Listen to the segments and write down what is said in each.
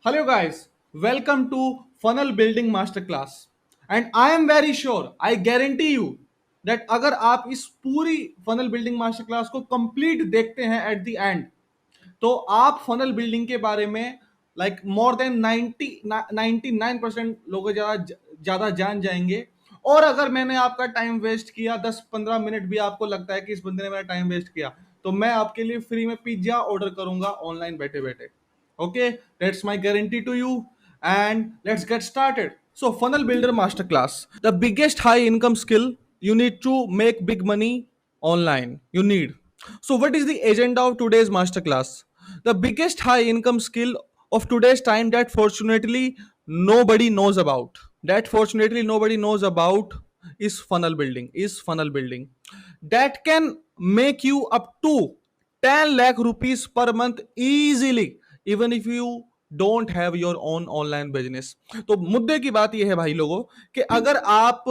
Hello guys, welcome to Funnel Building Masterclass. And I am very sure, I guarantee you that अगर आप इस पूरी funnel building master class को complete देखते हैं एट द एंड, तो आप फनल बिल्डिंग के बारे में लाइक मोर देन 99% लोगों ज्यादा ज्यादा जान जाएंगे। और अगर मैंने आपका टाइम वेस्ट किया 10-15 मिनट भी आपको लगता है कि इस बंदे ने मेरा टाइम वेस्ट किया, तो मैं आपके लिए फ्री में पिज्जा ऑर्डर करूंगा ऑनलाइन बैठे बैठे। Okay, that's my guarantee to you. And let's get started. So, funnel builder masterclass. The biggest high income skill you need to make big money online. You need. So, what is the agenda of today's masterclass? The biggest high income skill of today's time that fortunately nobody knows about. That fortunately nobody knows about is funnel building. Is funnel building. That can make you up to 10 lakh rupees per month easily even if you don't have your own online business. तो मुद्दे की बात यह है भाई लोगों कि अगर आप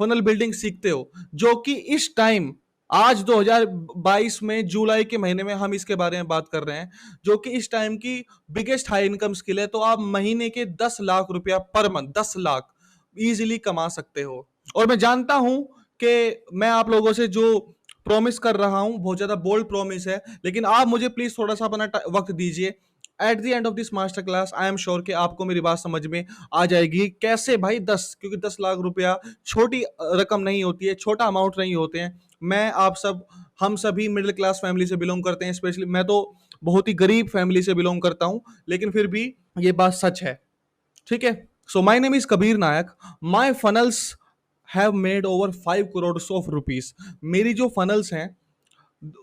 फनल बिल्डिंग सीखते हो, जो कि इस टाइम आज 2022 में जुलाई के महीने में हम इसके बारे में बात कर रहे हैं, जो कि इस टाइम की बिगेस्ट हाई इनकम स्किल है, तो आप महीने के 10 लाख रुपया पर मंथ 10 लाख इजीली कमा सकते हो। और मैं जानता हूं कि मैं आप लोगों से जो प्रॉमिस कर रहा हूं बहुत ज्यादा बोल्ड प्रॉमिस है, लेकिन आप मुझे प्लीज थोड़ा सा अपना वक्त दीजिए। At the end of this master class I am sure कि आपको मेरी बात समझ में आ जाएगी कैसे भाई 10, क्योंकि 10 लाख रुपया छोटी रकम नहीं होती है, छोटा अमाउंट नहीं होते हैं। मैं आप सब हम सभी मिडिल क्लास फैमिली से बिलोंग करते हैं, स्पेशली मैं तो बहुत ही गरीब फैमिली से बिलोंग करता हूं, लेकिन फिर भी ये बात सच है। ठीक है। So my name is Kabir Nayak. My funnels have made over 5 crore of rupees. मेरी जो फनल्स हैं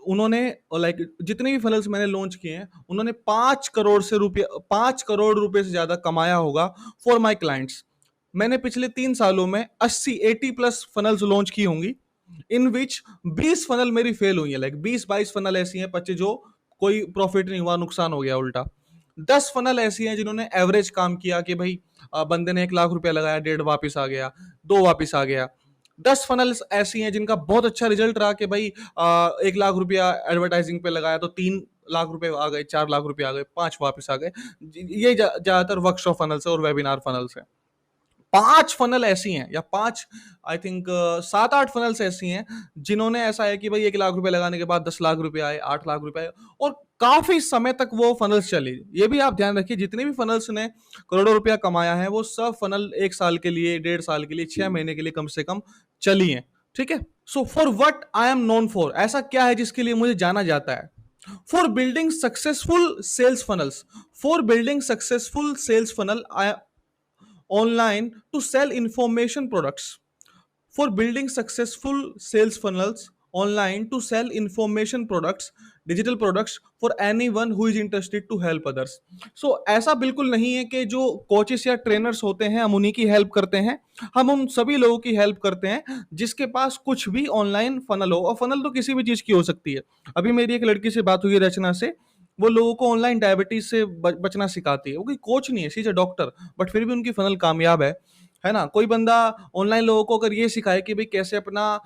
उन्होंने लाइक जितने भी फनल्स मैंने लॉन्च किए हैं उन्होंने 5 करोड़ रुपए से ज्यादा कमाया होगा फॉर माय क्लाइंट्स। मैंने पिछले 3 सालों में 80-80 प्लस फनल्स लॉन्च की होंगी, इन विच 20 फनल मेरी फेल हुई है। लाइक 20-22 फनल ऐसी हैं 25 जो कोई प्रॉफिट नहीं हुआ, नुकसान हो गया उल्टा। 10 फनल ऐसी हैं जिन्होंने एवरेज काम किया कि भाई बंदे ने 1 लाख रुपया लगाया, 1.5 वापिस आ गया, 2 वापिस आ गया। 10 फनल्स ऐसी हैं जिनका बहुत अच्छा रिजल्ट रहा कि भाई 1 लाख रुपया एडवर्टाइजिंग पे लगाया तो 3 लाख रुपए आ गए, 4 लाख रुपए आ गए, 5 वापिस आ गए। ये ज्यादातर वर्कशॉप फनल्स है और वेबिनार फनल्स है। 5 फनल ऐसी हैं या 5 आई थिंक 7-8 फनल्स ऐसी हैं जिन्होंने ऐसा है कि भाई 1 लाख रुपए लगाने के बाद 10 लाख रुपए आए, 8 लाख रुपए आए, और काफी समय तक वो फनल्स चली। ये भी आप ध्यान रखिए, जितने भी फनल्स ने करोड़ों रुपया कमाया है वो सब फनल 1 साल के लिए, 1.5 साल के लिए, 6 महीने के लिए कम से कम चली हैं। ठीक है। So for what I am known for, ऐसा क्या है जिसके लिए मुझे जाना जाता है? For building successful sales funnels. For building successful sales funnel online to sell information products. For building successful sales funnels online to sell information products, digital products for anyone who is interested to help others. So ऐसा बिल्कुल नहीं है कि जो coaches या trainers होते हैं हम उन्हीं की हेल्प करते हैं, हम उन सभी लोगों की हेल्प करते हैं जिसके पास कुछ भी ऑनलाइन फनल हो। और फनल तो किसी भी चीज की हो सकती है। अभी मेरी एक लड़की से बात हुई है, रचना से। वो लोगों को ऑनलाइन डायबिटीज से बचना सिखाती है। वो कोई कोच नहीं है, सी इज अ डॉक्टर, बट फिर भी उनकी फनल कामयाब है ना। कोई बंदा ऑनलाइन लोगों को अगर ये सिखाए कि भाई कैसे अपना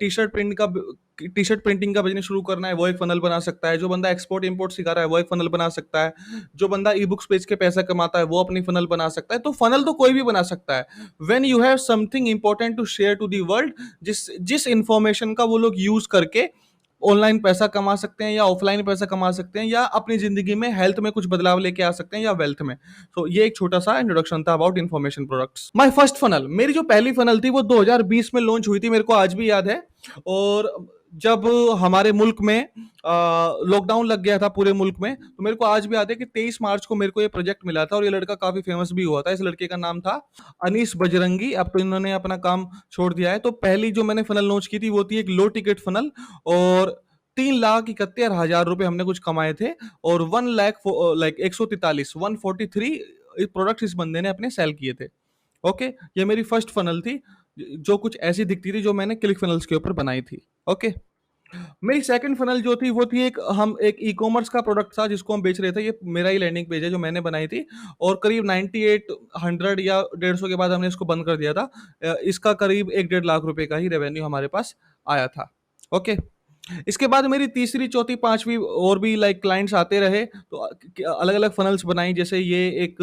टी शर्ट प्रिंटिंग का बिजनेस शुरू करना है, वो एक फनल बना सकता है। जो बंदा एक्सपोर्ट इंपोर्ट सिखा रहा है वो एक फनल बना सकता है। जो बंदा ई बुक्स बेच के पैसा कमाता है वो अपनी फनल बना सकता है। तो फनल तो कोई भी बना सकता है when you have something important to share to the world. जिस जिस इंफॉर्मेशन का वो लोग यूज करके ऑनलाइन पैसा कमा सकते हैं या ऑफलाइन पैसा कमा सकते हैं या अपनी जिंदगी में हेल्थ में कुछ बदलाव लेके आ सकते हैं या वेल्थ में। तो ये एक छोटा सा इंट्रोडक्शन था about information products. My first funnel, मेरी जो पहली फनल थी वो 2020 में लॉन्च हुई थी, मेरे को आज भी याद है। और जब हमारे मुल्क में लॉकडाउन लग गया था पूरे मुल्क में, तो मेरे को आज भी याद है कि 23 मार्च को मेरे को ये प्रोजेक्ट मिला था और ये लड़का काफी फेमस भी हुआ था। इस लड़के का नाम था अनीस बजरंगी। अब तो इन्होंने अपना काम छोड़ दिया है। तो पहली जो मैंने फनल लॉन्च की थी वो थी एक लो टिकट फनल, और 3,71,000 रुपए हमने कुछ कमाए थे। और 1 लाख लाइक 143 143 प्रोडक्ट इस बंदे ने अपने सेल किए थे। ओके, ये मेरी फर्स्ट फनल थी जो कुछ ऐसी दिखती थी, जो मैंने क्लिक फनल्स के ऊपर बनाई थी। ओके। मेरी सेकंड फनल जो थी वो थी एक ई कॉमर्स का प्रोडक्ट था जिसको हम बेच रहे थे। ये मेरा ही लैंडिंग पेज है जो मैंने बनाई थी, और करीब 9800 या 150 के बाद हमने इसको बंद कर दिया था। इसका करीब 1-1.5 लाख रुपए का ही रेवेन्यू हमारे पास आया था। ओके। इसके बाद मेरी तीसरी, चौथी, पाँचवीं और भी लाइक क्लाइंट्स आते रहे, तो अलग-अलग फ़नल्स बनाई। जैसे ये एक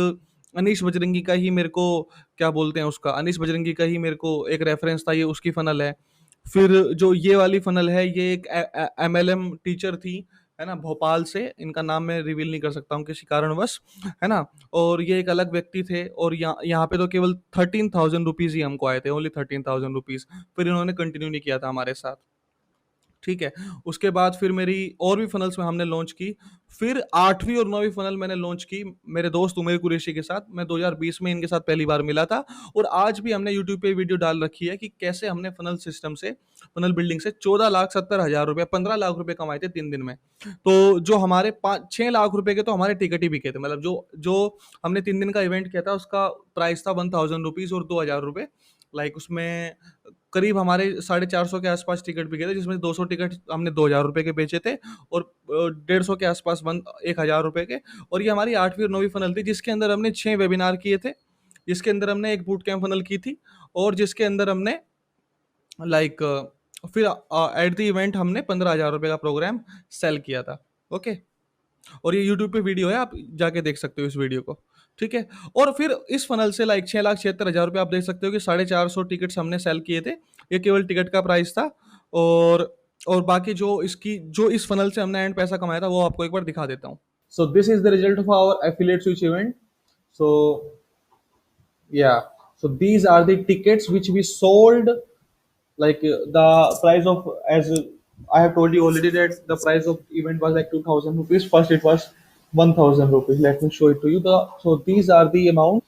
अनीश बजरंगी का ही मेरे को क्या बोलते हैं उसका, अनीश बजरंगी का ही मेरे को एक रेफ़रेंस था, ये उसकी फ़नल है। फिर जो ये वाली फ़नल है, ये एक एमएलएम टीचर थी, है ना? भोपाल से, इनका नाम मैं रिवील नहीं कर सकता हूँ किसी कारणवश, है ना? और ये एक अलग व्यक्ति थे और यहाँ यहाँ पे तो केवल 13,000 रुपीज़ ही हमको आए थे, ओनली 13,000 रुपीज़। फिर इन्होंने कंटिन्यू नहीं किया था हमारे साथ। ठीक है। उसके बाद फिर मेरी और भी फ़नल्स में हमने लॉन्च की। फिर 8वीं और 9वीं फ़नल मैंने लॉन्च की मेरे दोस्त उमेर कुरैशी के साथ। मैं 2020 में इनके साथ पहली बार मिला था और आज भी हमने यूट्यूब पे वीडियो डाल रखी है कि कैसे हमने फ़नल सिस्टम से, फ़नल बिल्डिंग से 14,70,000 रुपए, 15 लाख रुपए कमाए थे 3 दिन में। तो जो हमारे 5-6 लाख रुपए के तो हमारे टिकट ही बिके थे। मतलब जो जो हमने 3 दिन का इवेंट किया था उसका प्राइस था 1000 रुपीज़ और 2000 रुपए। लाइक उसमें करीब हमारे 450 के आसपास टिकट बिके थे, जिसमें 200 टिकट हमने 2000 रुपए के बेचे थे और 150 के आसपास 1000 रुपए के। और ये हमारी 8वीं और 9वीं फ़नल थी, जिसके अंदर हमने 6 वेबिनार किए थे, जिसके अंदर हमने एक बूट कैंप फ़नल की थी और जिसके अंदर हमने लाइक फिर एट द इवेंट हमने 15,000 रुपए का प्रोग्राम सेल किया था। ओके। और ये यूट्यूब पे वीडियो है, आप जाके देख सकते हो इस वीडियो को, ठीक है? और फिर इस फ़नल से लाइक 6,76,000 रुपए आप देख सकते हो कि 450 टिकट्स हमने सेल किए थे। ये केवल टिकट का प्राइस था और बाकी जो इस फ़नल से हमने एंड पैसा कमाया था, वो आपको एक बार दिखा देता हूँ। So this is the result of our affiliate switch event. So yeah, so these are the tickets which we sold. Like the price of, as I have told you already, that the price of event was like 2,000 rupees. First it was 1,000 rupees. Let me show it to you. So these are the amount.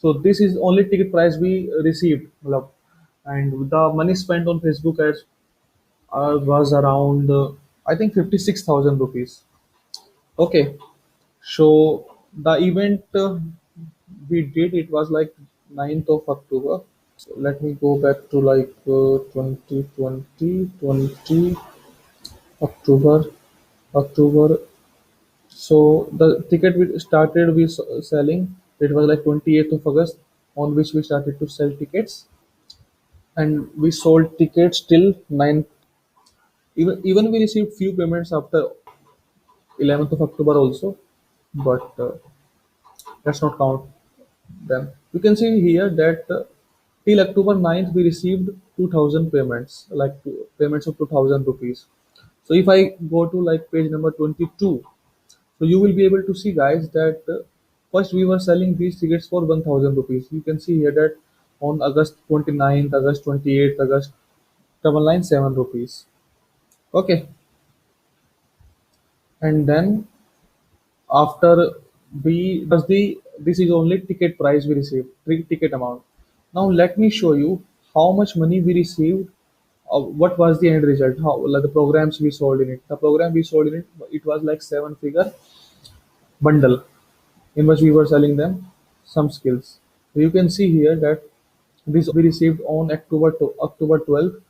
So this is only ticket price we received, matlab. And the money spent on Facebook ads was around I think 56,000 rupees. Okay, so the event we did, it was like 9th of October. So let me go back to like 2020, 20 October, October. So the ticket we started selling, it was like 28th of August, on which we started to sell tickets, and we sold tickets till 9. Even we received few payments after 11th of October also, but let's not count them. You can see here that till October 9th we received 2000 payments, like payments of 2000 rupees. So if I go to like page number 22, so you will be able to see, guys, that first we were selling these tickets for 1000 rupees. You can see here that on August 29th, August 28th, August 997 rupees. Okay, and then after we does the this is only ticket price we received, ticket amount. Now let me show you how much money we received. What was the end result, how like the programs we sold in it. The program we sold in it, it was like 7-figure bundle in which we were selling them some skills. So you can see here that this we received on October 12th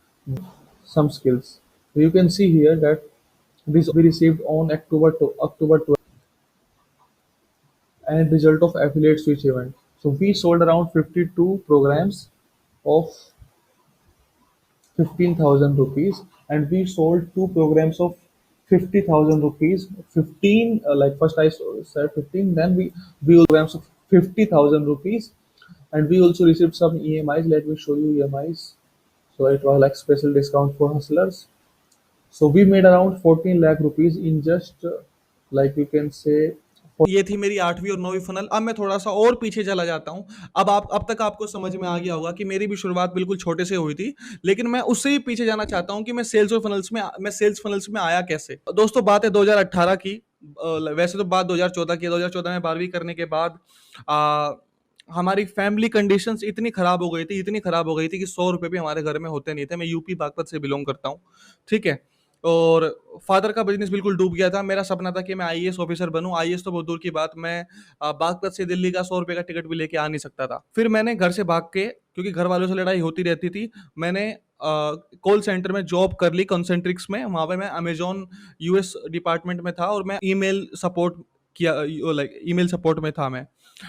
some skills. So you can see here that this we received on October 12th, and result of affiliate switch event. So we sold around 52 programs of 15,000 rupees, and we sold two programs of 50,000 rupees. 15, like first said 15, then we programs of 50,000 rupees, and we also received some EMIs. Let me show you EMIs. So it was like special discount for hustlers. So we made around 14 lakh rupees in just like you can say। ये थी मेरी 8वीं और 9वीं funnel. अब मैं थोड़ा-सा और पीछे चला जाता हूँ। अब तक आपको समझ में आ गया होगा कि मेरी भी शुरुआत बिल्कुल छोटे से हुई थी। लेकिन मैं उससे भी पीछे जाना चाहता हूँ कि मैं सेल्स फ़नल्स में आया कैसे? दोस्तों, बात है 2018 की। वैसे तो बात 2014 की है। 2014 में 12वीं करने के बाद हमारी फैमिली कंडीशंस इतनी खराब हो गई थी कि ₹100 भी हमारे घर में होते नहीं थे। मैं यूपी बागपत से बिलॉन्ग करता हूँ, ठीक है? और फादर का बिज़नेस बिल्कुल डूब गया था। मेरा सपना था कि मैं आईएएस ऑफ़िसर बनूँ। आईएएस तो बहुत दूर की बात, मैं बागपत से दिल्ली का ₹100 का टिकट भी लेके आ नहीं सकता था। फिर मैंने घर से भाग के, क्योंकि घर वालों से लड़ाई होती रहती थी, मैंने कॉल सेंटर में जॉब कर ली कंसेंट्रिक्स में। वहाँ पे मैं अमेज़न यूएस डिपार्टमेंट में था और मैं ईमेल सपोर्ट किया, लाइक ईमेल सपोर्ट में था मैं।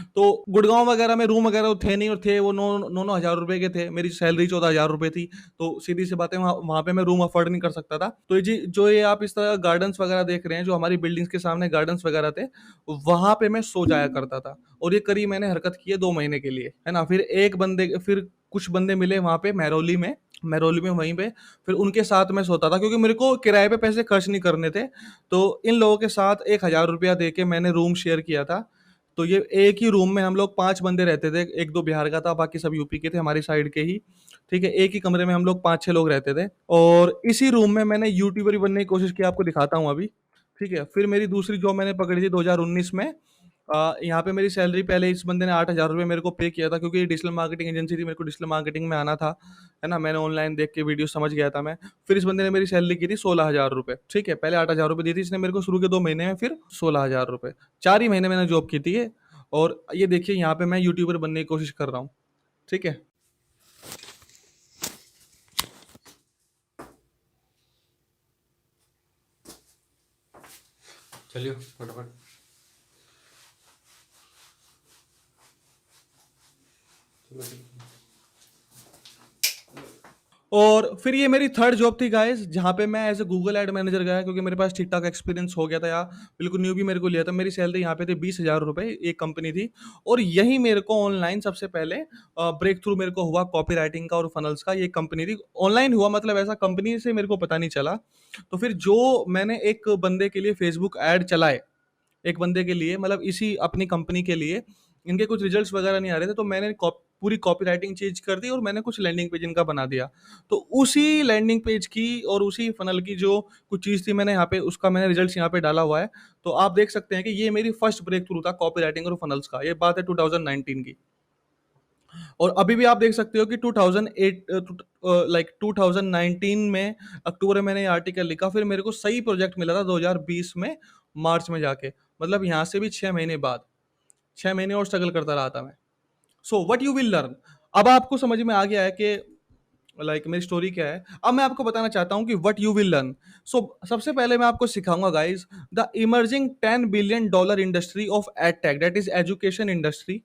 तो गुड़गांव वगैरह में रूम वगैरह तो थे नहीं, और थे वो नौ नौ नौ हज़ार रुपए के थे। मेरी सैलरी 14,000 रुपए थी। तो सीधी सी बात है, वहाँ वहाँ पे मैं रूम अफोर्ड नहीं कर सकता था। तो ये जी जो ये आप इस तरह गार्डन्स वगैरह देख रहे हैं, जो हमारी बिल्डिंग्स के सामने गार्डन्स वगैरह थे, वहाँ पे मैं सो जाया करता था। और ये करी मैंने हरकत की है 2 महीने के लिए, है ना? फिर कुछ बंदे मिले वहाँ पे महरौली में वहीं पे, फिर उनके साथ मैं सोता था, क्योंकि मेरे को किराए पे पैसे खर्च नहीं करने थे। तो इन लोगों के साथ 1,000 रुपया दे के मैंने रूम शेयर किया था। तो ये एक ही रूम में हम लोग 5 बंदे रहते थे, 1-2 बिहार का था, बाकी सब यूपी के थे, हमारी साइड के ही, ठीक है? एक ही कमरे में हम लोग 5-6 लोग रहते थे, और इसी रूम में मैंने यूट्यूबर भी बनने की कोशिश की, आपको दिखाता हूँ अभी, ठीक है? फिर मेरी दूसरी जॉब मैंने पकड़ी थी 2019 में। यहाँ पे मेरी सैलरी, पहले इस बंदे ने 8,000 रुपए मेरे को पे किया था, क्योंकि ये डिजिटल मार्केटिंग एजेंसी थी, मेरे को डिजिटल मार्केटिंग में आना था, है ना? मैंने ऑनलाइन देख के वीडियो समझ गया था मैं। फिर इस बंदे ने मेरी सैलरी की थी 16,000 रुपए, ठीक है? पहले 8,000 रुपए दी थी इसने मेरे को शुरू के 2 महीने में, फिर 16,000 रुपए। 4 ही महीने मैंने जॉब की थी ये। और ये देखिए, यहाँ पे मैं यूट्यूबर बनने की कोशिश कर रहा हूँ, ठीक है? चलिए फटाफट। और फिर ये मेरी थर्ड जॉब थी गाइस, जहाँ पे मैं as a Google ad manager गया, क्योंकि मेरे पास ठीक ठाक एक्सपीरियंस हो गया था, या बिल्कुल न्यू भी मेरे को लिया था। मेरी सैलरी यहाँ पे थी 20,000 रुपए, एक कंपनी थी। और यही मेरे को ऑनलाइन सबसे पहले ब्रेक थ्रू मेरे को हुआ कॉपी राइटिंग का और फनल्स का। ये कंपनी थी, ऑनलाइन हुआ, मतलब ऐसा कंपनी से मेरे को पता नहीं चला। तो फिर जो मैंने एक बंदे के लिए फेसबुक ऐड चलाए, एक बंदे के लिए, मतलब इसी अपनी कंपनी के लिए, इनके कुछ रिजल्ट्स वगैरह नहीं आ रहे थे, तो मैंने पूरी कॉपी राइटिंग चेंज कर दी, और मैंने कुछ लैंडिंग पेज इनका बना दिया। तो उसी लैंडिंग पेज की और उसी फनल की जो कुछ चीज़ थी, मैंने यहाँ पे उसका मैंने रिजल्ट्स यहाँ पे डाला हुआ है। तो आप देख सकते हैं कि ये मेरी फर्स्ट ब्रेक थ्रू था कॉपी राइटिंग और फनल्स का। ये बात है 2019 की। और अभी भी आप देख सकते हो कि 2008 लाइक 2019 में अक्टूबर में मैंने ये आर्टिकल लिखा, फिर मेरे को सही प्रोजेक्ट मिला था 2020 में मार्च में जाके, मतलब यहाँ से भी 6 महीने बाद, 6 महीने और स्ट्रगल करता रहा था मैं। So what you will learn, अब आपको समझ में आ गया है कि मेरी स्टोरी क्या है। अब मैं आपको बताना चाहता हूँ कि व्हाट यू विल लर्न। सो सबसे पहले मैं आपको सिखाऊंगा guys, the emerging $10 billion industry of edtech, that is education industry,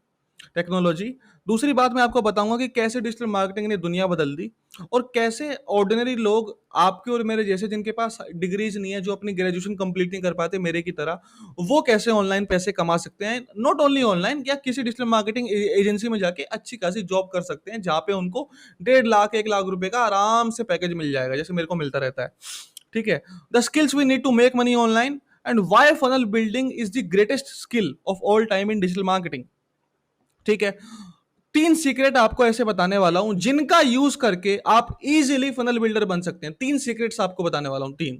technology. दूसरी बात मैं आपको बताऊंगा कि कैसे डिजिटल मार्केटिंग ने दुनिया बदल दी, और कैसे ऑर्डिनरी लोग, आपके और मेरे जैसे, जिनके पास डिग्रीज नहीं है, जो अपनी ग्रेजुएशन कंप्लीट नहीं कर पाते मेरे की तरह, वो कैसे ऑनलाइन पैसे कमा सकते हैं। नॉट ओनली ऑनलाइन, या किसी डिजिटल मार्केटिंग एजेंसी में जाके अच्छी खासी जॉब कर सकते हैं, जहाँ पे उनको 1.5 लाख 1 लाख रुपए का आराम से पैकेज मिल जाएगा, जैसे मेरे को मिलता रहता है, ठीक है? The skills we need to make money online, and why funnel building is the greatest skill of all time in digital marketing, ठीक है? 3 सीक्रेट आपको ऐसे बताने वाला हूं, जिनका यूज करके आप इजीली फनल बिल्डर बन सकते हैं। 3 सीक्रेट्स आपको बताने वाला हूं, 3।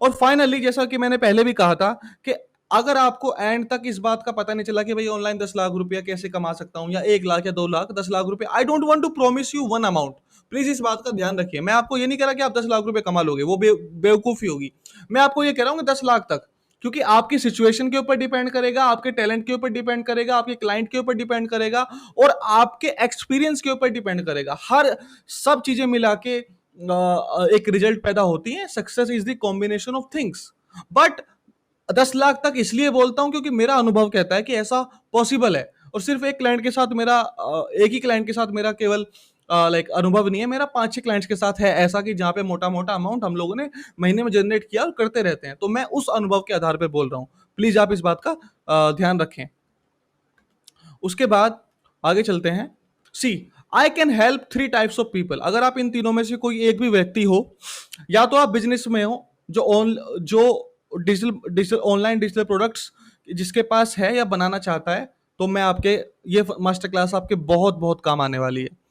और फाइनली, जैसा कि मैंने पहले भी कहा था, कि अगर आपको एंड तक इस बात का पता नहीं चला कि भाई ऑनलाइन 10 लाख रुपया कैसे कमा सकता हूं, या 1 लाख या 2 लाख, 10 लाख रुपए, I don't want to promise you one amount. Please इस बात का ध्यान रखिए, मैं आपको ये नहीं कह रहा कि आप 10 लाख रुपए कमा लोगे, वो बेवकूफी होगी। मैं आपको ये कह रहा हूं कि 10 लाख तक, क्योंकि आपकी सिचुएशन के ऊपर डिपेंड करेगा, आपके टैलेंट के ऊपर डिपेंड करेगा, आपके क्लाइंट के ऊपर डिपेंड करेगा, और आपके एक्सपीरियंस के ऊपर डिपेंड करेगा। हर सब चीजें मिला के एक रिजल्ट पैदा होती है। Success is the combination of things. But 10 lakh तक इसलिए बोलता हूं, क्योंकि मेरा अनुभव कहता है कि ऐसा पॉसिबल है। और सिर्फ एक क्लाइंट के साथ मेरा, एक ही क्लाइंट के साथ मेरा केवल अनुभव नहीं है, मेरा 5-6 क्लाइंट्स के साथ है ऐसा, कि जहां पे मोटा मोटा अमाउंट हम लोगों ने महीने में जनरेट किया और करते रहते हैं। तो मैं उस अनुभव के आधार पर बोल रहा हूं, प्लीज आप इस बात का ध्यान रखें। उसके बाद आगे चलते हैं। See, I can help 3 types of people. अगर आप इन तीनों में से कोई एक भी व्यक्ति हो, या तो आप बिजनेस में हो, जो digital digital online digital products जिसके पास है या बनाना चाहता है, तो मैं आपके, ये मास्टर क्लास आपके बहुत बहुत काम आने वाली है।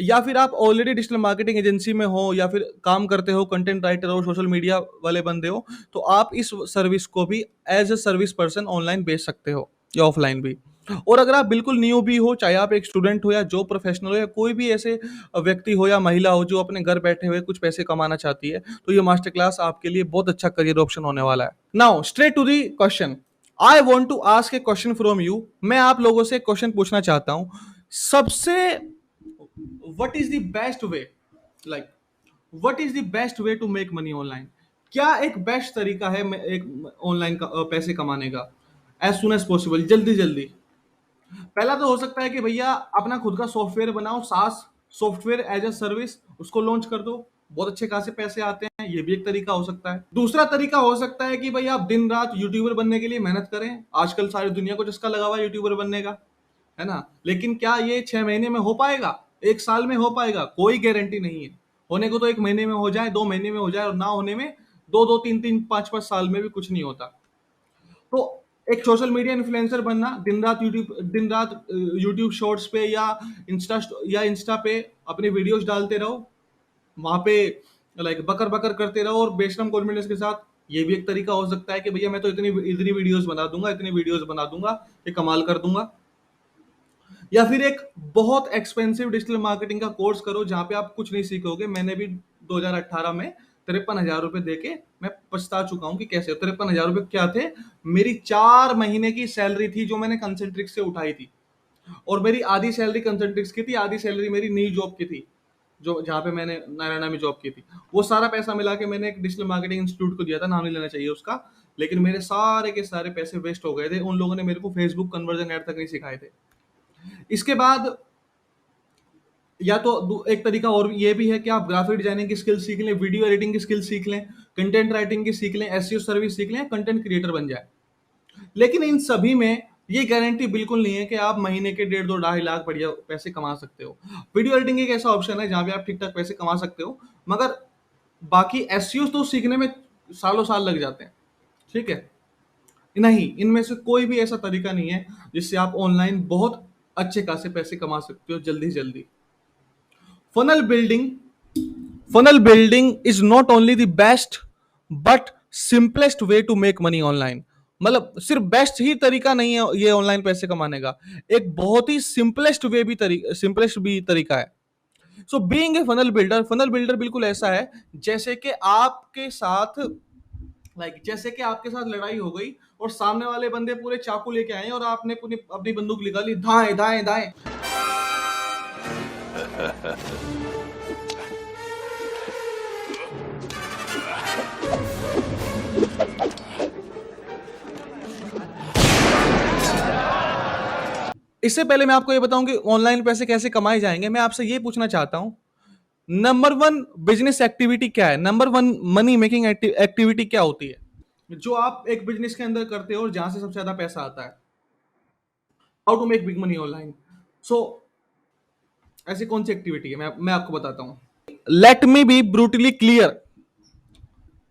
या फिर आप ऑलरेडी डिजिटल मार्केटिंग एजेंसी में हो, या फिर काम करते हो, कंटेंट राइटर हो, सोशल मीडिया वाले बंदे हो, तो आप इस सर्विस को भी as a service person online बेच सकते हो, या ऑफलाइन भी। और अगर आप बिल्कुल न्यू भी हो, चाहे आप एक स्टूडेंट हो, या जॉब प्रोफेशनल हो, या कोई भी ऐसे व्यक्ति हो या महिला हो जो अपने घर बैठे हुए कुछ पैसे कमाना चाहती है, तो ये मास्टर क्लास आपके लिए बहुत अच्छा करियर ऑप्शन होने वाला है। Now straight to the question, I want to ask a question from you. मैं आप लोगों से क्वेश्चन पूछना चाहता हूं, सबसे, what is the best way, like what is the best way to make money online? क्या एक बेस्ट तरीका है एक ऑनलाइन पैसे कमाने का? एज सुन एज पॉसिबल, जल्दी जल्दी। पहला तो हो सकता है कि भैया अपना खुद का सॉफ्टवेयर बनाओ, सास सॉफ्टवेयर एज अ सर्विस, उसको लॉन्च कर दो, बहुत अच्छे खासे पैसे आते हैं, ये भी एक तरीका हो सकता है। दूसरा तरीका हो सकता है कि भाई आप दिन रात यूट्यूबर बनने के लिए मेहनत करें, आजकल सारी दुनिया को चस्का लगा हुआ है यूट्यूबर बनने का, है ना। लेकिन क्या ये 6 महीने में हो पाएगा, 1 साल में हो पाएगा? कोई गारंटी नहीं है। होने को तो 1 महीने में हो जाए, 2 महीने में हो जाए, और ना होने में 2 2 3 3 5 5 साल में भी कुछ नहीं होता। तो एक सोशल मीडिया इन्फ्लुएंसर बनना, दिन रात यूट्यूब शॉर्ट्स पे या इंस्टा पे अपने वीडियोस डालते रहो, वहां पे लाइक बकर बकर करते रहो और बेशरम कॉन्फिडेंस के साथ। ये भी एक तरीका हो सकता है कि भैया मैं तो इतनी इतनी वीडियोस बना दूंगा, इतनी वीडियोस बना दूंगा कि कमाल कर दूंगा। या फिर एक बहुत एक्सपेंसिव डिजिटल मार्केटिंग का कोर्स करो जहां पे आप कुछ नहीं सीखोगे। मैंने भी 2018 में 53,000 रुपए देके मैं पछता चुका हूं कि कैसे। 53,000 रुपए क्या थे? मेरी 4 महीने की सैलरी थी जो मैंने कंसेंट्रिक्स से उठाई थी, और मेरी आधी सैलरी कंसेंट्रिक्स की थी, आधी सैलरी मेरी नई जॉब की थी, जो जहाँ पे मैंने नारायणा में जॉब की थी। वो सारा पैसा मिला के मैंने एक डिजिटल मार्केटिंग इंस्टीट्यूट को दिया था, नाम नहीं लेना चाहिए उसका, लेकिन मेरे सारे के सारे पैसे वेस्ट हो गए थे। उन लोगों ने मेरे को फेसबुक कन्वर्जन ऐड तक नहीं सिखाए थे। इसके बाद या तो एक तरीका और ये भी है कि आप ग्राफिक डिजाइनिंग की स्किल सीख लें, वीडियो एडिटिंग की स्किल सीख लें, कंटेंट राइटिंग की सीख लें, एसईओ सर्विस सीख लें, कंटेंट क्रिएटर बन जाए। लेकिन इन सभी में ये गारंटी बिल्कुल नहीं है कि आप महीने के 1.5 2 2.5 लाख बढ़िया पैसे कमा सकते हो। वीडियो एडिटिंग एक ऐसा ऑप्शन है जहां पे आप ठीक ठाक पैसे कमा सकते हो, मगर बाकी एसईओ तो सीखने में सालों साल लग जाते हैं। ठीक है, नहीं, इनमें से कोई भी ऐसा तरीका नहीं है जिससे आप ऑनलाइन बहुत अच्छे खासे पैसे कमा सकते हो जल्दी जल्दी। funnel building funnel building is not only the best but simplest way to make money online। मतलब सिर्फ बेस्ट ही तरीका नहीं है ये ऑनलाइन पैसे कमाने का, एक बहुत ही सिंपलेस्ट भी तरीका है। So being a funnel builder बिल्कुल ऐसा है जैसे कि आपके साथ जैसे कि आपके साथ लड़ाई हो गई और सामने वाले बंदे पूरे चाकू लेके आए और आपने पूरी अपनी बंदूक निकाली, दाएं दाएं दाएं। इससे पहले मैं आपको ये बताऊं कि ऑनलाइन पैसे कैसे कमाए जाएंगे, मैं आपसे ये पूछना चाहता हूं, नंबर वन बिजनेस एक्टिविटी क्या है? Number one money making activity क्या होती है जो आप एक बिजनेस के अंदर करते हो और जहां से सबसे ज्यादा पैसा आता है? How to make big money online. So ऐसी कौन सी एक्टिविटी है, मैं आपको बताता हूं। Let me be brutally clear.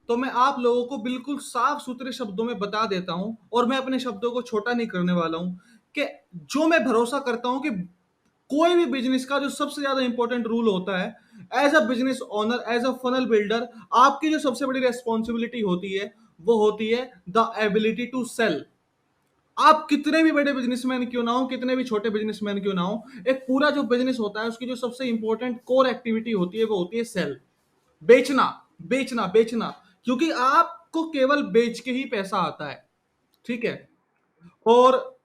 तो मैं आप लोगों को बिल्कुल साफ सुथरे शब्दों में बता देता हूं, और मैं अपने शब्दों को छोटा नहीं करने वाला हूं, कि जो मैं भरोसा करता हूं कि कोई भी बिजनेस का जो सबसे ज्यादा इंपॉर्टेंट रूल होता है, as a business owner, as a funnel builder, आपकी जो सबसे बड़ी रेस्पॉन्सिबिलिटी होती है वो होती है द एबिलिटी टू सेल। आप कितने भी बड़े बिजनेसमैन क्यों ना हो, कितने भी छोटे बिजनेसमैन क्यों ना हो, एक पूरा जो बिजनेस होता है उसकी जो सबसे इंपॉर्टेंट कोर एक्टिविटी होती है वो होती है सेल। बेचना, बेचना, बेचना। क्योंकि आपको केवल बेच के ही पैसा आता है। ठीक है, और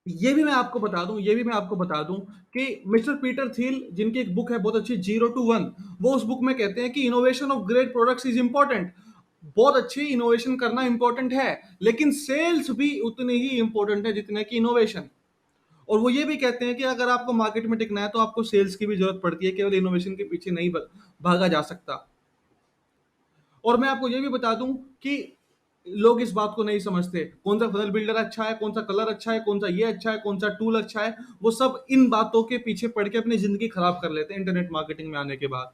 ये भी मैं आपको बता दूं कि मिस्टर पीटर थिल, जिनकी एक बुक है बहुत अच्छी, 0 to 1, वो उस बुक में कहते हैं कि innovation of great products is important. बहुत अच्छी इनोवेशन करना इंपॉर्टेंट है, लेकिन सेल्स भी उतनी ही इंपॉर्टेंट है जितने की इनोवेशन। और वो ये भी कहते हैं कि अगर आपको मार्केट में टिकना है तो आपको सेल्स की भी जरूरत पड़ती है, केवल इनोवेशन के पीछे नहीं भागा जा सकता। और मैं आपको ये भी बता दूं कि लोग इस बात को नहीं समझते, कौन सा फनल बिल्डर अच्छा है, कौन सा कलर अच्छा है, कौन सा ये अच्छा है, कौन सा टूल अच्छा है। वो सब इन बातों के पीछे पड़ के अपनी जिंदगी खराब कर लेते हैं इंटरनेट मार्केटिंग में आने के बाद।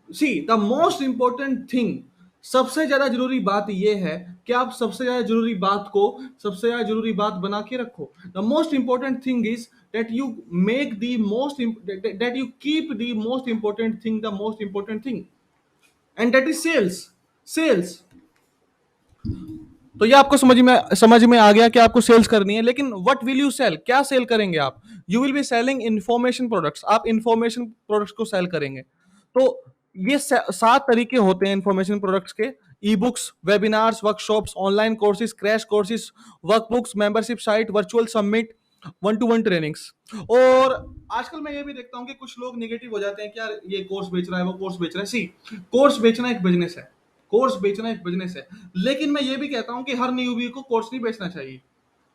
See the most important thing, सबसे ज्यादा जरूरी बात यह है कि आप सबसे ज्यादा जरूरी बात को सबसे ज्यादा जरूरी बात बना के रखो। The most important thing is that you make the that you keep the most important thing the most important thing, and that is sales। तो ये आपको समझ में आ गया कि आपको सेल्स करनी है, लेकिन व्हाट विल यू सेल, क्या सेल करेंगे आप? You will be selling information products, आप इंफॉर्मेशन प्रोडक्ट्स को सेल करेंगे। तो ये 7 तरीके होते हैं इंफॉर्मेशन प्रोडक्ट्स के: e books, webinars, workshops, online courses, crash courses, workbooks, membership site, virtual summit, 1 to 1 trainings. और आजकल मैं ये भी देखता हूँ कि कुछ लोग नेगेटिव हो जाते हैं कि यार ये कोर्स बेच रहा है, वो कोर्स बेच रहा है। सी, कोर्स बेचना एक बिजनेस है, कोर्स बेचना एक बिजनेस है। लेकिन मैं ये भी कहता हूं कि हर न्यूबी को कोर्स नहीं बेचना चाहिए।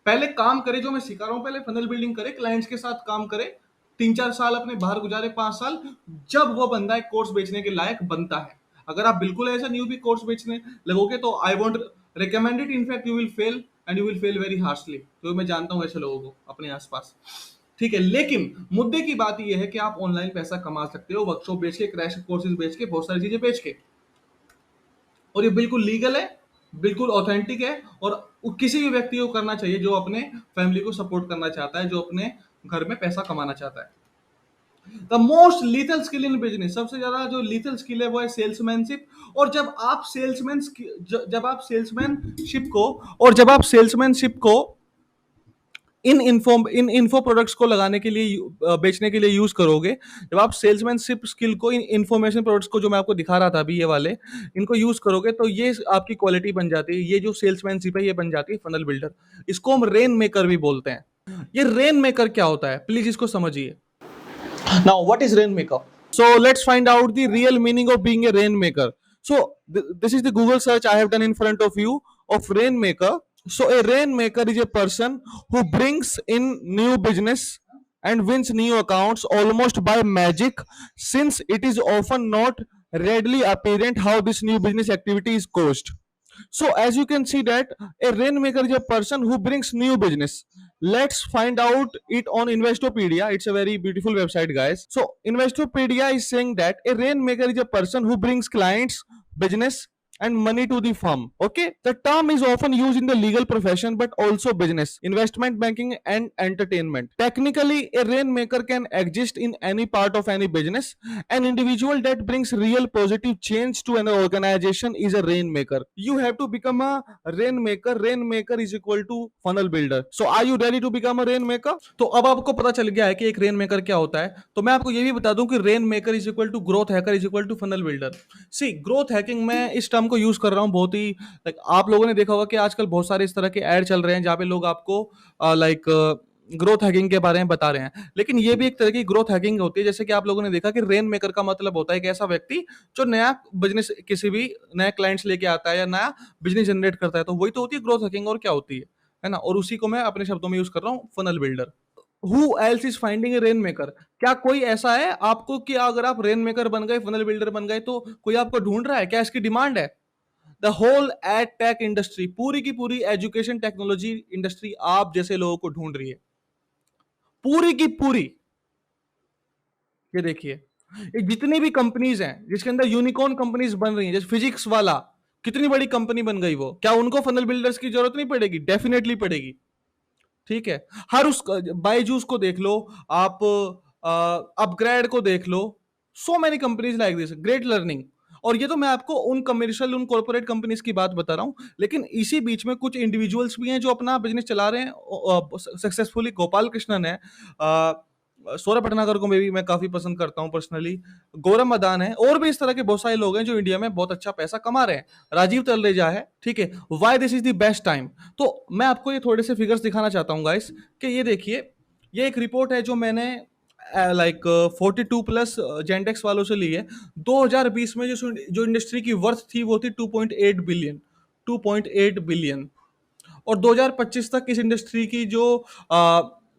पहले काम करे, जो मैं सिखा रहा हूं, पहले फनल बिल्डिंग करे, क्लाइंट्स के साथ काम करे, 3-4 साल अपने बाहर गुजारे, 5 साल, जब वो बंदा एक कोर्स बेचने के लायक बनता है। अगर आप बिल्कुल ऐसा न्यूबी कोर्स बेचने लगोगे तो I won't recommend it, in fact you will fail, and you will fail very harshly. तो मैं जानता हूं ऐसे लोगों को अपने आसपास। ठीक है, लेकिन मुद्दे की बात यह है कि आप ऑनलाइन पैसा कमा सकते हो, वर्कशॉप बेच के, क्रैश कोर्सेज बेच के, बहुत सारी चीजें बेच के, और ये बिल्कुल लीगल है, बिल्कुल ऑथेंटिक है, और किसी भी व्यक्ति को करना चाहिए जो अपने फैमिली को सपोर्ट करना चाहता है, जो अपने घर में पैसा कमाना चाहता है। The most lethal skill in business, सबसे ज्यादा जो लीथल स्किल है वो है सेल्समैनशिप। और जब आप सेल्समैनशिप को इन इन्फो प्रोडक्ट्स को लगाने के लिए, बेचने के लिए यूज करोगे, जब आप सेल्समैनशिप स्किल को इन इंफॉर्मेशन प्रोडक्ट्स को, जो मैं आपको दिखा रहा था अभी, ये वाले, इनको यूज करोगे, तो ये आपकी क्वालिटी बन जाती है। ये जो सेल्समैनशिप है, ये बन जाती है फनल बिल्डर। इसको हम रेन मेकर भी बोलते हैं। ये रेन मेकर क्या होता है, प्लीज इसको समझिए। Now what is rain maker? So let's find out the real meaning of being a rain maker. So this is the Google search I have done in front of you of rain maker. So a rainmaker is a person who brings in new business and wins new accounts almost by magic, since it is often not readily apparent how this new business activity is caused. So as you can see that a rainmaker is a person who brings new business. Let's find out it on Investopedia. It's a very beautiful website, guys. So Investopedia is saying that a rainmaker is a person who brings clients, business, and money to the firm. Okay, the term is often used in the legal profession but also business, investment banking, and entertainment. Technically, a rainmaker can exist in any part of any business. An individual that brings real positive change to an organization is a rainmaker. You have to become a rainmaker. Rainmaker is equal to funnel builder. So are you ready to become a rainmaker? तो अब आपको पता चल गया है कि एक रेनमेकर क्या होता है। तो मैं आपको ये भी बता दूं कि rainmaker is equal to growth hacker is equal to funnel builder. See, growth hacking, मैं इस टर्म को यूज कर रहा हूं बहुत ही, लाइक आप लोगों ने देखा होगा कि आजकल बहुत सारे इस तरह के ऐड चल रहे हैं जहां पे लोग आपको लाइक ग्रोथ हैकिंग के बारे में बता रहे हैं। लेकिन ये भी एक तरह की ग्रोथ हैकिंग होती है। जैसे कि आप लोगों ने देखा कि रेन मेकर का मतलब होता है एक ऐसा व्यक्ति जो नया बिजनेस, किसी भी नए क्लाइंट्स लेके आता है या नया बिजनेस जनरेट करता है, तो वही तो होती है ग्रोथ हैकिंग। और क्या होती है ना? और उसी को मैं अपने शब्दों में यूज कर रहा हूँ, funnel builder. Who else is finding a rain maker? क्या कोई ऐसा है आपको कि अगर आप रेन मेकर बन गए, फनल बिल्डर बन गए, तो कोई आपको ढूंढ रहा है? क्या इसकी डिमांड है? The whole ad tech industry, पूरी की पूरी एजुकेशन टेक्नोलॉजी इंडस्ट्री आप जैसे लोगों को ढूंढ रही है, पूरी की पूरी। ये देखिए, ये जितनी भी कंपनीज हैं जिसके अंदर यूनिकॉर्न कंपनीज बन रही हैं, जैसे फिजिक्स वाला, कितनी बड़ी कंपनी बन गई वो, क्या उनको फनल बिल्डर्स की जरूरत नहीं पड़ेगी? डेफिनेटली पड़ेगी। ठीक है, हर उस बायजूस को देख लो आप, अपग्रेड को देख लो, so many companies like this, Great Learning. और ये तो मैं आपको उन कमर्शियल, उन कॉर्पोरेट कंपनीज की बात बता रहा हूं, लेकिन इसी बीच में कुछ इंडिविजुअल्स भी हैं जो अपना बिजनेस चला रहे हैं सक्सेसफुली। गोपाल कृष्णन है, सौरभ भटनागर को भी मैं काफी पसंद करता हूं पर्सनली, गौरव मदान है, और भी इस तरह के बहुत सारे लोग हैं जो इंडिया में बहुत अच्छा पैसा कमा रहे हैं। राजीव तलरेजा है। ठीक है, why this is the best time? तो मैं आपको ये थोड़े से फिगर्स दिखाना चाहता हूँ गाइस, कि ये देखिए, ये एक रिपोर्ट है जो मैंने लाइक 42 प्लस जेंडेक्स वालों से ली है। 2020 में जो इंडस्ट्री की वर्थ थी वो थी 2.8 बिलियन, 2.8 बिलियन। और 2025 तक इस इंडस्ट्री की जो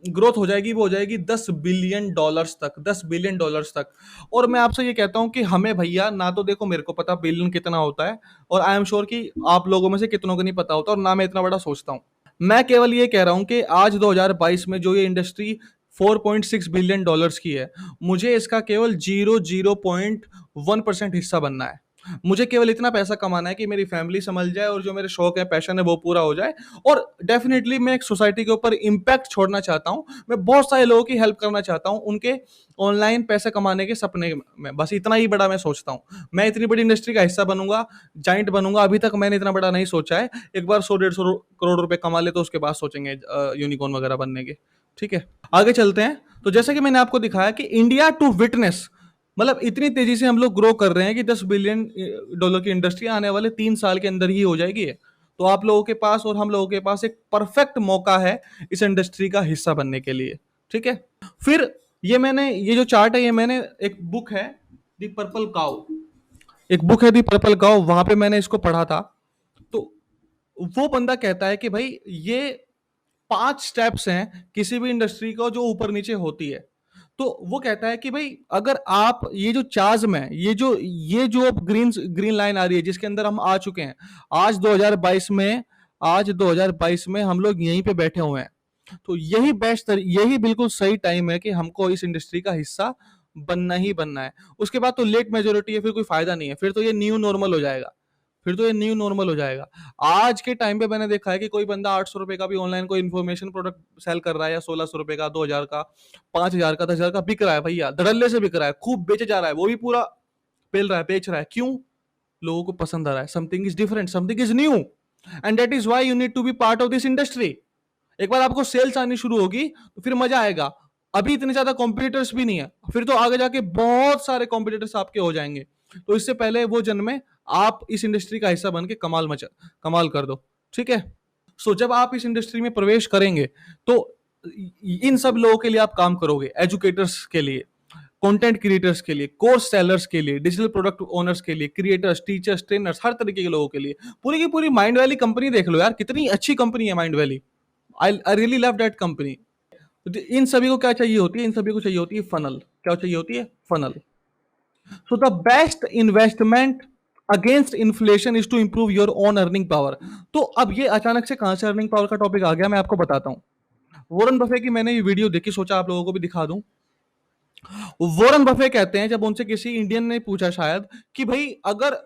ग्रोथ हो जाएगी वो हो जाएगी 10 बिलियन डॉलर्स तक, 10 बिलियन डॉलर्स तक। और मैं आपसे ये कहता हूं कि हमें भैया, ना तो देखो मेरे को पता बिलियन कितना होता है, और आई एम श्योर कि आप लोगों में से कितनों को नहीं पता होता, और ना मैं इतना बड़ा सोचता हूं। मैं केवल ये कह रहा हूं कि आज 2022 में जो ये इंडस्ट्री 4.6 बिलियन डॉलर्स की है, मुझे इसका केवल 0.1% हिस्सा बनना है। मुझे केवल इतना पैसा कमाना है कि मेरी फैमिली संभल जाए, और जो मेरे शौक है, पैशन है, वो पूरा हो जाए। और डेफिनेटली मैं एक सोसाइटी के ऊपर इम्पैक्ट छोड़ना चाहता हूं। मैं बहुत सारे लोगों की हेल्प करना चाहता हूं उनके ऑनलाइन पैसे कमाने के सपने में। बस इतना ही बड़ा मैं सोचता हूं। मैं इतनी बड़ी इंडस्ट्री का हिस्सा बनूंगा, जाइंट बनूंगा। अभी तक मैंने इतना बड़ा नहीं सोचा है। एक बार 100-150 करोड़ रुपए कमा ले तो उसके बाद सोचेंगे यूनिकॉर्न वगैरह बनने के। ठीक है, आगे चलते हैं। तो जैसे कि मैंने आपको दिखाया कि इंडिया टू विटनेस, मतलब इतनी तेजी से हम लोग ग्रो कर रहे हैं कि 10 बिलियन डॉलर की इंडस्ट्री आने वाले 3 साल के अंदर ही हो जाएगी। तो आप लोगों के पास और हम लोगों के पास एक परफेक्ट मौका है इस इंडस्ट्री का हिस्सा बनने के लिए। ठीक है, फिर ये जो चार्ट है, ये मैंने, एक बुक है द पर्पल काउ, एक बुक है दी पर्पल काउ, वहां पे मैंने इसको पढ़ा था। तो वो बंदा कहता है कि भाई ये 5 स्टेप्स हैं किसी भी इंडस्ट्री को जो ऊपर नीचे होती है। तो वो कहता है कि भाई अगर आप ये जो चार्ज में ये जो अब ग्रीन ग्रीन लाइन आ रही है जिसके अंदर हम आ चुके हैं आज 2022 में, आज 2022 में हम लोग यहीं पे बैठे हुए हैं। तो यही बिल्कुल सही टाइम है कि हमको इस इंडस्ट्री का हिस्सा बनना ही बनना है। उसके बाद तो लेट मेजोरिटी है, फिर कोई फायदा नहीं है, फिर तो ये न्यू नॉर्मल हो जाएगा, फिर तो ये न्यू नॉर्मल हो जाएगा। आज के टाइम पे मैंने देखा है कि कोई बंदा 800 रुपए का भी ऑनलाइन कोई इन्फॉर्मेशन प्रोडक्ट सेल कर रहा है, या 1600 रुपए का, 2000 का, 5000 का, 10,000 का बिक रहा है भैया, धड़ल्ले से बिक रहा है, खूब बेचे जा रहा है, वो भी पूरा पेल रहा है, बेच रहा है। क्यों? लोगों को पसंद आ रहा है, something is different, something is new, and that is why you need to be part of this industry. एक बार आपको सेल्स आनी शुरू होगी तो फिर मजा आएगा। अभी इतने ज्यादा कॉम्पिटिटर्स भी नहीं है, फिर तो आगे जाके बहुत सारे कॉम्पिटिटर्स आपके हो जाएंगे। तो इससे पहले वो जन्मे, आप इस इंडस्ट्री का हिस्सा बन के कमाल कर दो। ठीक है। सो जब आप इस इंडस्ट्री में प्रवेश करेंगे तो इन सब लोगों के लिए आप काम करोगे, एजुकेटर्स के लिए, कंटेंट क्रिएटर्स के लिए, कोर्स सेलर्स के लिए, डिजिटल प्रोडक्ट ओनर्स के लिए, क्रिएटर्स, टीचर्स, ट्रेनर्स, हर तरीके के लोगों के लिए। पूरी की पूरी माइंड वैली कंपनी देख लो यार, कितनी अच्छी कंपनी है Mindvalley. I really love that company. इन सभी को क्या चाहिए होती है? इन सभी को चाहिए होती है फनल। क्या चाहिए होती है? Funnel. So the best investment against inflation is to improve your own earning power. तो अब ये अचानक से कहां से अर्निंग पावर का टॉपिक आ गया, मैं आपको बताता हूं। वॉरेन बफे की मैंने ये वीडियो देखी, सोचा आप लोगों को भी दिखा दूं। वॉरेन बफे कहते हैं, जब उनसे किसी इंडियन ने पूछा शायद कि भाई अगर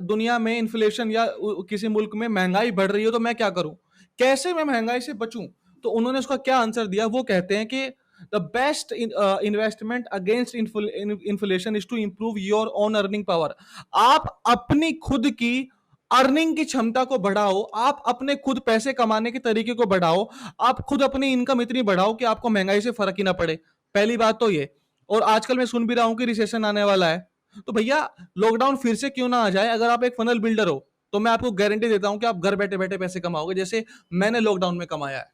दुनिया में इन्फ्लेशन या किसी मुल्क में महंगाई बढ़ रही हो तो मैं क्या करूं, कैसे मैं महंगाई से बचूं, तो उन्होंने उसका क्या आंसर दिया। वो कहते हैं कि the best investment against inflation is to improve your own earning power. आप अपनी खुद की अर्निंग की क्षमता को बढ़ाओ, आप अपने खुद पैसे कमाने के तरीके को बढ़ाओ, आप खुद अपनी इनकम इतनी बढ़ाओ कि आपको महंगाई से फर्क ही ना पड़े। पहली बात तो ये। और आजकल मैं सुन भी रहा हूं कि रिसेशन आने वाला है, तो भैया लॉकडाउन फिर से क्यों ना आ जाए, अगर आप एक फनल बिल्डर हो तो मैं आपको गारंटी देता हूं कि आप घर बैठे बैठे पैसे कमाओगे, जैसे मैंने लॉकडाउन में कमाया है।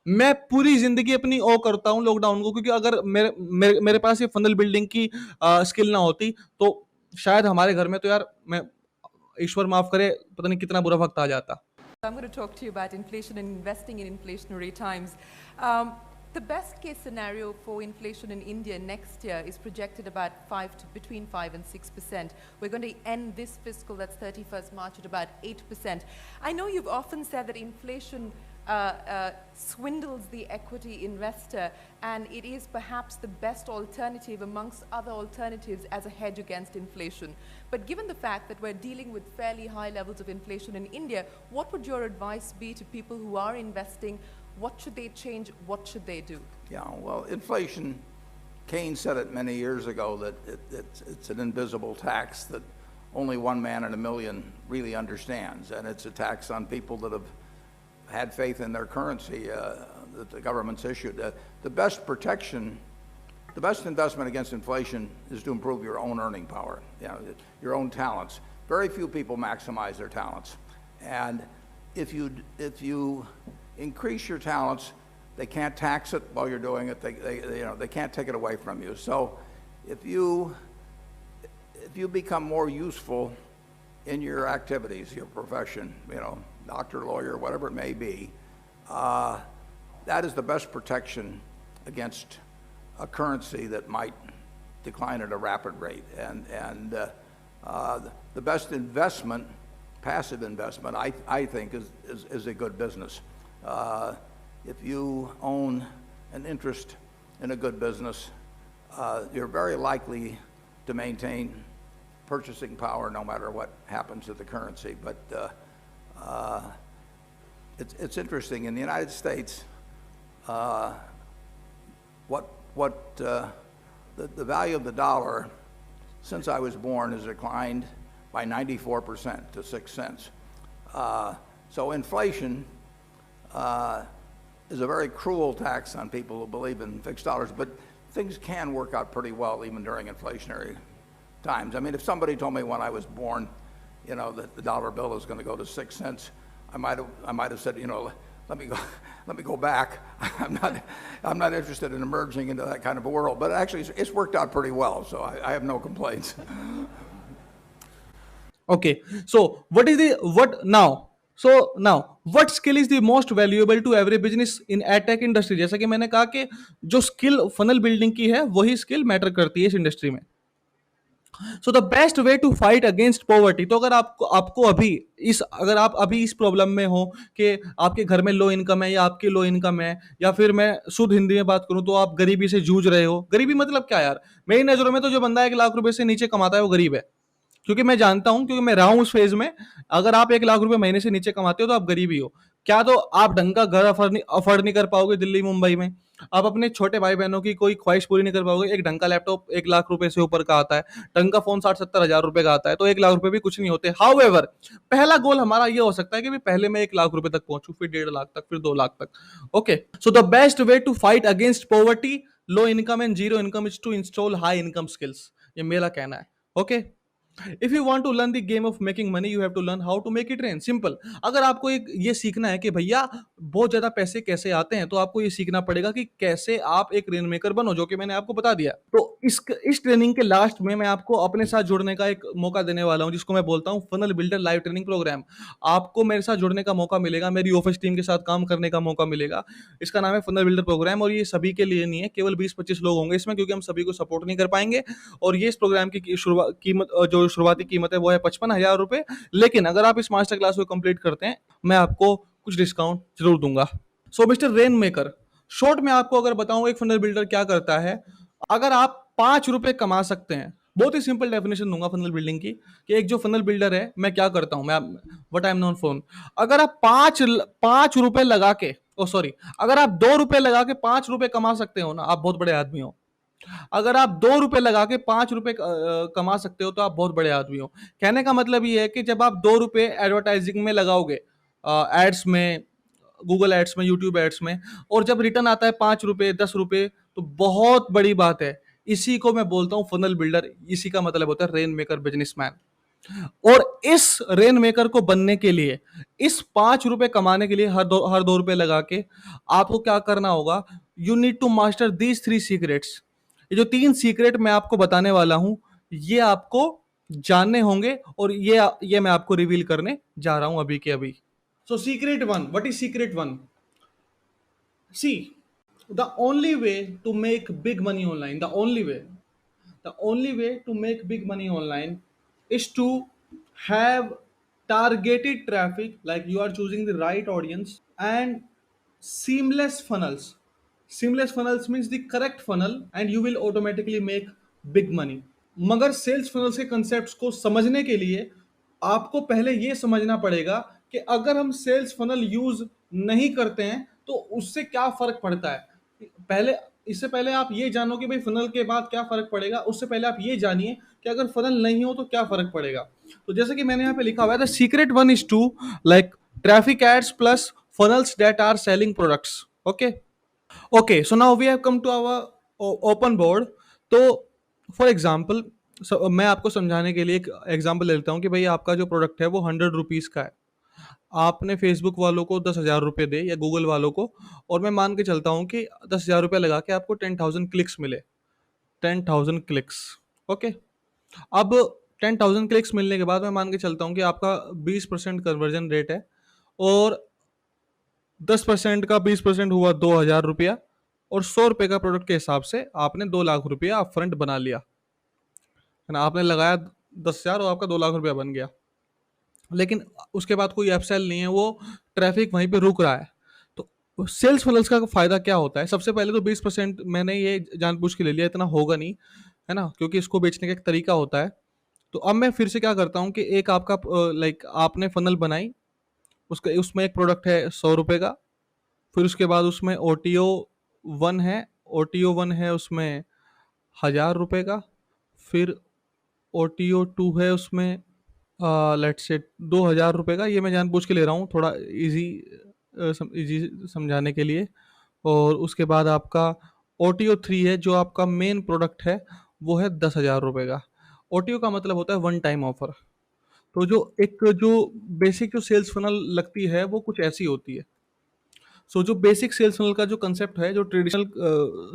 मैं पूरी जिंदगी अपनी ओ करता हूं लॉकडाउन को, क्योंकि अगर मेरे पास ये फनल बिल्डिंग की स्किल ना होती तो शायद हमारे घर में तो यार, मैं ईश्वर माफ करे, पता नहीं कितना बुरा वक्त आ जाता। I'm going to talk to you about inflation and investing in inflationary times. The best case scenario for inflation in India next year is projected about between 5 and 6%. We're going to end this fiscal, that's 31st March, at about 8%. I know you've often said that inflation swindles the equity investor, and it is perhaps the best alternative amongst other alternatives as a hedge against inflation. But given the fact that we're dealing with fairly high levels of inflation in India, what would your advice be to people who are investing? What should they change? What should they do? Yeah, well, inflation, Keynes said it many years ago that it's an invisible tax that only one man in a million really understands, and it's a tax on people that have had faith in their currency that the government's issued. The best protection, the best investment against inflation is to improve your own earning power, your own talents. Very few people maximize their talents, and if you increase your talents, they can't tax it while you're doing it. They can't take it away from you. So if you become more useful in your activities, your profession, doctor, lawyer, whatever it may be, that is the best protection against a currency that might decline at a rapid rate. And the best investment, passive investment, I think, is a good business. If you own an interest in a good business, you're very likely to maintain purchasing power no matter what happens to the currency. But it's interesting. In the United States, the value of the dollar since I was born has declined by 94% to 6 cents. So inflation is a very cruel tax on people who believe in fixed dollars, but things can work out pretty well even during inflationary times. I mean, if somebody told me when I was born, that the dollar bill is going to go to 6 cents, I might have said, let me go, let me go back. I'm not interested in emerging into that kind of a world, but actually it's worked out pretty well, so I have no complaints. Okay, so what is the what now? So now what skill is the most valuable to every business in edtech industry? जैसा कि मैंने कहा कि जो skill funnel building की है वही skill matter करती है इस इंडस्ट्री में. So the best way to fight against poverty. तो अगर आपको आपको अभी अगर आप अभी इस प्रॉब्लम में हो कि आपके घर में लो इनकम है या आपकी लो इनकम है, या फिर मैं शुद्ध हिंदी में बात करूं तो आप गरीबी से जूझ रहे हो. गरीबी मतलब क्या यार? मेरी नजरों में तो जो बंदा 1 लाख रुपए से नीचे कमाता है वो गरीब है, क्योंकि मैं जानता हूं, क्योंकि मैं रहा हूं उस फेज में. अगर आप 1 लाख रुपए महीने से नीचे कमाते हो तो आप गरीब ही हो. क्या तो आप ढंग का घर अफोर्ड नहीं कर पाओगे दिल्ली मुंबई में. आप अपने छोटे भाई बहनों की कोई ख्वाहिश पूरी नहीं कर पाओगे. एक ढंग का लैपटॉप 1 लाख रुपए से ऊपर का आता है, ढंग का फोन 60-70 हजार रुपए का आता है, तो 1 लाख रुपए भी कुछ नहीं होते. हाउएवर पहला गोल हमारा ये हो सकता है कि भी पहले मैं 1 लाख रुपए तक पहुंचू, फिर 1.5 लाख तक, फिर 2 लाख तक. Okay, so the best way to fight against poverty, low income and zero income is to install high income skills. ये मेरा कहना है. Okay, if you want to learn the game of making money you have to learn how to make it rain. Simple. अगर आपको एक ये सीखना है कि भैया बहुत ज्यादा पैसे कैसे आते हैं, तो आपको ये सीखना पड़ेगा कि कैसे आप एक रेन मेकर बनो, जो कि मैंने आपको बता दिया. तो इस ट्रेनिंग के लास्ट में मैं आपको अपने साथ जुड़ने का एक मौका देने वाला हूं, जिसको मैं बोलता हूं funnel builder live training program. आपको मेरे साथ जुड़ने का मौका मिलेगा, मेरी ऑफिस टीम के साथ काम करने का मौका मिलेगा. इसका नाम है फनल बिल्डर प्रोग्राम, और ये सभी के लिए नहीं है, केवल 20-25 लोग होंगे इसमें, क्योंकि हम सभी को सपोर्ट नहीं कर पाएंगे. और ये इस प्रोग्राम की कीमत, जो शुरुआती कीमत है वो है 55,000 रुपए. लेकिन अगर आप इस मास्टर क्लास को कंप्लीट करते हैं, मैं आपको कुछ डिस्काउंट जरूर दूंगा. सो मिस्टर रेन मेकर, शॉर्ट में आपको अगर बताऊं एक फनल बिल्डर क्या करता है. अगर आप 5 रुपए कमा सकते हैं, बहुत ही सिंपल डेफिनेशन दूंगा फनल बिल्डिंग की, कि एक जो फनल बिल्डर है मैं क्या करता हूं, मैं what I am known for. अगर आप 5 रुपए लगा के, ओ सॉरी, अगर आप 2 रुपए लगा के 5 रुपए कमा सकते हो ना, आप बहुत बड़े आदमी हो. अगर आप 2 रुपए लगा के 5 रुपए कमा सकते हो तो आप बहुत बड़े आदमी हो. कहने का मतलब ये है कि जब आप 2 रुपए एडवर्टाइजिंग में लगाओगे, एड्स में, गूगल एड्स में, यूट्यूब एड्स में, और जब रिटर्न आता है 5 रुपए 10 रुपए, तो बहुत बड़ी बात है. इसी को मैं बोलता हूं फनल बिल्डर. इसी का मतलब होता है रेन मेकर बिजनेसमैन. और इस रेन मेकर को बनने के लिए, इस 5 रुपए कमाने के लिए, हर 2 रुपए लगा के आपको क्या करना होगा? You need to master these 3 secrets. ये जो 3 सीक्रेट मैं आपको बताने वाला हूं, ये आपको जानने होंगे, और ये मैं आपको रिवील करने जा रहा हूं अभी के अभी. So secret 1, what is secret 1? See, the only way to make big money online, the only way to make big money online is to have targeted traffic, like you are choosing the right audience, and seamless funnels. Seamless funnels means the correct funnel, and you will automatically make big money. मगर sales funnels के concepts को समझने के लिए आपको पहले ये समझना पड़ेगा कि अगर हम सेल्स फनल यूज नहीं करते हैं तो उससे क्या फर्क पड़ता है. पहले, इससे पहले आप ये जानो कि भाई फनल के बाद क्या फर्क पड़ेगा, उससे पहले आप ये जानिए कि अगर फनल नहीं हो तो क्या फर्क पड़ेगा. तो जैसे कि मैंने यहाँ पे लिखा हुआ है, the secret 1 is to like traffic ads plus funnels that are selling products. Okay, so now we have come to our open board. तो फॉर एग्जाम्पल, मैं आपको समझाने के लिए एक एग्जाम्पल ले लेता हूँ कि भाई आपका जो प्रोडक्ट है वो 100 रुपीज़ का है. आपने फेसबुक वालों को 10,000 रुपये दे, या गूगल वालों को, और मैं मान के चलता हूँ कि 10,000 रुपये लगा के आपको 10,000 क्लिक्स मिले. 10,000 क्लिक्स. ओके, अब 10,000 क्लिक्स मिलने के बाद मैं मान के चलता हूँ कि आपका 20% कन्वर्जन रेट है, और 10% का 20% हुआ 2,000 रुपया, और 100 रुपये का प्रोडक्ट के हिसाब से आपने 2 लाख रुपया अपफ्रंट बना लिया, है ना. आपने लगाया 10,000 और आपका 2 लाख रुपया बन गया. लेकिन उसके बाद कोई अपसेल नहीं है, वो ट्रैफिक वहीं पे रुक रहा है. तो सेल्स फनल्स का फायदा क्या होता है? सबसे पहले तो 20% मैंने ये जानबूझ के ले लिया, इतना होगा नहीं, है ना, क्योंकि इसको बेचने का एक तरीका होता है. तो अब मैं फिर से क्या करता हूँ कि एक आपका लाइक आपने फनल बनाई, उसमें एक प्रोडक्ट है 100 रुपये का, फिर उसके बाद उसमें OTO 1 है, उसमें 1,000 रुपये का, फिर OTO 2 है, उसमें लेट्स से 2,000 रुपये का. ये मैं जानबूझ के ले रहा हूँ थोड़ा इजी समझाने के लिए. और उसके बाद आपका OTO 3 है, जो आपका मेन प्रोडक्ट है, वो है 10,000 रुपये का. OTO का मतलब होता है वन टाइम ऑफर. तो जो बेसिक जो सेल्स फनल लगती है वो कुछ ऐसी होती है. सो जो बेसिक सेल्स फनल का जो कंसेप्ट है, जो ट्रेडिशनल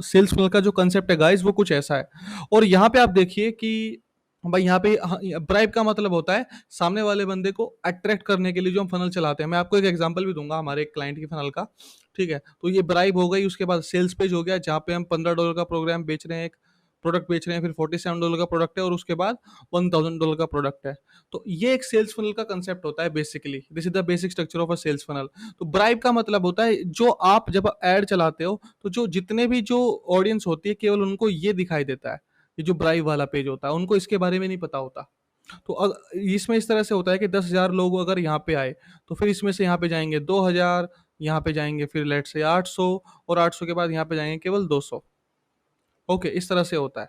सेल्स फनल का जो कंसेप्ट है गाइस, वो कुछ ऐसा है। और यहाँ पे आप देखिए कि भाई यहाँ पे ब्राइब का मतलब होता है सामने वाले बंदे को अट्रैक्ट करने के लिए जो हम फनल चलाते हैं। मैं आपको एक एग्जांपल भी दूंगा हमारे एक क्लाइंट की फनल का, ठीक है। तो ये ब्राइब हो गई, उसके बाद सेल्स पेज हो गया जहाँ पे हम $15 का प्रोग्राम बेच रहे हैं, एक प्रोडक्ट बेच रहे हैं, फिर $47 का प्रोडक्ट है और उसके बाद $1000 का प्रोडक्ट है। तो ये एक सेल्स फनल का कंसेप्ट होता है basically. This is the basic structure of a sales funnel. तो ब्राइब का मतलब होता है जो आप जब ऐड चलाते हो तो जो जितने भी जो ऑडियंस होती है केवल उनको ये दिखाई देता है, ये जो ब्राइब वाला पेज होता है, उनको इसके बारे में नहीं पता होता। तो इसमें इस तरह से होता है कि 10,000 लोग अगर यहाँ पे आए तो फिर इसमें से यहाँ पे जाएंगे 2,000, यहाँ पे जाएंगे फिर लेट से 800, और 800 के बाद यहाँ पे जाएंगे केवल 200। ओके, इस तरह से होता है।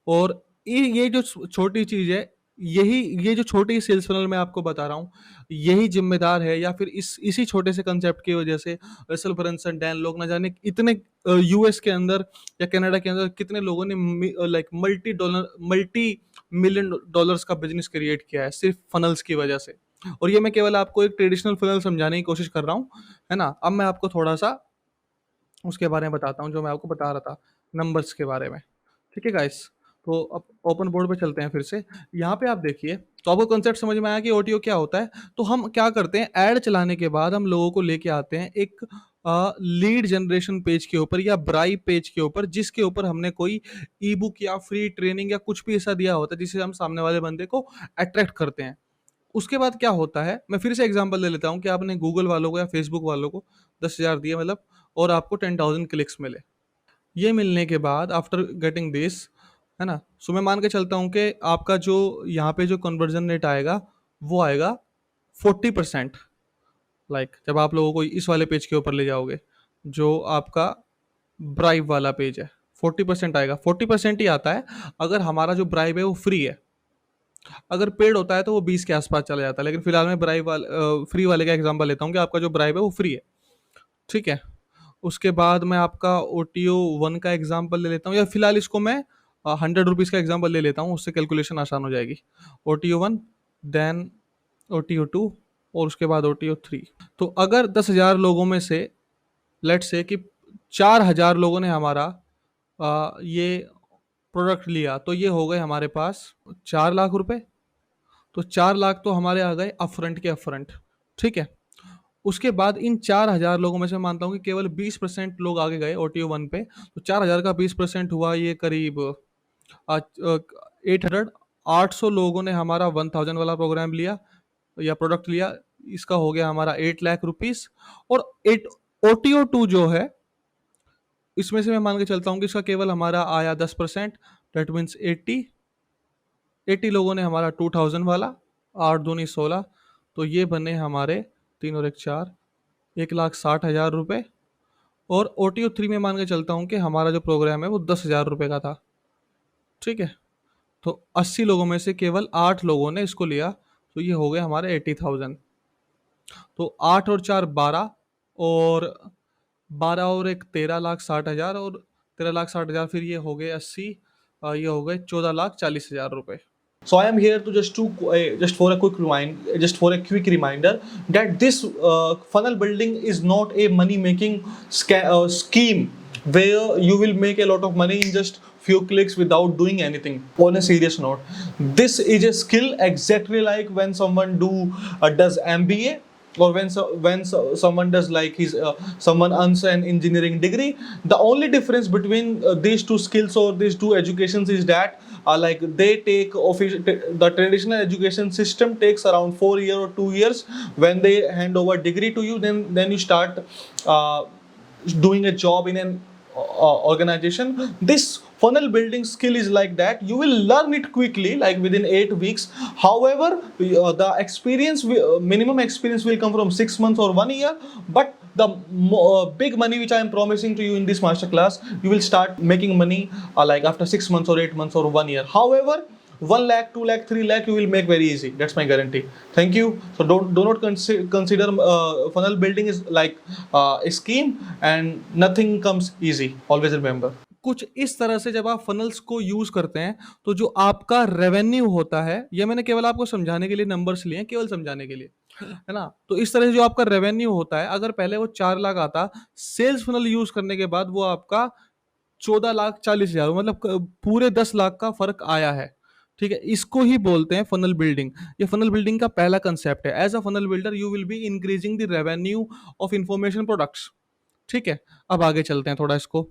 और ये जो छोटी चीज है, यही ये जो छोटी सेल्स फनल मैं आपको बता रहा हूँ, यही जिम्मेदार है, या फिर इसी छोटे से कंसेप्ट की वजह से रसल ब्रंसन, डैन लोग, ना जाने इतने यूएस के अंदर या कनाडा के अंदर कितने लोगों ने लाइक मल्टी मिलियन डॉलर्स का बिजनेस क्रिएट किया है सिर्फ फनल्स की वजह से। और ये मैं केवल आपको एक ट्रेडिशनल फनल समझाने की कोशिश कर रहा हूँ, है ना। अब मैं आपको थोड़ा सा उसके बारे में बताता हूँ जो मैं आपको बता रहा था, नंबर्स के बारे में। ठीक है गाइस, तो अब ओपन बोर्ड पे चलते हैं फिर से। यहाँ पे आप देखिए, तो आपको कॉन्सेप्ट समझ में आया कि ओटीओ क्या होता है। तो हम क्या करते हैं, ऐड चलाने के बाद हम लोगों को लेके आते हैं एक लीड जनरेशन पेज के ऊपर या ब्राइब पेज के ऊपर, जिसके ऊपर हमने कोई ई बुक या फ्री ट्रेनिंग या कुछ भी ऐसा दिया होता है जिससे हम सामने वाले बंदे को अट्रैक्ट करते हैं। उसके बाद क्या होता है, मैं फिर से एग्जांपल ले लेता हूँ कि आपने गूगल वालों को या फेसबुक वालों को 10,000 दिए मतलब, और आपको 10,000 क्लिक्स मिले। ये मिलने के बाद आफ्टर गेटिंग दिस, है ना, सो मैं मान के चलता हूँ कि आपका जो यहाँ पे जो कन्वर्जन रेट आएगा वो आएगा 40%। लाइक जब आप लोगों को इस वाले पेज के ऊपर ले जाओगे जो आपका ब्राइब वाला पेज है, 40% आएगा। 40% ही आता है अगर हमारा जो ब्राइब है वो फ्री है। अगर पेड होता है तो वो 20 के आसपास चला जाता है, लेकिन फिलहाल मैं ब्राइब वाले फ्री वाले का एग्जांपल लेता हूँ कि आपका जो ब्राइब है वो फ्री है, ठीक है। उसके बाद मैं आपका OTO 1 का एग्जांपल ले लेता हूँ, या फिलहाल इसको मैं 100 रुपीज़ का एग्जांपल ले लेता हूँ, उससे कैलकुलेशन आसान हो जाएगी। OTO 1, देन OTO 2, और उसके बाद OTO 3। तो अगर 10,000 लोगों में से लेट से कि 4,000 लोगों ने हमारा ये प्रोडक्ट लिया, तो ये हो गए हमारे पास 4 लाख रुपए। तो 4 लाख तो हमारे आ गए अपफ्रंट के अपफ्रंट, ठीक है। उसके बाद इन 4,000 लोगों में से मानता हूँ कि केवल 20% लोग आगे गए OTO 1 पे। तो 4,000 का 20% हुआ ये करीब 800, 800 लोगों ने हमारा 1,000 वाला प्रोग्राम लिया या प्रोडक्ट लिया, इसका हो गया हमारा 8 लाख रुपीस। और 8 OTO 2 जो है, इसमें से मैं मान के चलता हूँ कि इसका केवल हमारा आया 10%, डेट मीन्स 80 लोगों ने हमारा 2,000 वाला, 8 दूनी 16, तो ये बने हमारे 3 और 1 4, 1,60,000 रुपये। और OTO 3 में मान के चलता हूँ कि हमारा जो प्रोग्राम है वो 10,000 रुपये का था, ठीक है। तो 80 लोगों में से केवल 8 लोगों ने इसको लिया, तो ये हो गए हमारे 80,000। तो 8 और 4 12, और 12 और 1 13,60,000, और 13,60,000 फिर ये हो गए 80, ये हो गए 14,40,000 रुपये। So I am here to just for a quick reminder that this funnel building is not a money making scheme where you will make a lot of money in just few clicks without doing anything. On a serious note, this is a skill exactly like when someone does MBA, or when someone does like someone earns an engineering degree. The only difference between these two skills or these two educations is that like they take the traditional education system takes around 4 years or 2 years. When they hand over degree to you, then you start doing a job in an organization. This funnel building skill is like that, you will learn it quickly, like within 8 weeks. However, the experience minimum experience will come from 6 months or 1 year. But the big money which I am promising to you in this masterclass, you will start making money like after 6 months or 8 months or 1 year. However, 1 lakh, 2 lakh, 3 lakh you will make very easy. That's my guarantee. Thank you. So do not consider funnel building is like a scheme, and nothing comes easy. Always remember. कुछ इस तरह से जब आप funnels को use करते हैं तो जो आपका रेवेन्यू होता है, ये मैंने केवल आपको समझाने के लिए नंबर्स लिए हैं, केवल समझाने के लिए। है ना? तो इस तरह से जो आपका रेवेन्यू होता है, अगर पहले वो 4 लाख आता, सेल्स फनल यूज़ करने के बाद वो आपका 14,40,000 मतलब पूरे 10 लाख का फ़र्क आया है। ठीक है? इसको ही बोलते हैं फनल बिल्डिंग। ये फनल बिल्डिंग का पहला कांसेप्ट है। As a funnel builder you will be increasing the revenue of information products. ठीक है? अब आगे चलते हैं थोड़ा इसको।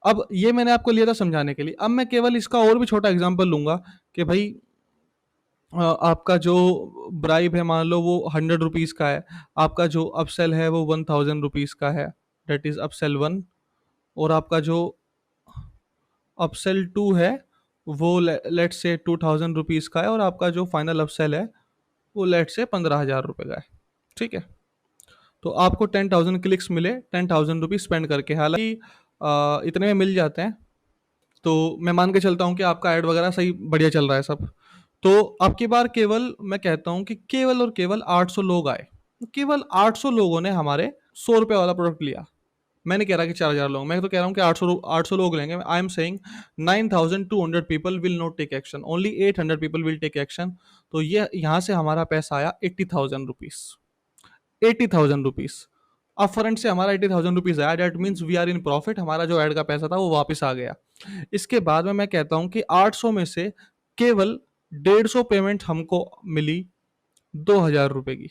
अब ये मैंने आपको लिया था समझाने के लिए। अब मैं केवल इसका और भी छोटा एग्ज़ाम्पल लूँगा कि भई आपका जो ब्राइब है मान लो वो 100 रुपीज़ का है। आपका जो अपसेल है वो 1000 रुपीज़ का है। That is upsell 1। और आपका जो अपसेल 2 है वो लेट्स से 2000 रुपीज़ का है और आपका जो फाइनल अपसेल है वो लेट्स से 15,000 रुपए का है। ठीक है? तो आपको 10,000 क्लिक्स मिले 10,000 रुपीज़ स्पेंड करके। हालाँकि इतने में मिल जाते हैं। तो मैं मान के चलता हूँ कि आपका ऐड वगैरह सही बढ़िया चल रहा है सब। तो अब की बार केवल मैं कहता हूँ कि केवल और केवल 800 लोग आए। केवल 800 लोगों ने हमारे ₹100 वाला प्रोडक्ट लिया। मैं नहीं कह रहा कि 4,000 लोग, मैं तो कह रहा हूँ कि 800 लोग लेंगे। I am saying 9,200 people will not take action, only 800 people will take action. तो ये यहाँ से हमारा पैसा आया 80,000 रुपीज़। 80,000 रुपीज़। अब फ्रंट से हमारा 80,000 रुपीज़ आया, that means we are in profit. हमारा जो ऐड का पैसा था वो वापस आ गया। इसके बाद में मैं कहता हूँ कि 800 में से केवल 150 पेमेंट हमको मिली 2,000 रुपए की।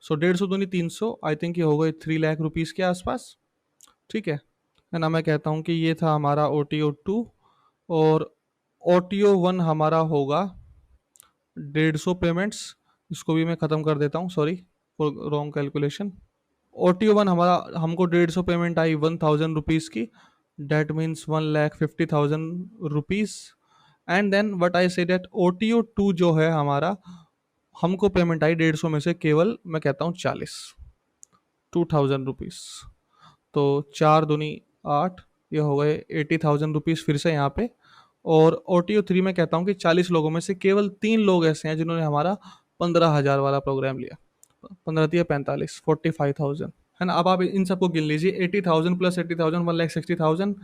सो 150 दूनी 300, आई थिंक ये हो गए 3 लाख रुपीज़ के आसपास। ठीक है ना? मैं कहता हूँ कि ये था हमारा OTO 2 और OTO 1 हमारा होगा 150 पेमेंट्स। इसको भी मैं ख़त्म कर देता हूँ, sorry for wrong calculation. OTO 1 हमारा हमको 150 पेमेंट आई 1000 रुपीज़ की। That means 1,50,000 rupees. And then what I say that OTO 2 जो है हमारा, हमको पेमेंट आई 150 में से केवल मैं कहता हूँ 40, 2000 रुपीज़। तो 4 दूनी 8, ये हो गए 80,000 रुपीज़ फिर से यहाँ पे। और OTO 3 में कहता हूँ कि 40 लोगों में से केवल 3 लोग ऐसे हैं जिन्होंने हमारा 15,000 वाला प्रोग्राम लिया। 15 तिया 45, 45,000, है ना? अब आप इन सबको गिन लीजिए। 80,000 plus 80,000 1,60,000,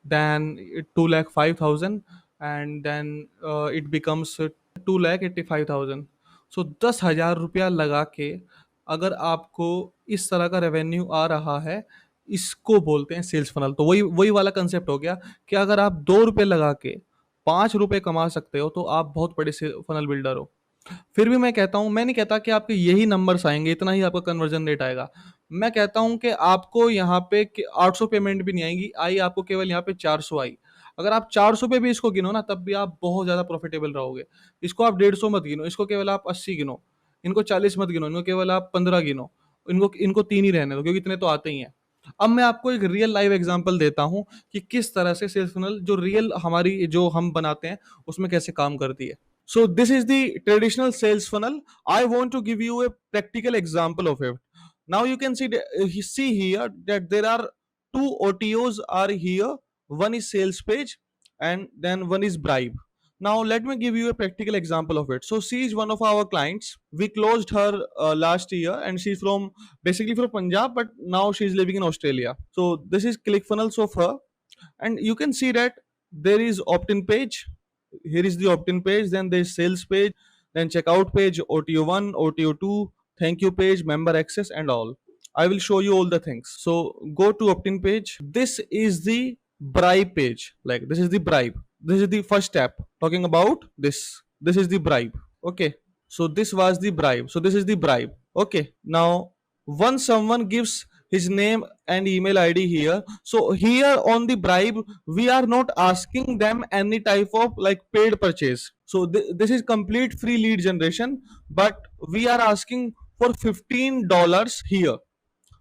then 2,05,000 and then it becomes 2,85,000। So 10,000 रुपया लगा के अगर आपको इस तरह का रेवेन्यू आ रहा है, इसको बोलते हैं सेल्स फनल। तो वही वही वाला कंसेप्ट हो गया कि अगर आप 2 रुपए लगा के 5 रुपए कमा सकते हो तो आप बहुत बड़े से फनल बिल्डर हो। फिर भी मैं कहता हूँ, मैं नहीं कहता कि आपके यही नंबर्स आएँगे, इतना ही आपका कन्वर्जन रेट आएगा। मैं कहता हूँ कि आपको यहाँ पे कि 800 पेमेंट भी नहीं आएँगी, आई आपको केवल यहाँ पे 400 आई। अगर आप 400 पे भी इसको गिनो ना, तब भी आप बहुत ज़्यादा प्रॉफिटेबल रहोगे। इसको आप 150 मत गिनो, इसको केवल आप 80 गिनो, इनको 40 मत गिनो, इनको केवल आप 15 गिनो, इनको इनको 3 ही रहने दो क्योंकि इतने तो आते ही हैं। अब मैं आपको एक रियल लाइव एग्ज़ाम्पल देता हूँ कि किस तरह से सेल्स फनल जो रियल हमारी जो हम बनाते हैं, उसमें कैसे काम करती है। So this is the traditional sales funnel. I want to give you a practical example of it. Now you can see here that there are two OTOs are here. One is sales page and then one is bribe. Now let me give you a practical example of it. So she is one of our clients. We closed her last year and she's from basically from Punjab, but now she's living in Australia. So this is ClickFunnels of her, and you can see that there is opt-in page. Here is the opt-in page, then there's sales page, then checkout page, OTO 1, OTO 2, thank you page, member access and all. I will show you all the things. So go to opt-in page. This is the bribe page. Like this is the bribe. This is the first step talking about this. This is the bribe. Okay. So this was the bribe. So this is the bribe. Okay. Now once someone gives his name and email ID here, so here on the bribe we are not asking them any type of like paid purchase. So this is complete free lead generation, but we are asking for $15 here.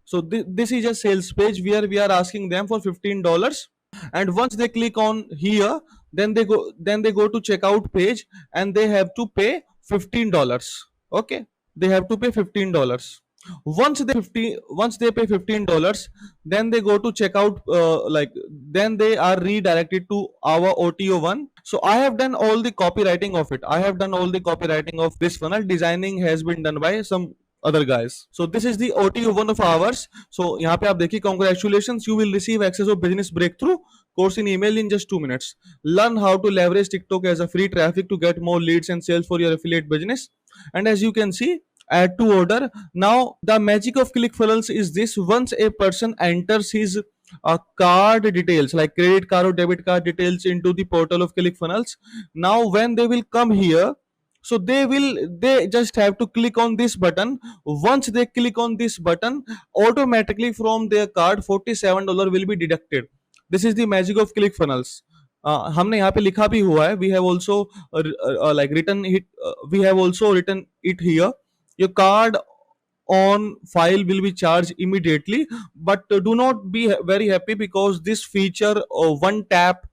So this is a sales page where we are asking them for $15, and once they click on here, then they go to checkout page and they have to pay $15. Okay, they have to pay $15. Once they pay $15, then they go to checkout, then they are redirected to our OTO 1. So I have done all the copywriting of it. I have done all the copywriting of this funnel. Designing has been done by some other guys. So this is the OTO 1 of ours. So यहाँ पे आप देखिए, congratulations, you will receive access of business breakthrough course in email in just 2 minutes. Learn how to leverage TikTok as a free traffic to get more leads and sales for your affiliate business. And as you can see, add to order. Now the magic of ClickFunnels is this: once a person enters his card details like credit card or debit card details into the portal of ClickFunnels, now when they will come here, so they just have to click on this button. Once they click on this button, automatically from their card $47 will be deducted. This is the magic of ClickFunnels. हमने यहाँ पे लिखा भी हुआ है, we have also like written it, we have also written it here. Your card on file will be charged immediately, but do not be very happy because this feature, one tap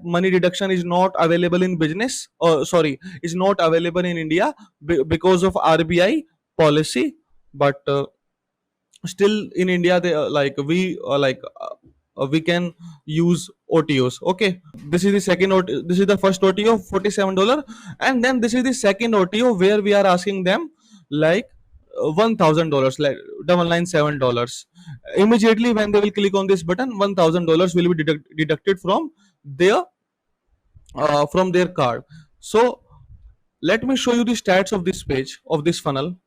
money deduction, is not available in business, sorry, is not available in India because of RBI policy. But still in India, they we can use OTOs. Okay, this is the this is the first OTO, $47, and then this is the second OTO where we are asking them like $1,000, like $997. Immediately when they will click on this button, $1,000 will be deducted from their card. So let me show you the stats of this page, of this funnel.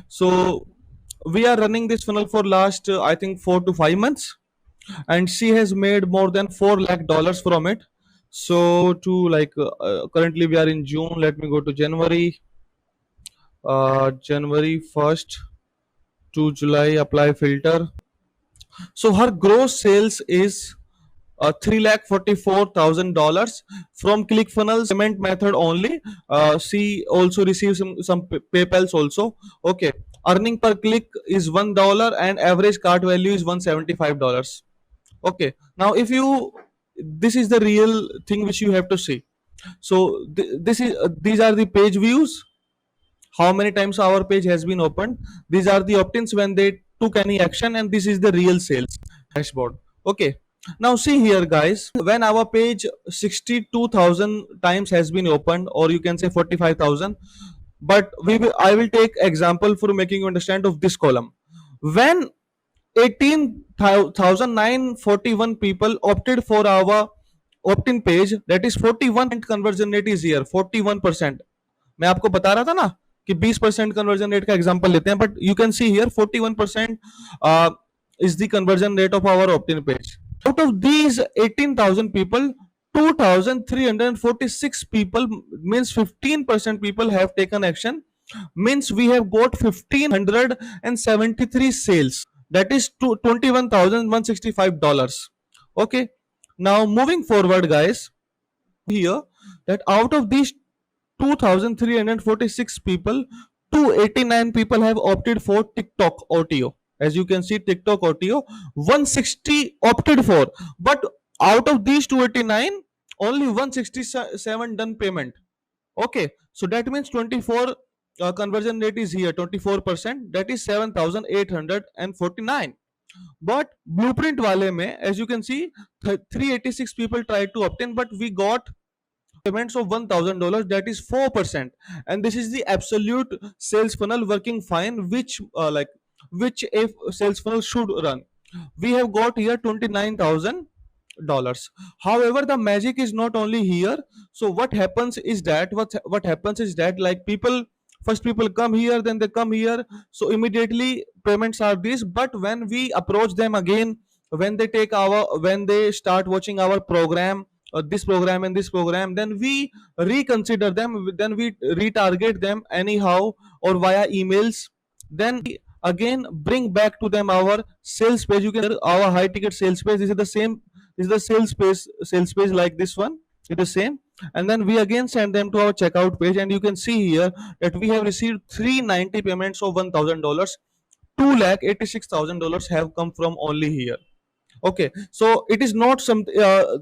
So we are running this funnel for last I think 4 to 5 months, and she has made more than $4 lakh from it. So to like currently we are in June. Let me go to January. January 1st to July, apply filter. So her gross sales is $3,44,000 from ClickFunnels payment method only. She also receives some PayPal's also. Okay, earning per click is $1 and average cart value is $175. Okay, now if you, this is the real thing which you have to see. So this is these are the page views, how many times our page has been opened. These are the opt-ins when they took any action, and this is the real sales dashboard. Okay, now see here guys, when our page 62,000 times has been opened, or you can say 45,000, but I will take example for making you understand of this column. When 18,941 people opted for our opt-in page, that is 41% conversion rate is here. 41%, मैं आपको बता रहा था ना कि 20% conversion rate का example लेते हैं, but you can see here 41% is the conversion rate of our opt-in page. Out of these 18,000 people, 2,346 people, means 15% people have taken action, means we have got 1,573 sales, that is $21,165. Okay, now moving forward guys, here that out of these 2,346 people, 289 people have opted for TikTok OTO. As you can see, TikTok OTO 160 opted for, but out of these 289, only 167 done payment. Okay, so that means 24 conversion rate is here, 24%, that is 7,849. But blueprint wale mein, as you can see, 386 people tried to obtain, but we got payments of $1,000, that is 4%, and this is the absolute sales funnel working fine, which a sales funnel should run. We have got here $29,000. However, the magic is not only here. So what happens is that like people come here, then they come here, so immediately payments are this. But when we approach them again, when they start watching our program, this program and this program, then we reconsider them, then we retarget them anyhow or via emails, then we again bring back to them our sales page. You can our high ticket sales page. This is the same, this is the sales page like this one, it is same. And then we again send them to our checkout page, and you can see here that we have received 390 payments of $1,000. $2,86,000 have come from only here. Okay, so it is not some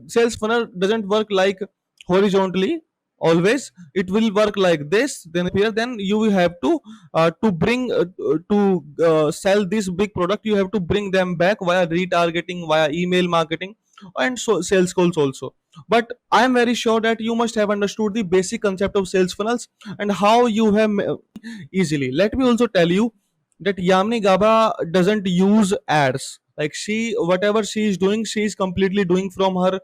sales funnel doesn't work like horizontally always. It will work like this, then here, then you will have to bring sell this big product, you have to bring them back via retargeting, via email marketing, and so sales calls also. But I am very sure that you must have understood the basic concept of sales funnels and how you have easily. Let me also tell you that Yamini Gaba doesn't use ads. Like whatever she is doing, she is completely doing from her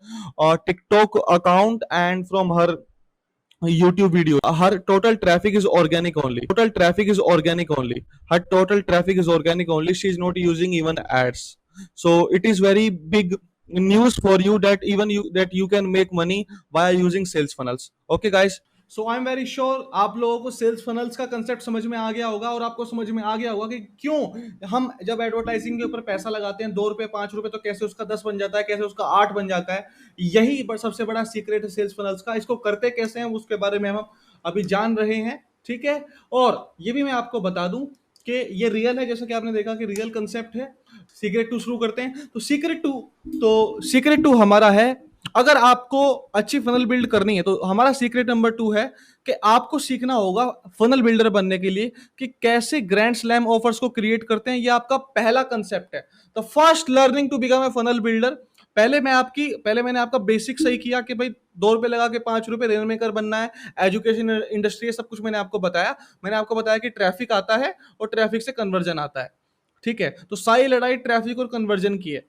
TikTok account and from her YouTube video. Her total traffic is organic only. Total traffic is organic only. Her total traffic is organic only. She is not using even ads. So it is very big news for you that even you can make money by using sales funnels. Okay, guys. So I am very sure आप लोगों को sales funnels का concept समझ में आ गया होगा और आपको समझ में आ गया होगा कि क्यों हम जब एडवर्टाइजिंग के ऊपर पैसा लगाते हैं 2 रुपए 5 रुपए तो कैसे उसका 10 बन जाता है, कैसे उसका 8 बन जाता है। यही सबसे बड़ा सीक्रेट है सेल्स फनल्स का। इसको करते कैसे हैं उसके बारे में हम अभी जान रहे हैं, ठीक है। और ये भी मैं आपको बता दूं कि ये रियल है, जैसा कि आपने देखा कि रियल कंसेप्ट है। सीक्रेट टू शुरू करते हैं। तो सीक्रेट टू हमारा है, अगर आपको अच्छी फनल बिल्ड करनी है तो हमारा सीक्रेट नंबर 2 है कि आपको सीखना होगा फनल बिल्डर बनने के लिए कि कैसे ग्रैंड स्लैम ऑफर्स को क्रिएट करते हैं। ये आपका पहला कंसेप्ट है। The first learning to become a funnel builder. पहले मैंने आपका बेसिक सही किया कि भाई 2 रुपए लगा के 5 रुपए रेल मेकर बनना है, एजुकेशन इंडस्ट्री है, सब कुछ मैंने आपको बताया। मैंने आपको बताया कि ट्रैफिक आता है और ट्रैफिक से कन्वर्जन आता है, ठीक है। तो सारी लड़ाई ट्रैफिक और कन्वर्जन की है।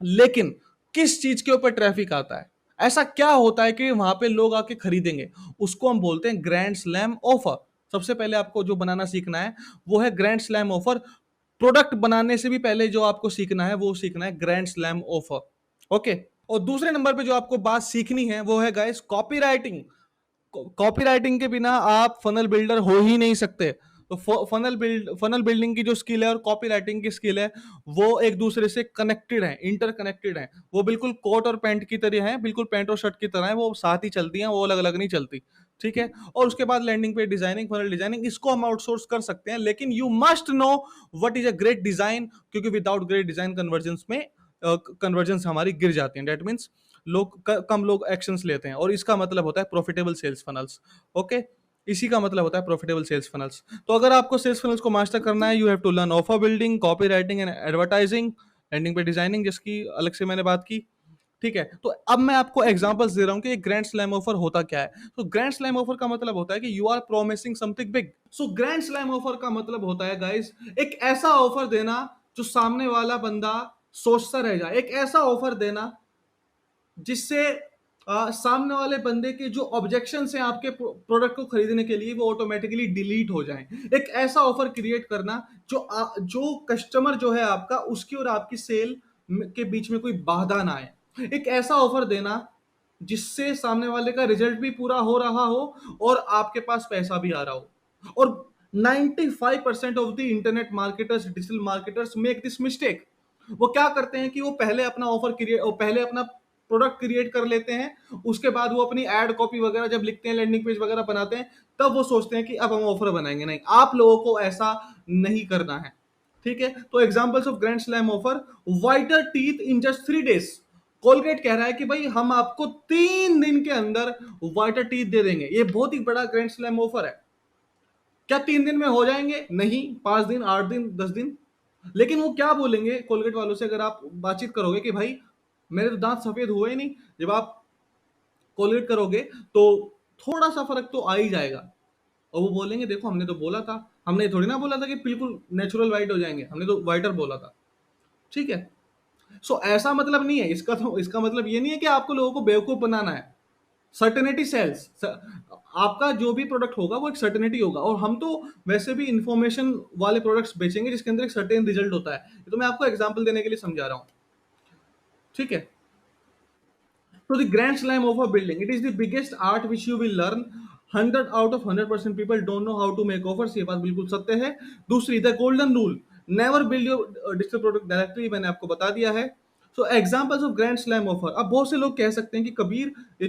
लेकिन किस चीज के ऊपर ट्रैफिक आता है, ऐसा क्या होता है कि वहां पे लोग आके खरीदेंगे, उसको हम बोलते हैं ग्रैंड स्लैम ऑफर। सबसे पहले आपको जो बनाना सीखना है वो है ग्रैंड स्लैम ऑफर। प्रोडक्ट बनाने से भी पहले जो आपको सीखना है वो सीखना है ग्रैंड स्लैम ऑफर, ओके। और दूसरे नंबर पे जो आपको बात सीखनी है वो है गाइस कॉपीराइटिंग। कॉपीराइटिंग के बिना आप फनल बिल्डर हो ही नहीं सकते। तो फनल बिल्डिंग की जो स्किल है और कॉपी राइटिंग की स्किल है वो एक दूसरे से कनेक्टेड है, इंटरकनेक्टेड है। वो बिल्कुल कोट और पैंट की तरह है, बिल्कुल पैंट और शर्ट की तरह है, वो साथ ही चलती हैं, वो अलग अलग नहीं चलती, ठीक है। और उसके बाद landing page designing, funnel designing, इसको हम आउटसोर्स कर सकते हैं, लेकिन you must know what is a great design, क्योंकि विदाउट ग्रेट डिजाइन कन्वर्जेंस हमारी गिर जाती है। डेट मीन्स कम लोग एक्शंस लेते हैं और इसका मतलब होता है प्रॉफिटेबल सेल्स फनल्स, ओके। इसी का मतलब होता है प्रॉफिटेबल सेल्स फनल्स। तो अगर आपको सेल्स फनल्स को मास्टर करना है, you have to learn offer building, copywriting and advertising, landing page designing, जिसकी अलग से मैंने बात की, ठीक है। तो अब मैं आपको एग्जांपल्स दे रहा हूं कि एक ग्रैंड स्लैम ऑफर होता क्या है। तो ग्रैंड स्लैम ऑफर का मतलब होता है कि you are promising something big. So grand slam offer का मतलब होता है गाइस एक ऐसा ऑफर देना जो सामने वाला बंदा सोचता रह जाए, एक ऐसा ऑफर देना जिससे सामने वाले बंदे के जो ऑब्जेक्शन हैं आपके प्रोडक्ट को खरीदने के लिए वो ऑटोमेटिकली डिलीट हो जाएं। एक ऐसा ऑफर क्रिएट करना जो कस्टमर जो है आपका उसकी और आपकी सेल के बीच में कोई बाधा ना आए। एक ऐसा ऑफर देना जिससे सामने वाले का रिजल्ट भी पूरा हो रहा हो और आपके पास पैसा भी आ रहा हो। और 95% of the internet marketers, digital marketers make this mistake. वो क्या करते हैं कि वो पहले अपना प्रोडक्ट क्रिएट कर लेते हैं, उसके बाद वो अपनी एड कॉपी वगैरह जब लिखते हैं, लैंडिंग पेज वगैरह बनाते हैं, तब वो सोचते हैं कि अब हम ऑफर बनाएंगे। नहीं, आप लोगों को ऐसा नहीं करना है, ठीक है। तो examples of grand slam offer, whiter teeth in just 3 days। Colgate कह रहा है कि भाई हम आपको 3 दिन के अंदर व्हाइटर टीथ दे देंगे। ये बहुत ही बड़ा ग्रैंड स्लैम ऑफर है। क्या 3 दिन में हो जाएंगे? नहीं, 5 दिन, 8 दिन, 10 दिन। लेकिन वो क्या बोलेंगे कोलगेट वालों से, अगर आप बातचीत करोगे कि भाई मेरे तो दांत सफेद हुए ही नहीं, जब आप कोलगेट करोगे तो थोड़ा सा फर्क तो आ ही जाएगा। और वो बोलेंगे देखो हमने तो बोला था, हमने थोड़ी ना बोला था कि बिल्कुल नेचुरल वाइट हो जाएंगे, हमने तो वाइटर बोला था, ठीक है। सो ऐसा मतलब नहीं है इसका। तो इसका मतलब ये नहीं है कि आपको लोगों को बेवकूफ बनाना है। सर्टेनिटी सेल्स, आपका जो भी प्रोडक्ट होगा वो एक सर्टेनिटी होगा। और हम तो वैसे भी इंफॉर्मेशन वाले प्रोडक्ट्स बेचेंगे जिसके अंदर एक सर्टेन रिजल्ट होता है। तो मैं आपको एग्जांपल देने के लिए समझा रहा हूं, ठीक है। So the grand slam of a building, it is the biggest art which you will learn. 100 out of 100% people don't know how to make offers। ये बात बिल्कुल सत्य है। दूसरी, the golden rule, never build your digital product directly, मैंने आपको बता दिया है। So examples of grand slam offer. अब बहुत से लोग कह सकते हैं कि कबीर ये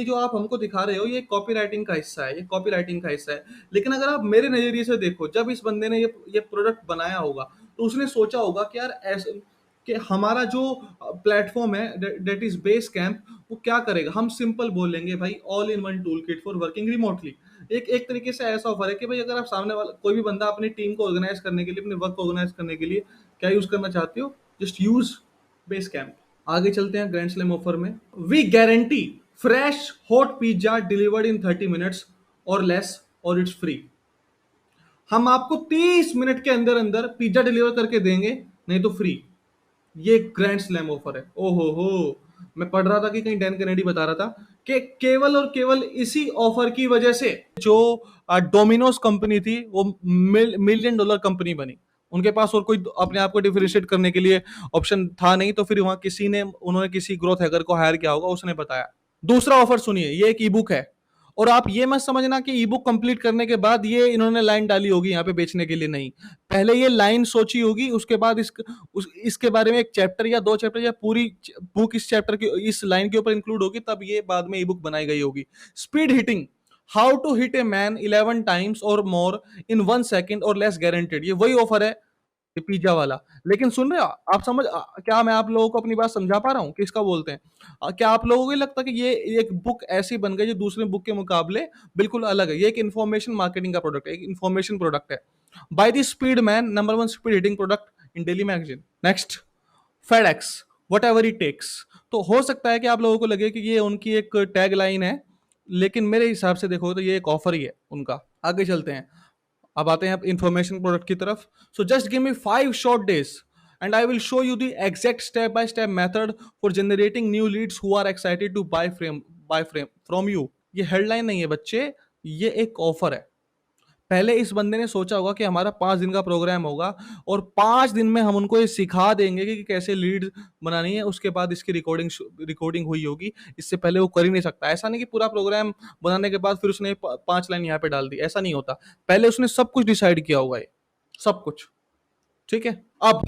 जो आप हमको दिखा रहे हो ये कॉपी राइटिंग का हिस्सा है, ये कॉपी राइटिंग का हिस्सा है। लेकिन अगर आप मेरे नजरिए से देखो, जब इस बंदे ने ये प्रोडक्ट बनाया होगा तो उसने सोचा होगा कि यार ऐसे कि हमारा जो प्लेटफॉर्म है डेट इज बेस कैंप, वो क्या करेगा। हम सिंपल बोलेंगे भाई all in one tool kit for working remotely. एक तरीके से ऐसा ऑफर है कि भाई अगर आप सामने वाला कोई भी बंदा अपनी टीम को ऑर्गेनाइज करने के लिए, अपने वर्क को ऑर्गेनाइज करने के लिए क्या यूज करना चाहते हो, जस्ट यूज बेस कैंप। आगे चलते हैं ग्रैंड स्लैम ऑफर में। We guarantee fresh hot pizza delivered in 30 minutes or less, or it's free. हम आपको 30 मिनट के अंदर अंदर पिज्जा डिलीवर करके देंगे, नहीं तो फ्री। ये ग्रैंड स्लैम ऑफर है। ओहो हो, मैं पढ़ रहा था कि कहीं डैन कैनेडी बता रहा था कि केवल और केवल इसी ऑफर की वजह से जो डोमिनोज कंपनी थी वो मिलियन डॉलर कंपनी बनी। उनके पास और कोई अपने आप को डिफरेंशिएट करने के लिए ऑप्शन था नहीं, तो फिर वहां किसी ने उन्होंने किसी ग्रोथ हैकर को हायर किया होगा, उसने बताया। दूसरा ऑफर सुनिए, ये एक ई बुक है, और आप ये मत समझना कि ई बुक कंप्लीट करने के बाद ये इन्होंने लाइन डाली होगी यहाँ पे बेचने के लिए, नहीं। पहले ये लाइन सोची होगी, उसके बाद इसके बारे में एक चैप्टर या 2 चैप्टर या पूरी बुक इस चैप्टर की इस लाइन के ऊपर इंक्लूड होगी, तब ये बाद में ई बुक बनाई गई होगी। Speed hitting, how to hit a man 11 times or more in 1 second or less guaranteed, ये वही ऑफर है पिज्जा वाला। लेकिन सुन रहे हो आप, समझ क्या मैं आप लोगों को अपनी बात समझा पा रहा हूँ किसका बोलते हैं? क्या आप लोगों को लगता है कि ये एक बुक ऐसी बन गई जो दूसरे बुक के मुकाबले बिल्कुल अलग है? ये एक इन्फॉर्मेशन मार्केटिंग का प्रोडक्ट है, एक इन्फॉर्मेशन प्रोडक्ट है। By the speed man, number 1 speed hitting product in daily magazine. Next, FedEx, whatever it takes. तो हो सकता है कि आप लोगों को लगे कि ये उनकी एक टैग लाइन है, लेकिन मेरे हिसाब से देखो तो ये एक ऑफर ही है उनका। आगे चलते हैं, अब आते हैं इंफॉर्मेशन प्रोडक्ट की तरफ। So just give me 5 short days and I will show you the exact step by step method for generating new leads who are excited to buy frame from you. ये headline नहीं है बच्चे, ये एक offer है। पहले इस बंदे ने सोचा होगा कि हमारा 5 दिन का प्रोग्राम होगा और 5 दिन में हम उनको ये सिखा देंगे कि कैसे लीड बनानी है, उसके बाद इसकी रिकॉर्डिंग हुई होगी। इससे पहले वो कर ही नहीं सकता। ऐसा नहीं कि पूरा प्रोग्राम बनाने के बाद फिर उसने 5 लाइन यहाँ पे डाल दी, ऐसा नहीं होता। पहले उसने सब कुछ डिसाइड किया होगा, ये सब कुछ, ठीक है। अब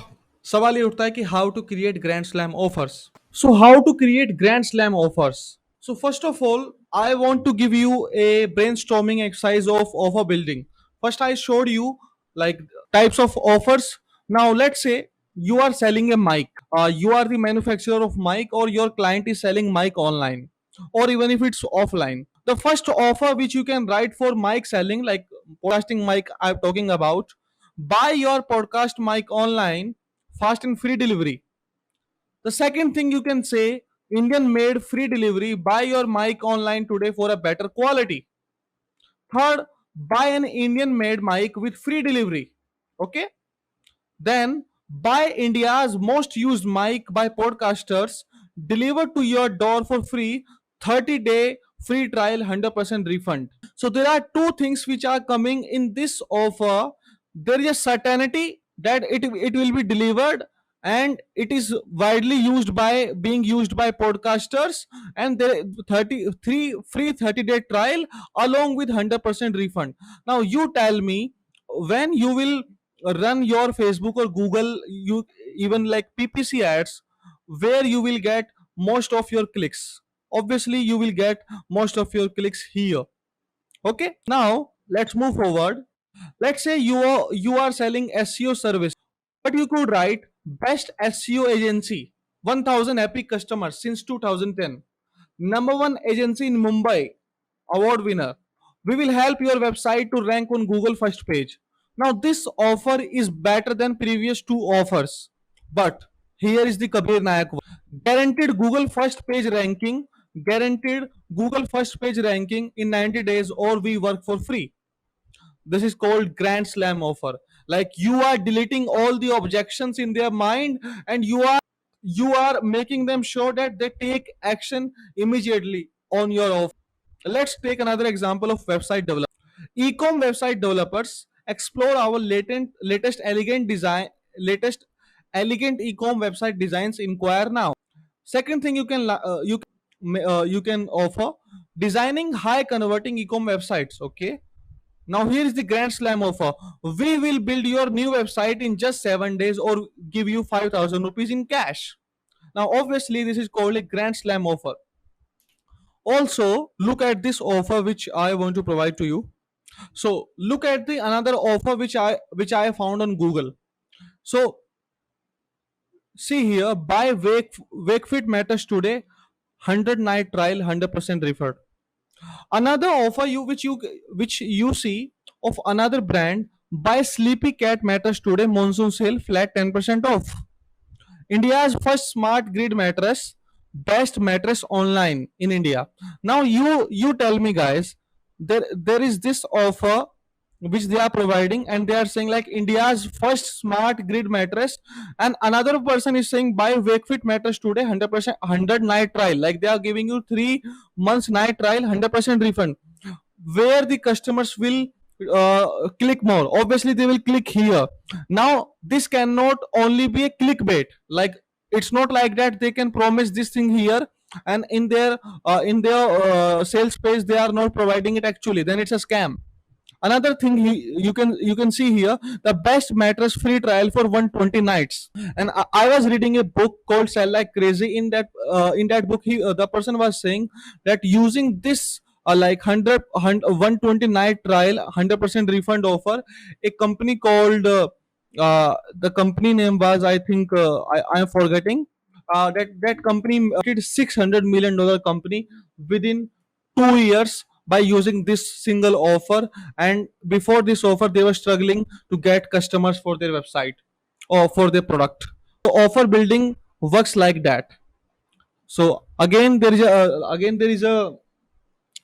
सवाल ये उठता है कि how to create grand slam offers. So how to create grand slam offers? So first of all, I want to give you a brainstorming exercise of offer building. First, I showed you like types of offers. Now, let's say you are selling a mic. You are the manufacturer of mic, or your client is selling mic online, or even if it's offline. The first offer which you can write for mic selling, like podcasting mic, I'm talking about. Buy your podcast mic online, fast and free delivery. The second thing you can say, Indian made free delivery, buy your mic online today for a better quality. Third, buy an Indian made mic with free delivery. Okay? Then buy India's most used mic by podcasters, delivered to your door for free, 30-day free trial, 100% refund. So there are two things which are coming in this offer. There is a certainty that it will be delivered, and it is widely used by being used by podcasters, and there 33 free 30-day trial along with 100% refund. Now you tell me, when you will run your Facebook or Google, you even like PPC ads, where you will get most of your clicks? Obviously you will get most of your clicks here. Okay, now let's move forward. Let's say you are selling SEO service, but you could write best SEO agency, 1000 happy customers since 2010, number 1 agency in Mumbai, award winner. We will help your website to rank on Google first page. Now this offer is better than previous two offers, but here is the Kabir Nayak one. Guaranteed Google first page ranking, guaranteed Google first page ranking in 90 days, or we work for free. This is called grand slam offer. Like you are deleting all the objections in their mind, and you are making them sure that they take action immediately on your offer. Let's take another example of website development. Ecom website developers, explore our latest elegant ecom website designs. Inquire now. Second thing you can offer, designing high converting ecom websites. Okay, now here is the grand slam offer. We will build your new website in just 7 days, or give you 5,000 rupees in cash. Now obviously this is called a grand slam offer. Also look at this offer which I want to provide to you. So look at the another offer which I found on Google. So see here, buy Wakefit mattress today, 100 night trial, 100% refund. Another offer which you see of another brand, buy Sleepy Cat mattress today, monsoon sale, flat 10% off. India's first smart grid mattress, best mattress online in India. Now you tell me guys, there is this offer which they are providing, and they are saying like India's first smart grid mattress. And another person is saying buy Wakefit mattress today, 100% 100 night trial, like they are giving you 3 months night trial, 100% refund, where the customers will click more. Obviously they will click here. Now this cannot only be a clickbait, like it's not like that they can promise this thing here and in their sales page they are not providing it actually, then it's a scam. Another thing you can see here, the best mattress free trial for 120 nights. And I was reading a book called Sell Like Crazy. In that book, the person was saying that using this like 120 night trial 100% refund offer, a company called the company name was, I think, I am forgetting, that company did $600 million company within 2 years by using this single offer. And before this offer they were struggling to get customers for their website or for their product. So offer building works like that. So again there is a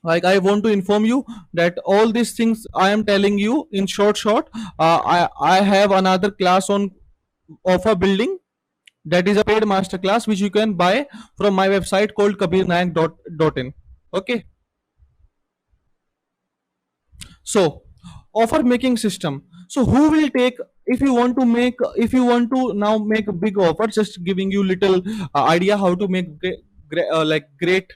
like, I want to inform you that all these things I am telling you in short. I have another class on offer building, that is a paid master class which you can buy from my website called kabirnayak.in. Okay. So offer making system. So who will take, if you want to now make a big offer, just giving you little idea how to make like great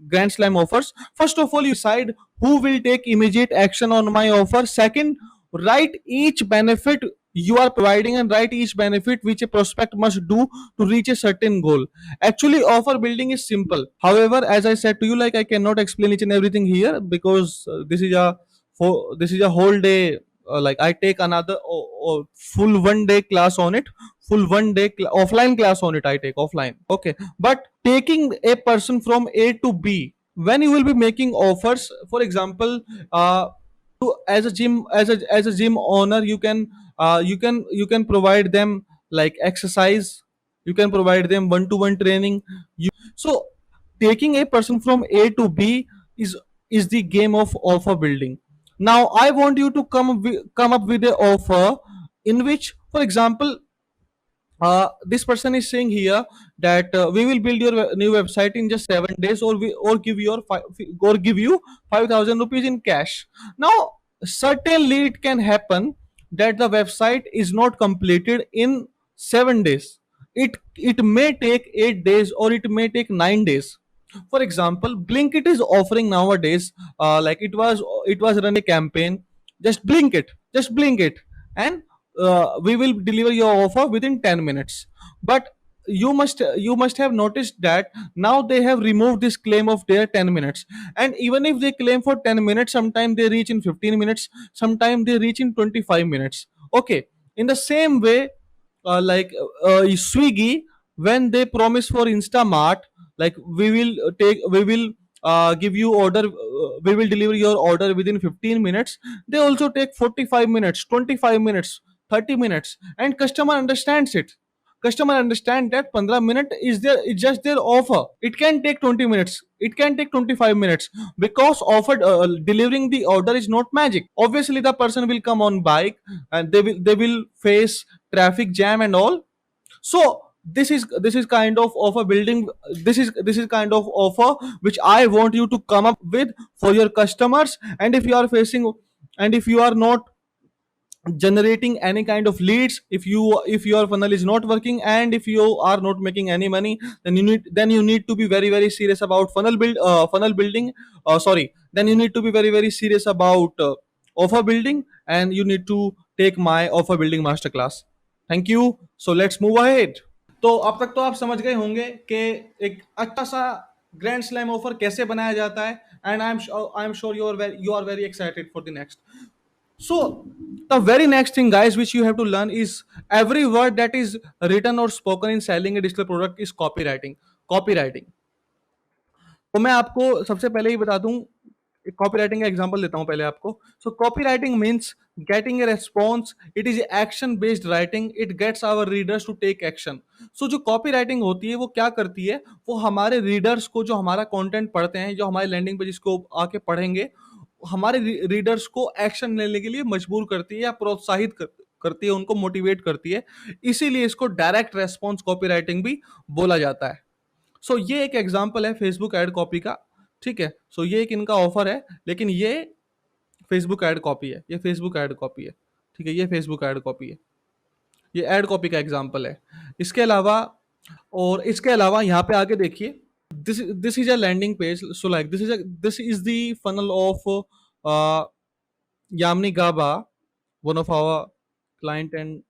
grand slam offers. First of all, you decide who will take immediate action on my offer. Second, write each benefit you are providing and write each benefit which a prospect must do to reach a certain goal. Actually offer building is simple. However, as I said to you, like I cannot explain each and everything here because this is a whole day. Like I take another full 1 day class on it, full 1 day offline class on it I take offline. Okay. But taking a person from A to B, when you will be making offers, for example, as a gym owner, you can provide them like exercise, you can provide them one to one training. So taking a person from A to B is the game of offer building. Now I want you to come up with a offer in which, for example, this person is saying here that we will build your new website in just 7 days, or give you 5,000 rupees in cash. Now certainly it can happen that the website is not completed in 7 days. It may take 8 days or it may take 9 days. For example, Blinkit is offering nowadays, like it was running a campaign, just blink it, and we will deliver your offer within 10 minutes. But you must have noticed that now they have removed this claim of their 10 minutes. And even if they claim for 10 minutes, sometimes they reach in 15 minutes, sometimes they reach in 25 minutes. Okay. In the same way, like Swiggy, when they promise for Instamart, like we will give you order, we will deliver your order within 15 minutes, they also take 45 minutes, 25 minutes, 30 minutes, and customer understand that 15 minute is their, it's just their offer. It can take 20 minutes, it can take 25 minutes, because offered delivering the order is not magic. Obviously the person will come on bike and they will face traffic jam and all. So this is kind of offer building. This is kind of offer which I want you to come up with for your customers. And if you are not generating any kind of leads, if your funnel is not working, and if you are not making any money, then you need to be very very serious about funnel building. Sorry, then you need to be very very serious about offer building, and you need to take my offer building masterclass. Thank you. So let's move ahead. तो अब तक तो आप समझ गए होंगे कि एक अच्छा सा ग्रैंड स्लैम ऑफर कैसे बनाया जाता है. And I am sure you are very excited for the next. So the very next thing, guys, which you have to learn is every word that is written or spoken in selling a digital product is copywriting. Copywriting. तो मैं आपको सबसे पहले ही बता दूं, एक copywriting का example देता हूं पहले आपको. So copywriting means getting a response. It is action based writing. It gets our readers to take action. So जो कॉपीराइटिंग होती है वो क्या करती है, वो हमारे रीडर्स को, जो हमारा कंटेंट पढ़ते हैं, जो हमारे लैंडिंग पेज को आके पढ़ेंगे, हमारे रीडर्स को एक्शन लेने के लिए मजबूर करती है या प्रोत्साहित करती है, उनको मोटिवेट करती है। इसीलिए इसको डायरेक्ट रेस्पॉन्स कॉपीराइटिंग भी बोला जाता है। सो ये एक एग्जांपल है फेसबुक एड कॉपी का, ठीक है। सो ये एक इनका ऑफर है, लेकिन ये फेसबुक एड कॉपी है, ये फेसबुक एड कॉपी है, ठीक है, ये फेसबुक एड कॉपी है, ये एड कॉपी का एग्जांपल है। इसके अलावा इसके अलावा यहाँ पे आगे देखिए, this is a landing page, so like this is the funnel of Yamini Gaba, one of our client. And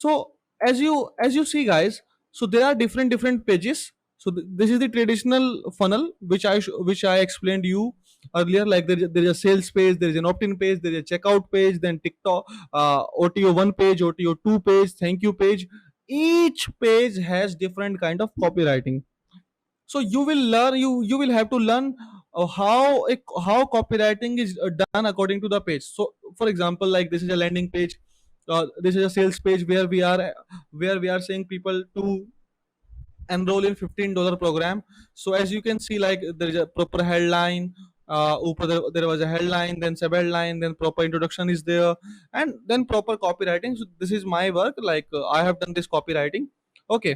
so as you see guys, so there are different pages. So this is the traditional funnel which I explained you earlier. Like there is a sales page, there is an opt-in page, there is a checkout page, then TikTok, OTO 1 page, OTO 2 page, thank you page. Each page has different kind of copywriting. So you will have to learn how copywriting is done according to the page. So for example, like this is a landing page, this is a sales page where we are saying people to enroll in $15 program. So as you can see, like there is a proper headline, there was a headline, then sub headline, then proper introduction is there, and then proper copywriting. So this is my work, like I have done this copywriting. Okay,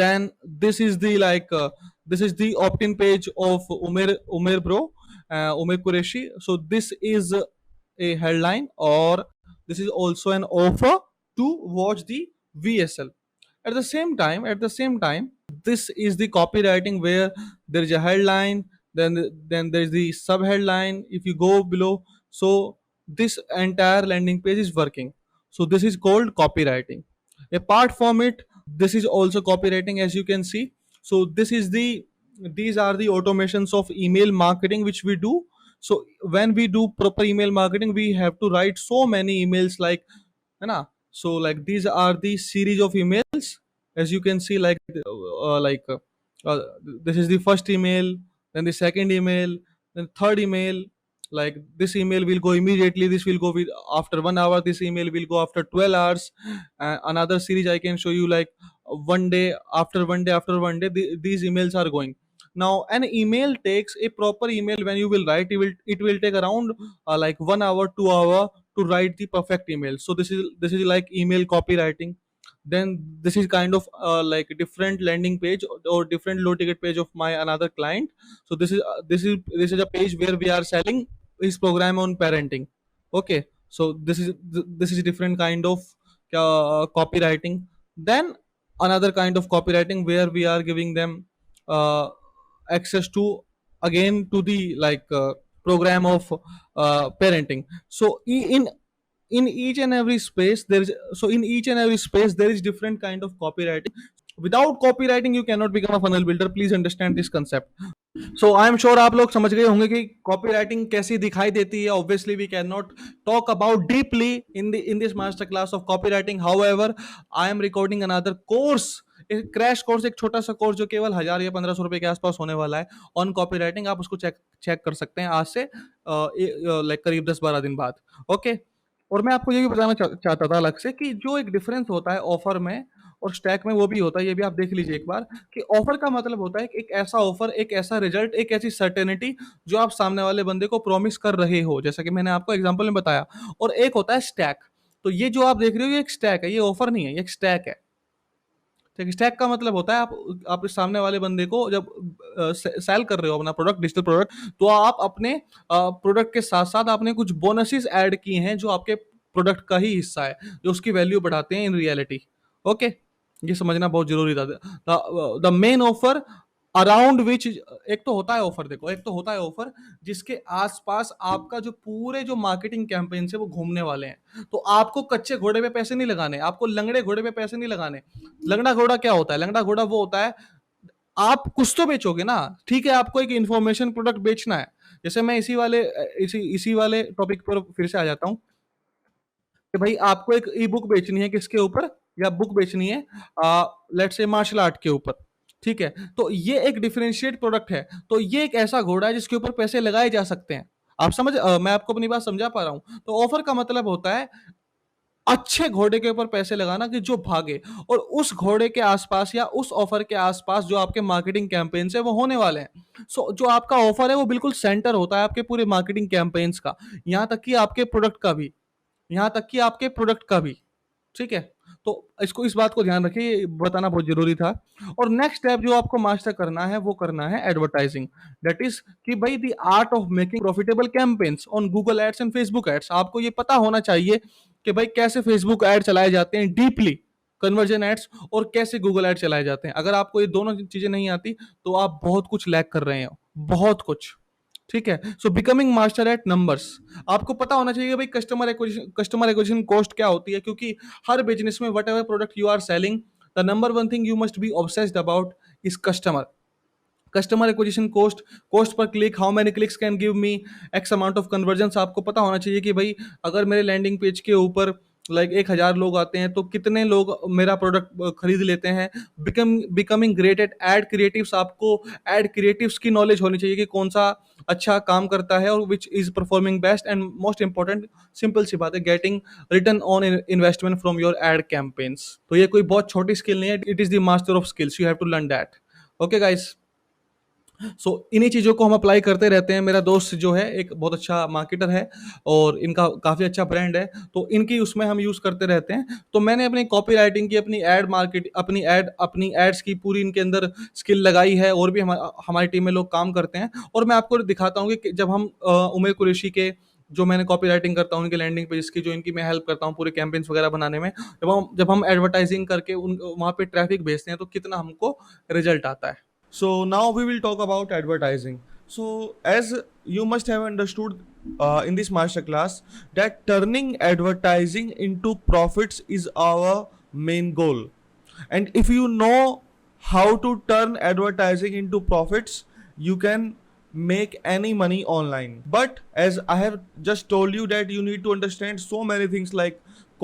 then this is the this is the opt-in page of Umer Bro, Umer Qureshi. So this is a headline, or this is also an offer to watch the VSL. At the same time, this is the copywriting where there is a headline, then there is the sub headline. If you go below, so this entire landing page is working. So this is called copywriting. Apart from it, this is also copywriting, as you can see. So these are the automations of email marketing which we do. So when we do proper email marketing, we have to write so many emails, like है ना. So like these are the series of emails, as you can see, uh, this is the first email, then the second email, then third email. Like this email will go immediately, this will go with after 1 hour, this email will go after 12 hours. Another series I can show you, like one day after one day after one day, these emails are going. Now an email takes, a proper email when you will write, it will take around like 1 hour 2 hour to write the perfect email. So this is like email copywriting. Then this is kind of like a different landing page or different low ticket page of my another client. So this is a page where we are selling his program on parenting. Okay, so this is different kind of copywriting. Then another kind of copywriting where we are giving them uh, access to, again, to the program of parenting. So in each and every space there is, there is different kind of copywriting. Without copywriting you cannot become a funnel builder. Please understand this concept. So I am sure आप लोग समझ गए होंगे कि copy writing कैसी दिखाई देती है. Obviously we can not talk about deeply in this master class of copy writing. However I am recording another course, एक क्रैश कोर्स, एक छोटा सा कोर्स जो केवल 1000 या 1500 रुपए के आसपास होने वाला है ऑन कॉपी राइटिंग. आप उसको चेक कर सकते हैं आज से लाइक करीब 10-12 दिन बाद. ओके, और मैं आपको ये भी बताना चाहता था अलग से कि जो एक डिफरेंस होता है ऑफर में और स्टैक में, वो भी होता है. ये भी आप देख लीजिए एक बार कि ऑफर का मतलब होता है कि एक ऐसा ऑफर, एक ऐसा रिजल्ट, एक ऐसी सर्टेनिटी जो आप सामने वाले बंदे को प्रॉमिस कर रहे हो, जैसा कि मैंने आपको एग्जांपल में बताया. और एक होता है स्टैक. तो ये जो आप देख रहे हो ये एक स्टैक है, ये ऑफर नहीं है, ये एक स्टैक है. ठीक, स्टैक का मतलब होता है आप सामने वाले बंदे को जब सेल कर रहे हो अपना प्रोडक्ट, डिजिटल प्रोडक्ट, तो आप अपने प्रोडक्ट के साथ साथ आपने कुछ बोनसेस ऐड किए हैं जो आपके प्रोडक्ट का ही हिस्सा है, जो उसकी वैल्यू बढ़ाते हैं इन रियलिटी. ओके, ये समझना बहुत जरूरी था. The main offer around which, एक तो होता है ऑफर, देखो एक तो होता है ऑफर जिसके आसपास आपका जो पूरे जो मार्केटिंग कैंपेन से वो घूमने वाले हैं. तो आपको कच्चे घोड़े पे पैसे नहीं लगाने, आपको लंगड़े घोड़े पे पैसे नहीं लगाने. लंगड़ा घोड़ा क्या होता है? लंगड़ा घोड़ा वो होता है, आप कुछ तो बेचोगे ना, ठीक है, आपको एक इंफॉर्मेशन प्रोडक्ट बेचना है. जैसे मैं इसी वाले टॉपिक पर फिर से आ जाता हूं कि भाई आपको एक ई बुक बेचनी है, किसके ऊपर? या बुक बेचनी है लेट्स से मार्शल आर्ट के ऊपर. ठीक है, तो ये एक डिफरेंशिएट प्रोडक्ट है. तो ये एक ऐसा घोड़ा है जिसके ऊपर पैसे लगाए जा सकते हैं. आप मैं आपको अपनी बात समझा पा रहा हूं. तो ऑफर का मतलब होता है अच्छे घोड़े के ऊपर पैसे लगाना कि जो भागे, और उस घोड़े के आसपास या उस ऑफर के आसपास जो आपके मार्केटिंग कैंपेन से वो होने वाले हैं. सो जो आपका ऑफर है वो बिल्कुल सेंटर होता है आपके पूरे मार्केटिंग कैंपेन्स का, यहाँ तक कि आपके प्रोडक्ट का भी, यहाँ तक कि आपके प्रोडक्ट का भी, ठीक है? तो इसको, इस बात को ध्यान रखिए, ये बताना बहुत ज़रूरी था। और नेक्स्ट स्टेप जो आपको मास्टर करना है, वो करना है एडवर्टाइज़िंग। दैट इज़ कि भई the art of making profitable campaigns on Google ads and Facebook ads. आपको ये पता होना चाहिए कि भाई कैसे फेसबुक एड चलाए जाते हैं डीपली, कन्वर्जन एड्स, और कैसे गूगल एड चलाए जाते हैं। अगर आपको ये दोनों चीज़ें नहीं आती, तो आप बहुत कुछ लैक कर रहे हो, बहुत कुछ। ठीक है? सो बिकमिंग मास्टर एट नंबर्स, आपको पता होना चाहिए भाई कस्टमर एक्विजिशन कॉस्ट क्या होती है, क्योंकि हर बिजनेस में whatever product you are selling, the number one thing you must be obsessed about is customer acquisition cost, cost per click, how many clicks can give me X amount of conversion. आपको पता होना चाहिए कि भाई अगर मेरे landing page के ऊपर लाइक 1000 लोग आते हैं, तो कितने लोग मेरा प्रोडक्ट खरीद लेते हैं। Becoming great at ad creatives, आपको एड क्रिएटिव्स की नॉलेज होनी चाहिए कि कौन सा अच्छा काम करता है और which is performing best. And most important, simple सी बात है, getting return on investment from your ad campaigns. तो ये कोई बहुत छोटी स्किल नहीं है, it is the master of skills, you have to learn that. Okay guys, so इन्हीं चीज़ों को हम अप्लाई करते रहते हैं। मेरा दोस्त जो है एक बहुत अच्छा मार्केटर है और इनका काफ़ी अच्छा ब्रांड है, तो इनकी उसमें हम यूज़ करते रहते हैं। तो मैंने अपनी कॉपी राइटिंग की, अपनी एड्स की पूरी इनके अंदर स्किल लगाई है, और भी हमारी टीम में लोग काम करते हैं। और मैं आपको दिखाता हूँ कि जब हम उमर कुरैशी के, जो मैंने कॉपी राइटिंग करता हूँ, उनके लैंडिंग पेज की, जो इनकी मैं हेल्प करता हूँ पूरे कैंपेन्स वगैरह बनाने में, जब हम एडवर्टाइजिंग करके वहाँ पे ट्रैफिक भेजते हैं, तो कितना हमको रिजल्ट आता है। So now we will talk about advertising. So as you must have understood in this master class, that turning advertising into profits is our main goal. And if you know how to turn advertising into profits, you can make any money online. But as I have just told you that you need to understand so many things like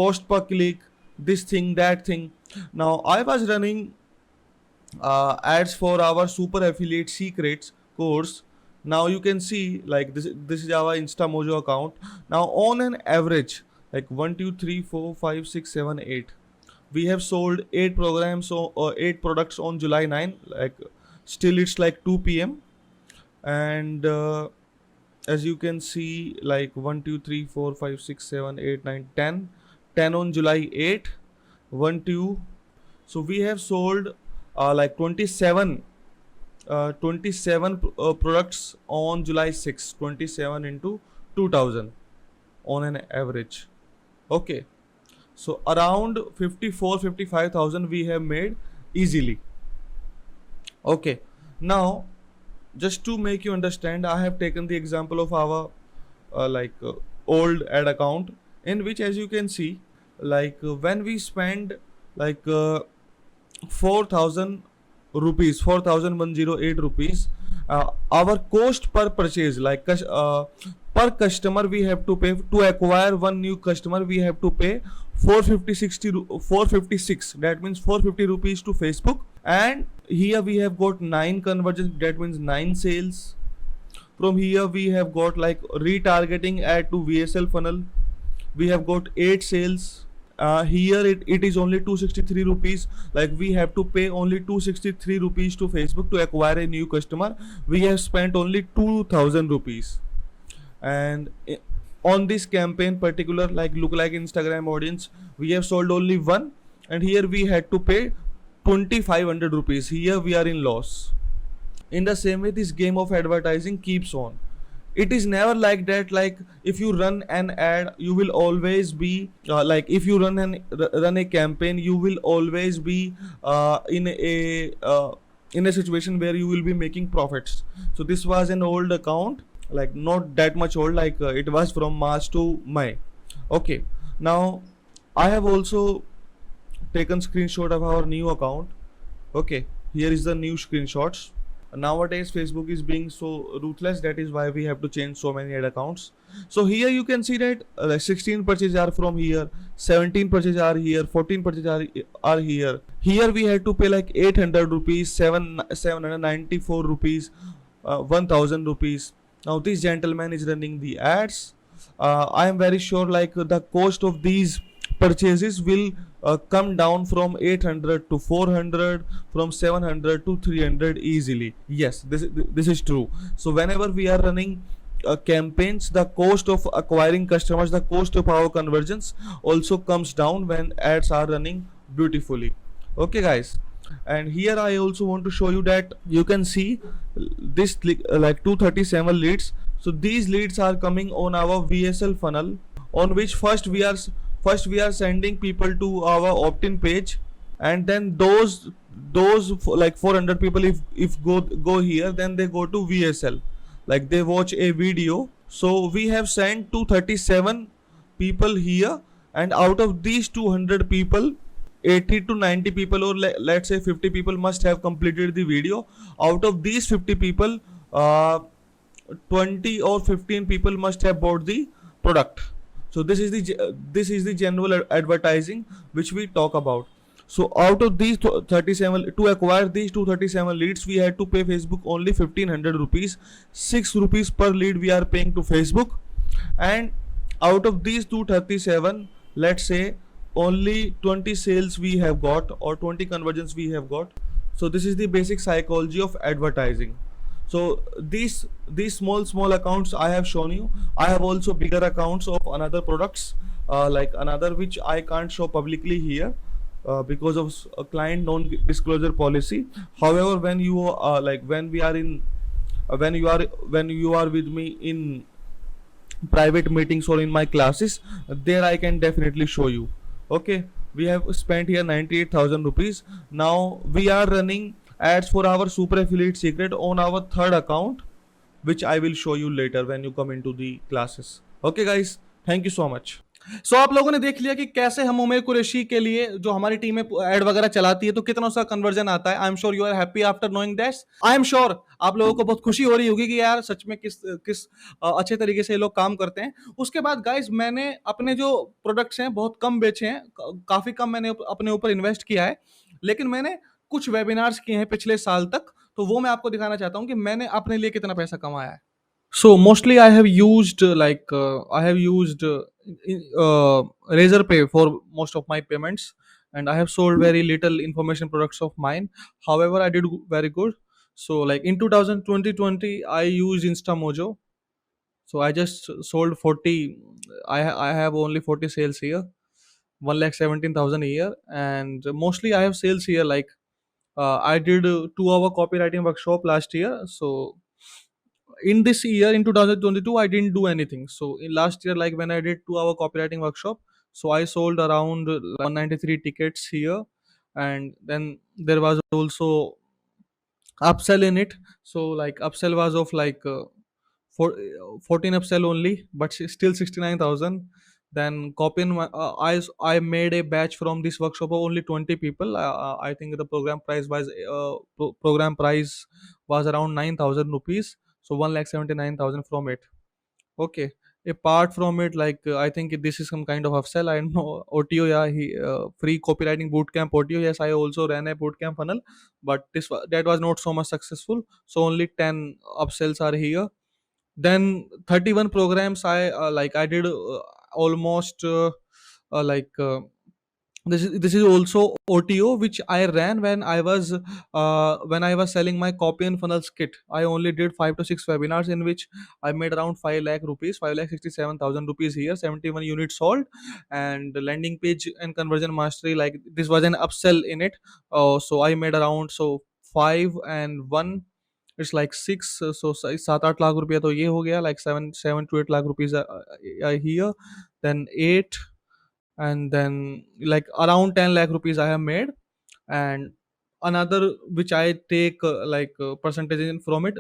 cost per click, this thing, that thing. Now I was running ads for our super affiliate secrets course. Now you can see like this is our InstaMojo account. Now on an average, like 1 2 3 4 5 6 7 8, we have sold 8 programs or 8 products on July 9. Like still it's like 2 p.m. and as you can see, like 1 2 3 4 5 6 7 8 9 10 on July 8, 1 2. So we have sold like 27 products on July 6, 27 into 2000 on an average. Okay, so around 55,000 we have made easily. Okay, now just to make you understand, I have taken the example of our old ad account, in which, as you can see, when we spend like 4,000 rupees, 4,108 rupees, our cost per purchase, per customer we have to pay, to acquire one new customer we have to pay 456, that means 450 rupees to Facebook. And here we have got 9 conversions, that means 9 sales. From here we have got like retargeting ad to VSL funnel, we have got 8 sales. Here it is only 263 rupees, like we have to pay only 263 rupees to Facebook to acquire a new customer. We have spent only 2,000 rupees. And on this campaign particular, like lookalike Instagram audience, we have sold only one, and here we had to pay 2,500 rupees. Here we are in loss. In the same way, this game of advertising keeps on. It is never like that, like if you run an ad, you will always be if you run a campaign, you will always be in a situation where you will be making profits. So this was an old account, like not that much old, like it was from March to May. Okay, now I have also taken screenshot of our new account. Okay, here is the new screenshots. Nowadays Facebook is being so ruthless, that is why we have to change so many ad accounts. So here you can see that 16 purchases are from here, 17 purchases are here, 14 purchases are here. Here we had to pay like 800 rupees, 794 rupees, 1000 rupees. Now this gentleman is running the ads. I am very sure like the cost of these purchases will come down from 800 to 400, from 700 to 300 easily. Yes, this is true. So whenever we are running campaigns, the cost of acquiring customers, the cost of our conversions also comes down when ads are running beautifully. Okay guys, and here I also want to show you that you can see this like 237 leads. So these leads are coming on our VSL funnel, on which first we are sending people to our opt-in page, and then like 400 people, if go here, then they go to VSL, like they watch a video. So we have sent 237 people here, and out of these 200 people, 80 to 90 people, or let's say 50 people must have completed the video. Out of these 50 people, 20 or 15 people must have bought the product. So this is the general advertising which we talk about. So out of these 37, to acquire these 237 leads, we had to pay Facebook only 1500 rupees. 6 rupees per lead we are paying to Facebook. And out of these 237, let's say only 20 sales we have got, or 20 conversions we have got. So this is the basic psychology of advertising. So these small accounts I have shown you. I have also bigger accounts of another products, like another which I can't show publicly here, because of a client non-disclosure policy. However, when you like when we are in when you are with me in private meetings or in my classes, there I can definitely show you. Okay, we have spent here 98,000 rupees. Now we are running ads for our super affiliate secret on our third account, which I will show you later when you come into the classes. Okay guys, thank you so much. सो आप लोगों ने देख लिया कि कैसे हम उमेर कुरैशी के लिए जो हमारी टीम एड वगैरह चलाती है तो कितना उसका कन्वर्जन आता है. I am sure you are happy after knowing that. I am sure आप लोगों को बहुत खुशी हो रही होगी कि यार सच में किस किस अच्छे तरीके से ये लोग काम करते हैं. उसके बाद गाइज मैंने अपने जो प्रोडक्ट्स हैं बहुत कम बेचे हैं, काफी कम मैंने अपने ऊपर इन्वेस्ट किया है, लेकिन मैंने कुछ वेबिनार्स किए हैं पिछले साल तक, तो वो मैं आपको दिखाना चाहता हूँ कि मैंने अपने लिए कितना पैसा कमाया है. So mostly I have used Razorpay for most of my payments, and I have sold very little information products of mine. However, I did very good. So like in 2020, I used InstaMojo. So I just sold 40. I have only 40 sales here, 1,17,000 a year, and mostly I have sales here. Like I did 2 hour copywriting workshop last year. So in this year in 2022 I didn't do anything. So in last year, like when I did 2 hour copywriting workshop, so I sold around 193 tickets here, and then there was also upsell in it. So like upsell was of like 14 upsell only, but still 69,000. Then I made a batch from this workshop of only 20 people. I think the program price was around 9,000 rupees. So 1,79,000 from it. Okay. Apart from it, like I think this is some kind of upsell. I know OTO, yeah, free copywriting bootcamp OTO. Yes, I also ran a bootcamp funnel, but that was not so much successful. So only 10 upsells are here. Then 31 programs I did almost like this is also OTO which I ran when I was selling my copy and funnels kit. I only did 5 to 6 webinars in which I made around 5 lakh rupees, 5,67,000 rupees here, 71 units sold. And the landing page and conversion mastery, like this was an upsell in it. So I made around, so 5 and 1, it's like 6, so 7-8 lakh rupiya to ye ho gaya, like 7 to 8 lakh rupees here, then 8, and then like around 10 lakh rupees I have made. And another which I take percentage in from it,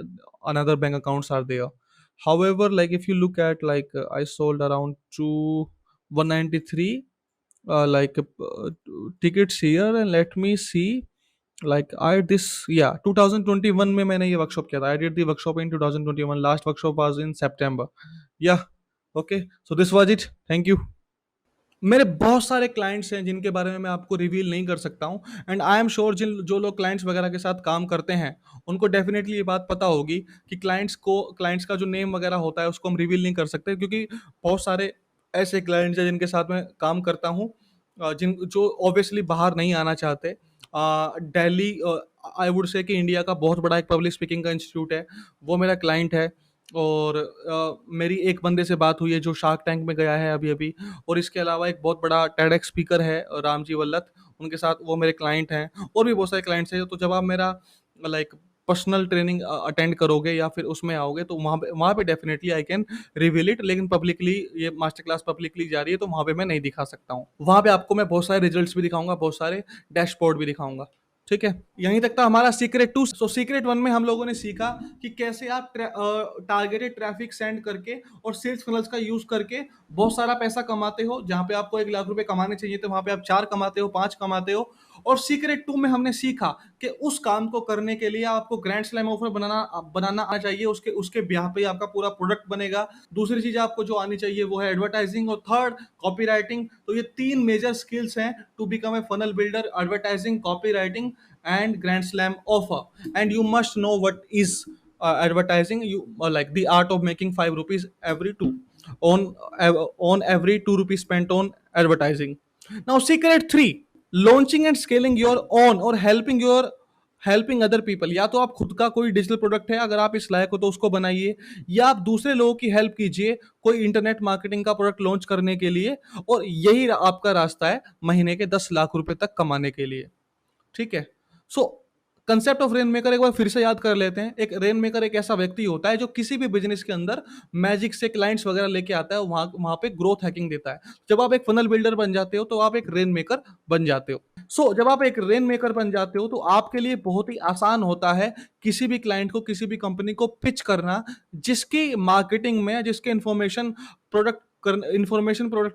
another bank accounts are there. However, like if you look at like I sold around to 193 tickets here, and let me see, like I this, yeah, 2021 में मैंने ये workshop किया था. I did the workshop in 2021. Last workshop was in September. Yeah. Okay. So this was it. Thank you. मेरे बहुत सारे clients हैं जिनके बारे में मैं आपको रिवील नहीं कर सकता हूँ. एंड आई एम श्योर जो लोग क्लाइंट्स वगैरह के साथ काम करते हैं उनको डेफिनेटली ये बात पता होगी कि क्लाइंट्स का जो नेम वगैरह होता है उसको हम रिवील नहीं कर सकते, क्योंकि बहुत सारे ऐसे क्लाइंट्स हैं जिनके साथ मैं काम करता हूँ जिन जो ऑब्वियसली बाहर नहीं आना चाहते। दिल्ली, आई वुड से कि इंडिया का बहुत बड़ा एक पब्लिक स्पीकिंग का इंस्टीट्यूट है, वो मेरा क्लाइंट है। और मेरी एक बंदे से बात हुई है जो शार्क टैंक में गया है अभी अभी। और इसके अलावा एक बहुत बड़ा टेडेक्स स्पीकर है रामजी वल्लथ, उनके साथ वो मेरे क्लाइंट हैं। और भी बहुत सारे क्लाइंट्स हैं। तो जब आप मेरा लाइक पर्सनल ट्रेनिंग अटेंड करोगे या फिर उसमें आओगे, तो वहाँ पे definitely I can reveal it. लेकिन पब्लिकली ये मास्टर क्लास पब्लिकली जा रही है, तो वहाँ पे मैं नहीं दिखा सकता हूँ। वहाँ पे आपको मैं बहुत सारे रिजल्ट्स भी दिखाऊंगा, बहुत सारे डैशबोर्ड भी दिखाऊंगा। ठीक है, यहीं तक था हमारा सीक्रेट 2। सो सीक्रेट 1 में हम लोगों ने सीखा कि कैसे आप टारगेटेड ट्रैफिक सेंड करके और सेल्स फनल्स का यूज करके बहुत सारा पैसा कमाते हो। जहां पे आपको 1 लाख रुपए कमाने चाहिए तो वहां पे आप 4 कमाते हो, 5 कमाते हो। और सीक्रेट 2 में हमने सीखा कि उस काम को करने के लिए आपको ग्रैंड स्लैम ऑफर बनाना बनाना आना चाहिए। उसके उसके ब्याह पे आपका पूरा प्रोडक्ट बनेगा। दूसरी चीज आपको जो आनी चाहिए वो है एडवर्टाइजिंग, और थर्ड कॉपी राइटिंग। तो ये 3 मेजर स्किल्स हैं to become a funnel builder: advertising, copy writing and grand slam offer. And you must know what is advertising. You like the art of making 5 rupees every two on on every 2 rupees spent on advertising. Now secret 3: launching and scaling your own or helping other people. या तो आप खुद का कोई digital product है, अगर आप इस लायक हो तो उसको बनाइए, या आप दूसरे लोगों की हेल्प कीजिए कोई इंटरनेट मार्केटिंग का प्रोडक्ट लॉन्च करने के लिए। और यही आपका रास्ता है महीने के 10 लाख रुपए तक कमाने के लिए। ठीक है, सो कंसेप्ट ऑफ रेन मेकर एक बार फिर से याद कर लेते हैं। एक रेन मेकर एक ऐसा व्यक्ति होता है जो किसी भी बिजनेस के अंदर मैजिक से क्लाइंट्स वगैरह लेके आता है, वहां वहां पे ग्रोथ हैकिंग देता है। जब आप एक फनल बिल्डर बन जाते हो तो आप एक रेन मेकर बन जाते हो। जब आप एक रेन मेकर बन जाते हो तो आपके लिए बहुत ही आसान होता है किसी भी क्लाइंट को, किसी भी कंपनी को पिच करना, जिसकी मार्केटिंग में, जिसके इंफॉर्मेशन प्रोडक्ट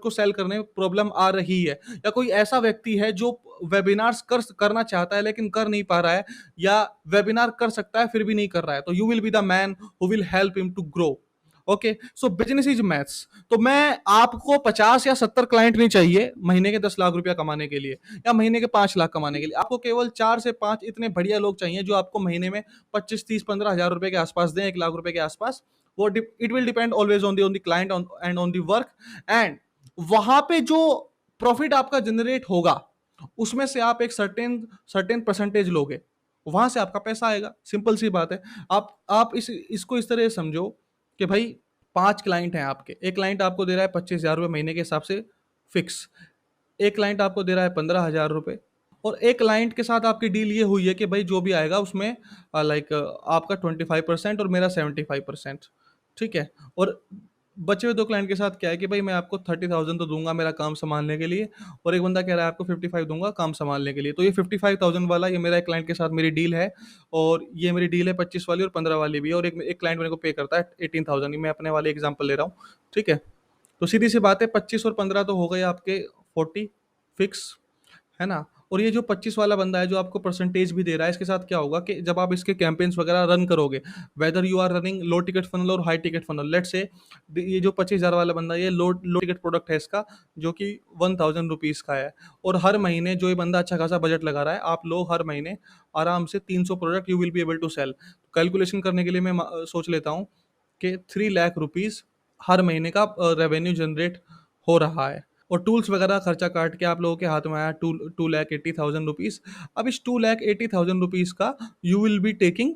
को सेल करने में प्रॉब्लम आ रही है। या कोई ऐसा व्यक्ति है जो वेबिनार्स करना चाहता है लेकिन कर नहीं पा रहा है, या वेबिनार कर सकता है फिर भी नहीं कर रहा है, तो you will be the man who will help him to grow. Okay, so business is maths. तो मैं आपको 50 या 70 क्लाइंट नहीं चाहिए महीने के 10 लाख रुपया कमाने के लिए, या महीने के 5 लाख कमाने के लिए। आपको केवल 4 से 5 इतने बढ़िया लोग चाहिए जो आपको महीने में 25, 30, 15 हजार रुपए के आसपास दें, 1 लाख रुपए के आसपास। वो it will depend always on the client and on the work. And वहां पे जो प्रॉफिट आपका जनरेट होगा उसमें से आप एक सर्टेन परसेंटेज लोगे, वहां से आपका पैसा आएगा। सिंपल सी बात है। आप इसको इस तरह समझो कि भाई 5 क्लाइंट हैं आपके। एक क्लाइंट आपको दे रहा है 25,000 रुपये महीने के हिसाब से फिक्स, एक क्लाइंट आपको दे रहा है 15,000 रुपये, और एक क्लाइंट के साथ आपकी डील ये हुई है कि भाई जो भी आएगा उसमें लाइक आपका 25% और मेरा 75%। ठीक है, और बचे हुए 2 क्लाइंट के साथ क्या है कि भाई मैं आपको 30,000 तो दूंगा मेरा काम संभालने के लिए, और एक बंदा कह रहा है आपको 55 दूंगा काम संभालने के लिए। तो ये 55,000 वाला ये मेरा एक क्लाइंट के साथ मेरी डील है, और ये मेरी डील है 25 वाली और 15 वाली भी है। और एक क्लाइंट मेरे को पे करता है 18,000। मैं अपने वाले एग्जाम्पल ले रहा हूँ। ठीक है, तो सीधी सी बात है 25 और 15 तो हो गए आपके 40 फिक्स, है ना। और ये जो 25 वाला बंदा है जो आपको परसेंटेज भी दे रहा है, इसके साथ क्या होगा कि जब आप इसके कैंपेन्स वगैरह रन करोगे, whether you are running low ticket funnel और high ticket funnel, let's say ये जो 25,000 वाला बंदा है ये लो टिकट प्रोडक्ट है इसका, जो कि 1,000 रुपीज़ का है। और हर महीने जो ये बंदा अच्छा खासा बजट लगा रहा है, आप लोग हर महीने आराम से 300 product you will be able to sell. Calculation करने के लिए मैं सोच लेता हूँ कि 3 लाख रुपीज़ हर महीने का रेवेन्यू जनरेट हो रहा है। और टूल्स वगैरह खर्चा काट के आप लोगों के हाथ में आया 2,80,000 रुपीज़। अब इस 2,80,000 रुपीज़ का यू विल बी टेकिंग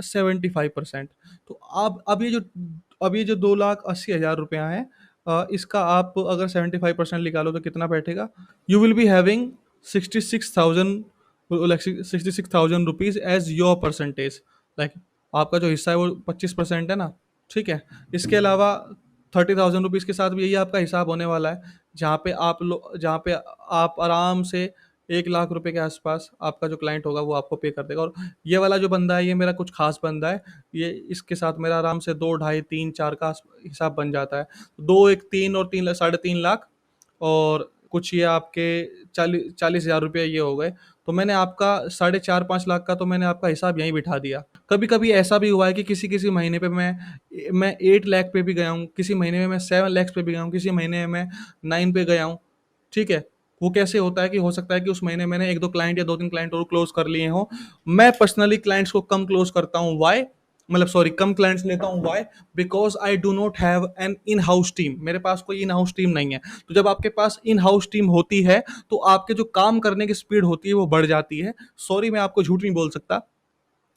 75%। तो अब ये जो 2,80,000 रुपया है, इसका आप अगर 75% निकालो तो कितना बैठेगा? You will be having 66,000 rupees as your percentage. Like आपका जो हिस्सा है वो 25% है ना। ठीक है, इसके अलावा 30,000 रुपीज़ के साथ भी यही आपका हिसाब होने वाला है, जहाँ पे आप आराम से 1 लाख रुपए के आसपास आपका जो क्लाइंट होगा वो आपको पे कर देगा। और ये वाला जो बंदा है ये मेरा कुछ खास बंदा है, ये इसके साथ मेरा आराम से 2, ढाई, 3, 4 का हिसाब बन जाता है। 2, 1, 3 और 3, 3.5 लाख, और कुछ ये आपके 40,000 रुपये ये हो गए। तो मैंने आपका 4.5-5 लाख का तो मैंने आपका हिसाब यहीं बिठा दिया। कभी कभी ऐसा भी हुआ है कि किसी महीने पे मैं 8 लाख पे भी गया हूँ, किसी महीने में मैं 7 लाख पे भी गया हूँ, किसी महीने में मैं 9 पे गया हूँ। ठीक है, वो कैसे होता है कि हो सकता है कि उस महीने मैंने 1-2 क्लाइंट या 2-3 क्लाइंट और क्लोज कर लिए हों। मैं पर्सनली क्लाइंट्स को कम क्लोज करता हूँ। वाई? मतलब सॉरी कम क्लाइंट्स लेता हूँ। Why? Because I do not have an in house team, मेरे पास कोई इन हाउस टीम नहीं है। तो जब आपके पास इन हाउस टीम होती है तो आपके जो काम करने की स्पीड होती है वो बढ़ जाती है। सॉरी मैं आपको झूठ नहीं बोल सकता,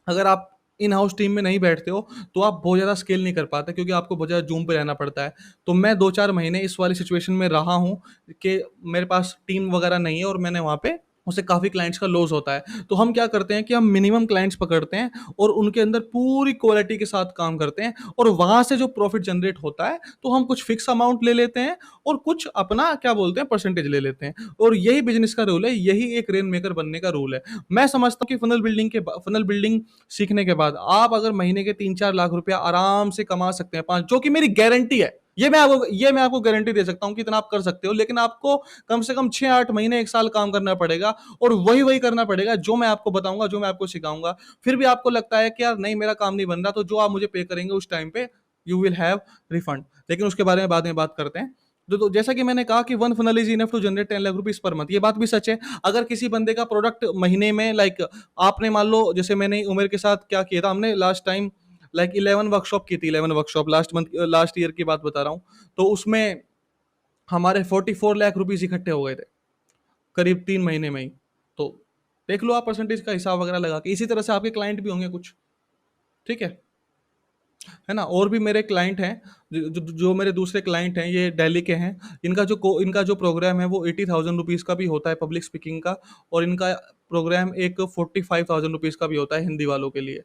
अगर आप इन हाउस टीम में नहीं बैठते हो तो आप बहुत ज़्यादा स्केल नहीं कर पाते, क्योंकि आपको बहुत ज़्यादा जूम पे रहना पड़ता है। तो मैं 2-4 महीने इस वाली सिचुएशन में रहा हूँ कि मेरे पास टीम वगैरह नहीं है और मैंने वहाँ पे उससे काफ़ी क्लाइंट्स का लॉस होता है। तो हम क्या करते हैं कि हम मिनिमम क्लाइंट्स पकड़ते हैं और उनके अंदर पूरी क्वालिटी के साथ काम करते हैं, और वहाँ से जो प्रॉफिट जनरेट होता है तो हम कुछ फिक्स अमाउंट ले लेते हैं और कुछ अपना क्या बोलते हैं परसेंटेज ले लेते हैं। और यही बिजनेस का रूल है, यही एक रेन मेकर बनने का रूल है। मैं समझता हूँ कि फनल बिल्डिंग सीखने के बाद आप अगर महीने के 3-4 लाख रुपया आराम से कमा सकते हैं, 5, जो कि मेरी गारंटी है, ये मैं आपको गारंटी दे सकता हूँ कि इतना आप कर सकते हो। लेकिन आपको कम से कम 6-8 महीने 1 साल काम करना पड़ेगा, और वही वही करना पड़ेगा जो मैं आपको बताऊंगा, जो मैं आपको सिखाऊंगा। फिर भी आपको लगता है कि यार नहीं मेरा काम नहीं बन रहा, तो जो आप मुझे पे करेंगे उस टाइम पे यू विल हैव रिफंड। लेकिन उसके बारे में बाद में बात करते हैं। तो जैसा कि मैंने कहा कि one funnel is enough to generate 10 lakh rupees per month, ये बात भी सच है। अगर किसी बंदे का प्रोडक्ट महीने में लाइक आपने मान लो, जैसे मैंने उमेर के साथ क्या किया था, हमने लास्ट टाइम लाइक 11 वर्कशॉप की थी, 11 वर्कशॉप लास्ट ईयर की बात बता रहा हूँ। तो उसमें हमारे 44 लाख रुपीज इकट्ठे हो गए थे करीब 3 महीने में ही। तो देख लो आप परसेंटेज का हिसाब वगैरह लगा के। इसी तरह से आपके क्लाइंट भी होंगे कुछ, ठीक है ना। और भी मेरे क्लाइंट हैं, जो मेरे दूसरे क्लाइंट हैं ये दिल्ली के हैं। इनका जो प्रोग्राम है वो 80,000 रुपीज़ का भी होता है पब्लिक स्पीकिंग का, और इनका प्रोग्राम एक 45,000 रुपीज़ का भी होता है हिंदी वालों के लिए।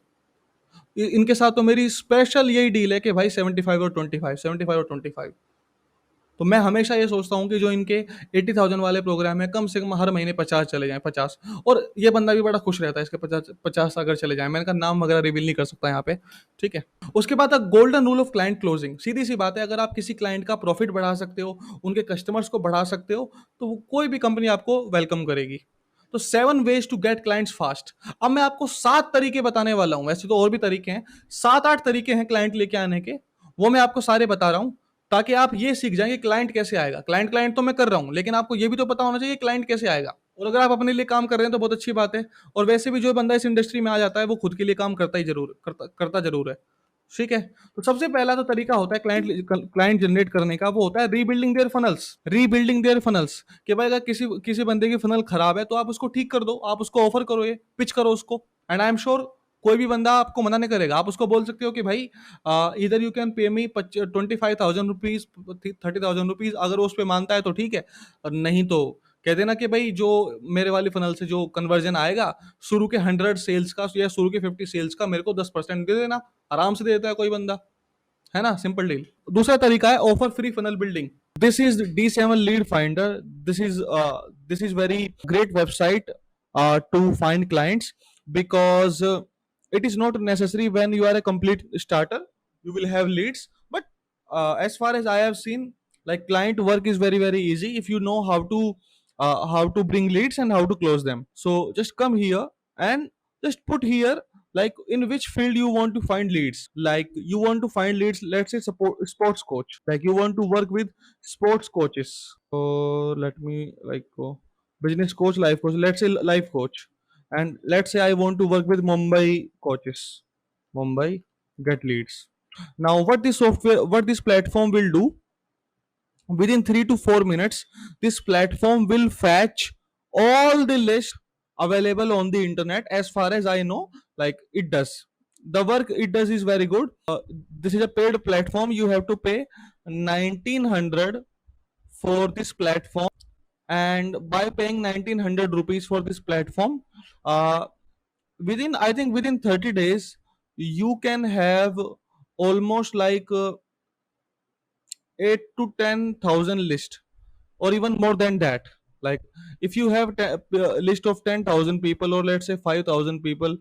इनके साथ तो मेरी स्पेशल यही डील है कि भाई 75 और 25 तो मैं हमेशा ये सोचता हूँ कि जो इनके 80,000 वाले प्रोग्राम है, कम से कम हर महीने 50 चले जाएं, 50। और ये बंदा भी बड़ा खुश रहता है इसके 50 अगर चले जाएं। मैंने कहा नाम वगैरह रिवील नहीं कर सकता यहाँ पे, ठीक है। उसके बाद golden rule of client closing, सीधी सी बात है, अगर आप किसी क्लाइंट का प्रॉफिट बढ़ा सकते हो, उनके कस्टमर्स को बढ़ा सकते हो, तो कोई भी कंपनी आपको वेलकम करेगी। तो 7 ways to get clients fast. अब मैं आपको 7 तरीके बताने वाला हूं, वैसे तो और भी तरीके हैं, 7-8 तरीके हैं क्लाइंट लेके आने के, वो मैं आपको सारे बता रहा हूं, ताकि आप ये सीख जाएं कि क्लाइंट कैसे आएगा। क्लाइंट क्लाइंट तो मैं कर रहा हूं, लेकिन आपको ये भी तो पता होना चाहिए क्लाइंट कैसे आएगा। और अगर आप अपने लिए काम कर रहे हैं तो बहुत अच्छी बात है। और वैसे भी जो बंदा इस इंडस्ट्री में आ जाता है वो खुद के लिए काम करता जरूर है, ठीक है। तो सबसे पहला तो तरीका होता है क्लाइंट जनरेट करने का, वो होता है रीबिल्डिंग देयर फनल्स। कि भाई अगर किसी किसी बंदे की फनल खराब है तो आप उसको ठीक कर दो, आप उसको ऑफर करो, ये पिच करो उसको। एंड आई एम श्योर कोई भी बंदा आपको मना नहीं करेगा। आप उसको बोल सकते हो कि भाई इधर you can pay me 25,000 rupees, 30,000 rupees. अगर वो उस पर मानता है तो ठीक है, और नहीं तो कह देना कि भाई जो मेरे वाली फनल से जो कन्वर्जन आएगा, शुरू के 100 सेल्स का या शुरू के 50 सेल्स का, मेरे को 10% दे देना। आराम से दे देता है कोई बंदा, है ना, सिंपल डील। दूसरा तरीका है offer free funnel building. This is D7 lead finder. This is very great website to find clients, because it is not necessary when you are a complete starter you will have leads. But as far as I have seen, like client work is very very easy if you know how to bring leads and how to close them. So just come here and just put here like in which field you want to find leads. Like you want to find leads, let's say support sports coach, like you want to work with sports coaches. So let me like go business coach, life coach, let's say life coach. And let's say I want to work with Mumbai coaches. Mumbai, get leads. Now what this platform will do, within 3 to 4 minutes this platform will fetch all the list available on the internet. As far as I know, like it does the work it does is very good. This is a paid platform, you have to pay 1900 for this platform. And by paying 1900 rupees for this platform, uh, within I think within 30 days you can have almost like 8 to 10,000 list, or even more than that. Like if you have list of 10,000 people, or let's say 5,000 people,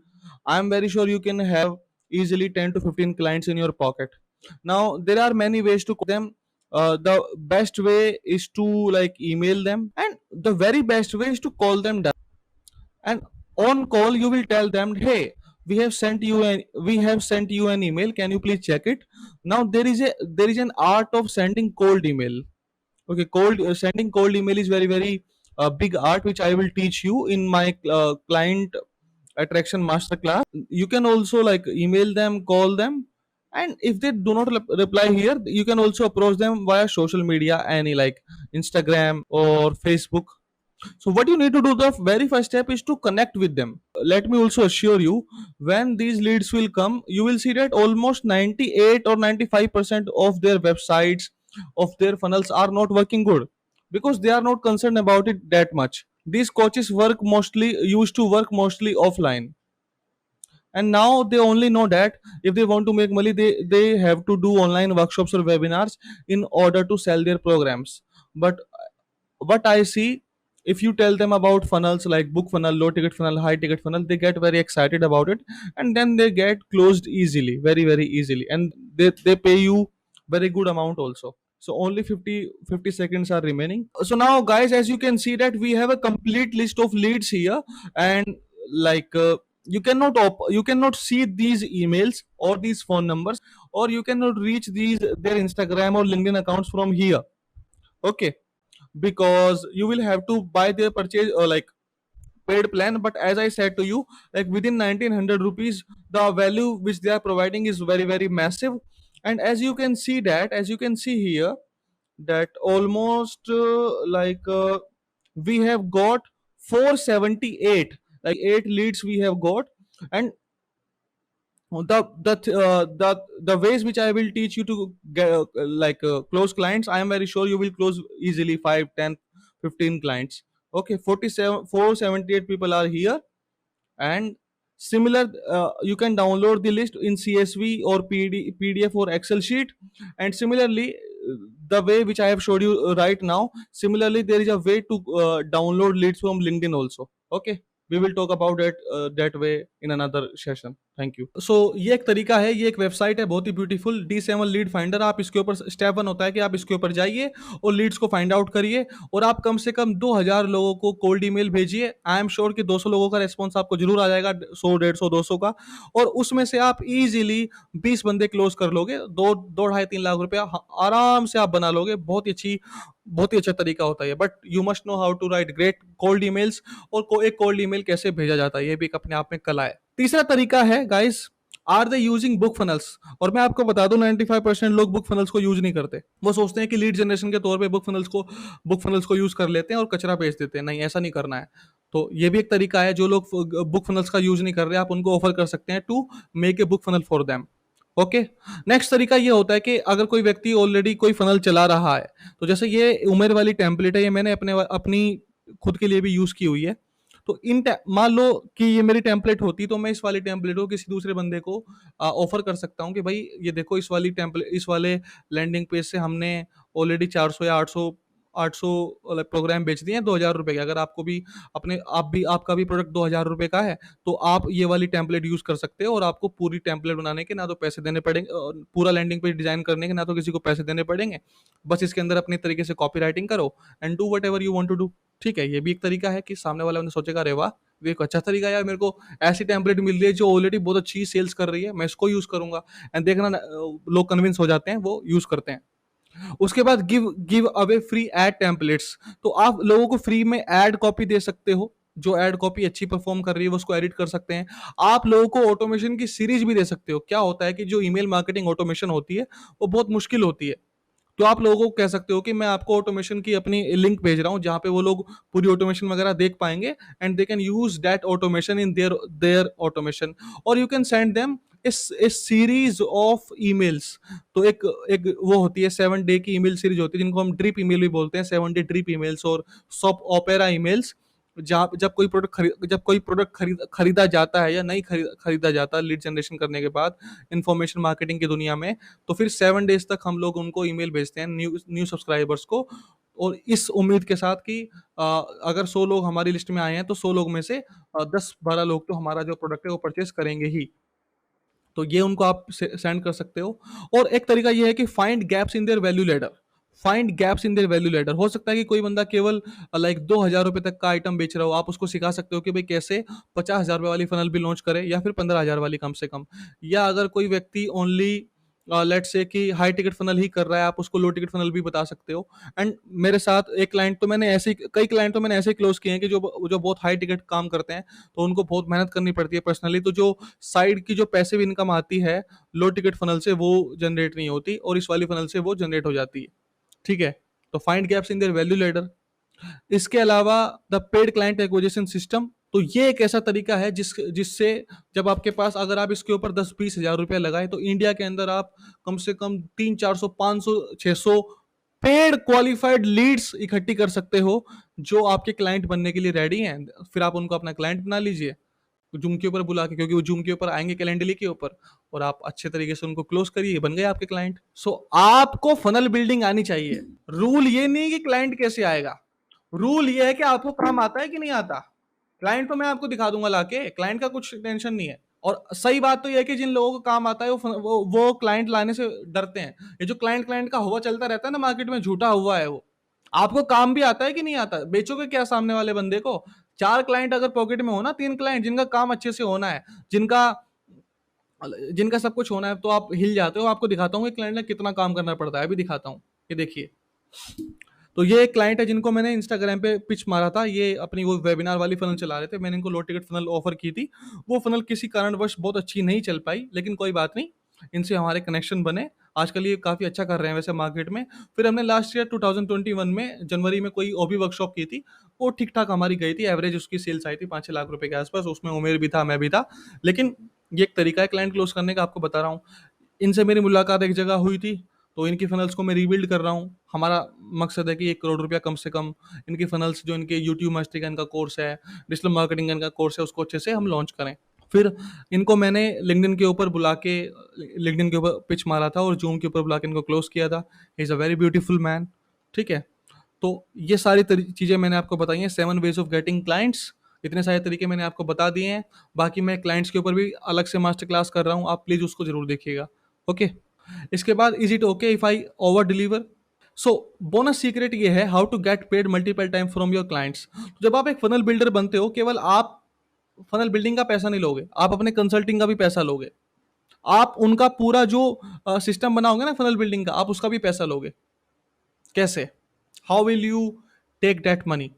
I'm very sure you can have easily 10 to 15 clients in your pocket. Now there are many ways to call them. The best way is to like email them, and the very best way is to call them down. And on call you will tell them, hey, we have sent you an email, can you please check it. Now there is an art of sending cold email. Okay, sending cold email is very very big art, which I will teach you in my client attraction master class. You can also like email them, call them, and if they do not reply here, you can also approach them via social media, any like Instagram or Facebook. So what you need to do, the very first step is to connect with them. Let me also assure you, when these leads will come, you will see that almost 98 or 95% of their websites, of their funnels are not working good, because they are not concerned about it that much. These coaches work mostly used to work mostly offline, and now they only know that if they want to make money, they have to do online workshops or webinars in order to sell their programs. But what I see, if you tell them about funnels like book funnel, low ticket funnel, high ticket funnel, they get very excited about it, and then they get closed easily, very easily, and they pay you very good amount also. So only 50 seconds are remaining. So now guys, as you can see that we have a complete list of leads here, and like you cannot see these emails or these phone numbers, or you cannot reach these their Instagram or LinkedIn accounts from here. Okay, because you will have to buy their purchase or like paid plan. But as I said to you, like within 1900 rupees, the value which they are providing is very massive. And as you can see that, as you can see here, that almost we have got 478, like 8 leads we have got. And the ways which I will teach you to get close clients, I am very sure you will close easily 5, 10, 15 clients. Okay, 47 478 people are here. And similar, you can download the list in CSV or PDF or Excel sheet. And similarly, the way which I have showed you right now, similarly there is a way to download leads from LinkedIn also. Okay, we will talk about that way in another session. Thank you. So ये एक तरीका है, ये एक website है बहुत ही beautiful, D7 lead finder. आप इसके ऊपर स्टेप 1 होता है कि आप इसके ऊपर जाइए और लीड्स को फाइंड आउट करिए, और आप कम से कम 2000 लोगों को कोल्ड ईमेल भेजिए। आई एम श्योर कि 200 लोगों का रेस्पॉन्स आपको जरूर आ जाएगा, 100, 150, 200 का, और उसमें से आप इजीली 20 बंदे क्लोज कर लोगे। 2 2 ढाई 3 लाख रुपया आराम से आप बना लोगे। बहुत ही अच्छा तरीका होता है, but you must know how to write great cold emails, और एक कोल्ड ईमेल कैसे भेजा जाता है, ये भी एक अपने आप में कला है। तीसरा तरीका है guys, are they using book funnels. और मैं आपको बता दूं 95% लोग बुक फनल्स को यूज नहीं करते। वो सोचते हैं कि लीड जनरेशन के तौर पे बुक फनल्स को यूज कर लेते हैं और कचरा बेच देते हैं। नहीं, ऐसा नहीं करना है। तो ये भी एक तरीका है, जो लोग बुक फनल्स का यूज नहीं कर रहे, आप उनको ऑफर कर सकते हैं to make a book funnel for them. Okay, next तरीका ये होता है कि अगर कोई व्यक्ति ऑलरेडी कोई फनल चला रहा है, तो जैसे ये उमेर वाली टेम्पलेट है, ये मैंने अपनी खुद के लिए भी यूज की हुई है। तो मान लो कि ये मेरी टेम्पलेट होती, तो मैं इस वाली टेम्पलेट को किसी दूसरे बंदे को ऑफर कर सकता हूँ कि भाई ये देखो, इस वाले लैंडिंग पेज से हमने ऑलरेडी 400 या 800 प्रोग्राम बेच दिए हैं 2000 रुपए के। अगर आपका भी प्रोडक्ट 2000 रुपए का है, तो आप ये वाली टेम्पलेट यूज कर सकते हो, और आपको पूरी टेम्पलेट बनाने के ना तो पैसे देने पड़ेंगे, पूरा लैंडिंग पेज डिजाइन करने के ना तो किसी को पैसे देने पड़ेंगे। बस इसके अंदर अपने तरीके से कॉपी राइटिंग करो and do whatever you want to do. ठीक है, ये भी एक तरीका है कि सामने वाला बंदा सोचेगा, अरे वाह, ये एक अच्छा तरीका है यार, मेरे को ऐसी टेम्पलेट मिल रही है जो ऑलरेडी बहुत अच्छी सेल्स कर रही है, मैं इसको यूज करूंगा। एंड देखना लोग कन्विंस हो जाते हैं, वो यूज करते हैं। उसके बाद give away free add templates. तो आप लोगों को फ्री में एड कॉपी दे सकते हो, जो एड कॉपी अच्छी परफॉर्म कर रही है वो उसको एडिट कर सकते हैं। आप लोगों को ऑटोमेशन की सीरीज भी दे सकते हो। क्या होता है कि जो ईमेल मार्केटिंग ऑटोमेशन होती है वो बहुत मुश्किल होती है, तो आप लोगों को कह सकते हो कि मैं आपको ऑटोमेशन की अपनी लिंक भेज रहा हूं, जहां पे वो लोग पूरी ऑटोमेशन वगैरह देख पाएंगे, and they can use that automation in their automation, और you can send them a series of emails. तो एक वो होती है 7 डे की ईमेल सीरीज होती है, जिनको हम ड्रिप ईमेल भी बोलते हैं, 7 डे ड्रिप ईमेल्स और सॉप ओपेरा ईमेल्स। जब कोई प्रोडक्ट खरीदा जाता है या नहीं खरीदा जाता लीड जनरेशन करने के बाद इंफॉर्मेशन मार्केटिंग की दुनिया में, तो फिर 7 डेज तक हम लोग उनको ईमेल भेजते हैं, न्यू सब्सक्राइबर्स को, और इस उम्मीद के साथ कि अगर 100 लोग हमारी लिस्ट में आए हैं, तो 100 लोग में से 10-12 लोग तो हमारा जो प्रोडक्ट है वो परचेस करेंगे ही। तो ये उनको आप सेंड कर सकते हो। और एक तरीका ये है कि find gaps in their value ladder. हो सकता है कि कोई बंदा केवल 2000 रुपए तक का आइटम बेच रहा हो, आप उसको सिखा सकते हो कि भाई कैसे 50,000 रुपए वाली फनल भी लॉन्च करे, या फिर 15,000 वाली कम से कम। या अगर कोई व्यक्ति ओनली लेट्स से कि हाई टिकट फनल ही कर रहा है, आप उसको लो टिकट फनल भी बता सकते हो। एंड मेरे साथ एक क्लाइंट तो मैंने ऐसे कई क्लाइंट तो मैंने ऐसे क्लोज किए हैं कि जो बहुत हाई टिकट काम करते हैं, तो उनको बहुत मेहनत करनी पड़ती है पर्सनली, तो जो साइड की जो पैसिव इनकम आती है लो टिकट फनल से वो जनरेट नहीं होती, और इस वाली फनल से वो जनरेट हो जाती है। ठीक है, तो find gaps in their value ladder. इसके अलावा the paid client acquisition system, तो ये एक ऐसा तरीका है जिससे जब आपके पास, अगर आप इसके ऊपर 10-20 हजार रुपया लगाए, तो इंडिया के अंदर आप कम से कम 300-400-500-600 पेड क्वालिफाइड लीड्स इकट्ठी कर सकते हो जो आपके क्लाइंट बनने के लिए रेडी हैं। फिर आप उनको अपना क्लाइंट बना लीजिए जूम के ऊपर बुला के, क्योंकि वो जूम के ऊपर आएंगे कैलेंडली के ऊपर, और आप अच्छे तरीके से उनको क्लोज करिए, बन गए आपके क्लाइंट। सो आपको फनल बिल्डिंग आनी चाहिए। रूल ये नहीं कि क्लाइंट कैसे आएगा, रूल ये है कि आपको काम आता है कि नहीं आता। क्लाइंट तो मैं आपको दिखा दूंगा लाके, क्लाइंट का कुछ टेंशन नहीं है। और सही बात तो यह है कि जिन लोगों को काम आता है वो क्लाइंट लाने से डरते हैं। ये जो क्लाइंट क्लाइंट का हुआ चलता रहता है ना मार्केट में, झूठा हुआ है वो। आपको काम भी आता है कि नहीं आता, बेचोगे क्या सामने वाले बंदे को। 4 क्लाइंट अगर पॉकेट में हो ना, 3 क्लाइंट जिनका काम अच्छे से होना है, जिनका जिनका सब कुछ होना है, तो आप हिल जाते हो। आपको दिखाता हूँ क्लाइंट ने कितना काम करना पड़ता है, अभी दिखाता हूँ। ये देखिए, तो ये एक क्लाइंट है जिनको मैंने इंस्टाग्राम पे पिच मारा था। ये अपनी वो वेबिनार वाली फनल चला रहे थे, मैंने इनको लो टिकट फनल ऑफर की थी। वो फनल किसी कारणवश बहुत अच्छी नहीं चल पाई, लेकिन कोई बात नहीं, इनसे हमारे कनेक्शन बने। आजकल ये काफ़ी अच्छा कर रहे हैं वैसे मार्केट में। फिर हमने लास्ट ईयर 2021 में जनवरी में कोई ओबी वर्कशॉप की थी, वो ठीक ठाक हमारी गई थी। एवरेज उसकी सेल्स आई थी 5-6 लाख रुपए के आसपास। उसमें उमेर भी था, मैं भी था। लेकिन ये एक तरीका है क्लाइंट क्लोज करने का, आपको बता रहा हूँ। इनसे मेरी मुलाकात एक जगह हुई थी, तो इनकी फनल्स को मैं रीबिल्ड कर रहा हूँ। हमारा मकसद है कि 1 करोड़ रुपया कम से कम इनकी फनल्स, जो इनके यूट्यूब मास्टरी का इनका कोर्स है, डिजिटल मार्केटिंग का इनका कोर्स है, उसको अच्छे से हम लॉन्च करें। फिर इनको मैंने लिंक्डइन के ऊपर बुला के, लिंक्डइन के ऊपर पिच मारा था और जूम के ऊपर बुला के इनको क्लोज किया था। He is a very beautiful man. ठीक है, तो ये सारी चीज़ें मैंने आपको बताई हैं। 7 वेज ऑफ गेटिंग क्लाइंट्स, इतने सारे तरीके मैंने आपको बता दिए हैं। बाकी मैं क्लाइंट्स के ऊपर भी अलग से मास्टर क्लास कर रहा हूँ, आप प्लीज़ उसको जरूर देखिएगा। ओके, इसके बाद is it okay if I over deliver. So bonus secret ये है, how to get paid multiple time from your clients. जब आप एक फनल बिल्डर बनते हो, केवल आप फनल बिल्डिंग का पैसा नहीं लोगे, आप अपने कंसल्टिंग का भी पैसा लोगे। आप उनका पूरा जो सिस्टम बनाओगे ना फनल बिल्डिंग का, आप उसका भी पैसा लोगे। कैसे, how will you take that money.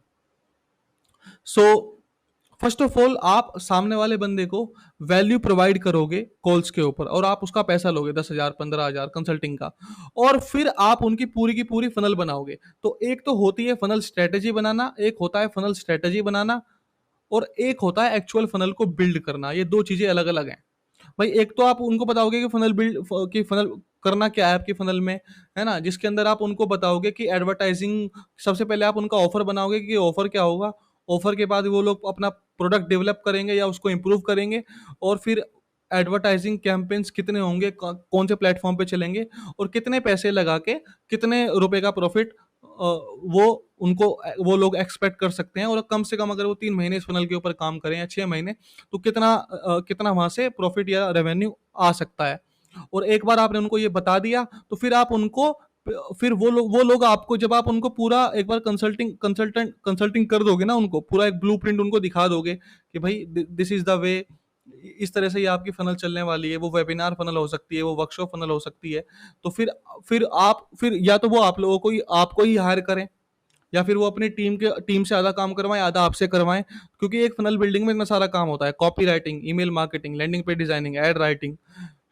So first of all, आप सामने वाले बंदे को वैल्यू प्रोवाइड करोगे कॉल्स के ऊपर, और आप उसका पैसा लोगे 10,000 15,000 कंसल्टिंग का। और फिर आप उनकी पूरी की पूरी फनल बनाओगे। तो एक तो होती है फनल स्ट्रेटेजी बनाना, एक होता है फनल स्ट्रेटेजी बनाना, और एक होता है एक्चुअल फनल को बिल्ड करना। ये दो चीजें अलग अलग हैं भाई। एक तो आप उनको बताओगे कि फनल बिल्ड कि फनल करना क्या है आपकी फनल में, है ना, जिसके अंदर आप उनको बताओगे कि एडवर्टाइजिंग, सबसे पहले आप उनका ऑफर बनाओगे कि ऑफर क्या होगा। ऑफर के बाद वो लोग अपना प्रोडक्ट डेवलप करेंगे या उसको इम्प्रूव करेंगे, और फिर एडवर्टाइजिंग कैंपेन्स कितने होंगे, कौन से प्लेटफॉर्म पे चलेंगे, और कितने पैसे लगा के कितने रुपए का प्रॉफिट वो उनको वो लोग एक्सपेक्ट कर सकते हैं। और कम से कम अगर वो 3 महीने इस फनल के ऊपर काम करें या 6 महीने, तो कितना वहां से प्रॉफिट या रेवेन्यू आ सकता है। और एक बार आपने उनको ये बता दिया, तो फिर आप उनको, फिर वो लोग आपको, जब आप उनको पूरा एक बार कंसल्टिंग कर दोगे ना, उनको पूरा एक ब्लूप्रिंट उनको दिखा दोगे कि भाई दिस इज द वे, इस तरह से ये आपकी फनल चलने वाली है। वो वेबिनार फनल हो सकती है, वो वर्कशॉप फनल हो सकती है। तो फिर या तो वो आप लोगों को ही, आपको ही हायर करें, या फिर वो अपनी टीम से आधा काम करवाएं, आधा आपसे करवाएं। क्योंकि एक फनल बिल्डिंग में इतना सारा काम होता है, copy writing, email marketing, landing page designing, ad writing,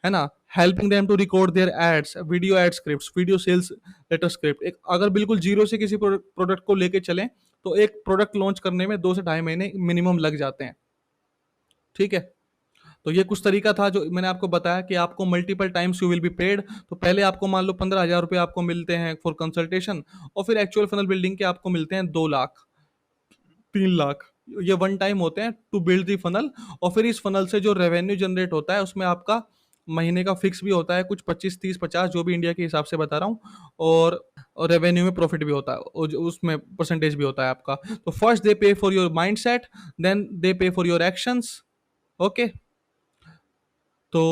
है ना, helping them to record their ads, video ad script, video sales letter script. एक अगर बिल्कुल जीरो से किसी प्रोडक्ट को लेके चलें, तो एक प्रोडक्ट लॉन्च करने में 2 से ढाई महीने मिनिमम लग जाते हैं। ठीक है, तो ये कुछ तरीका था जो मैंने आपको बताया कि आपको multiple times you will be paid. तो पहले आपको मान लो 15,000 रुपये आपको मिलते हैं फॉर कंसल्टेशन, और फिर एक्चुअल फनल बिल्डिंग के आपको मिलते हैं 2 लाख, 3 लाख। ये वन टाइम होते हैं टू बिल्ड दी फनल। और फिर इस फनल से जो रेवेन्यू जनरेट होता है, उसमें आपका महीने का फिक्स भी होता है, कुछ 25, 30, 50, जो भी इंडिया के हिसाब से बता रहा हूँ। और रेवेन्यू में प्रॉफिट भी होता है, और उसमें परसेंटेज भी होता है आपका। तो first they pay for your mind set, then they pay for your actions. Okay, तो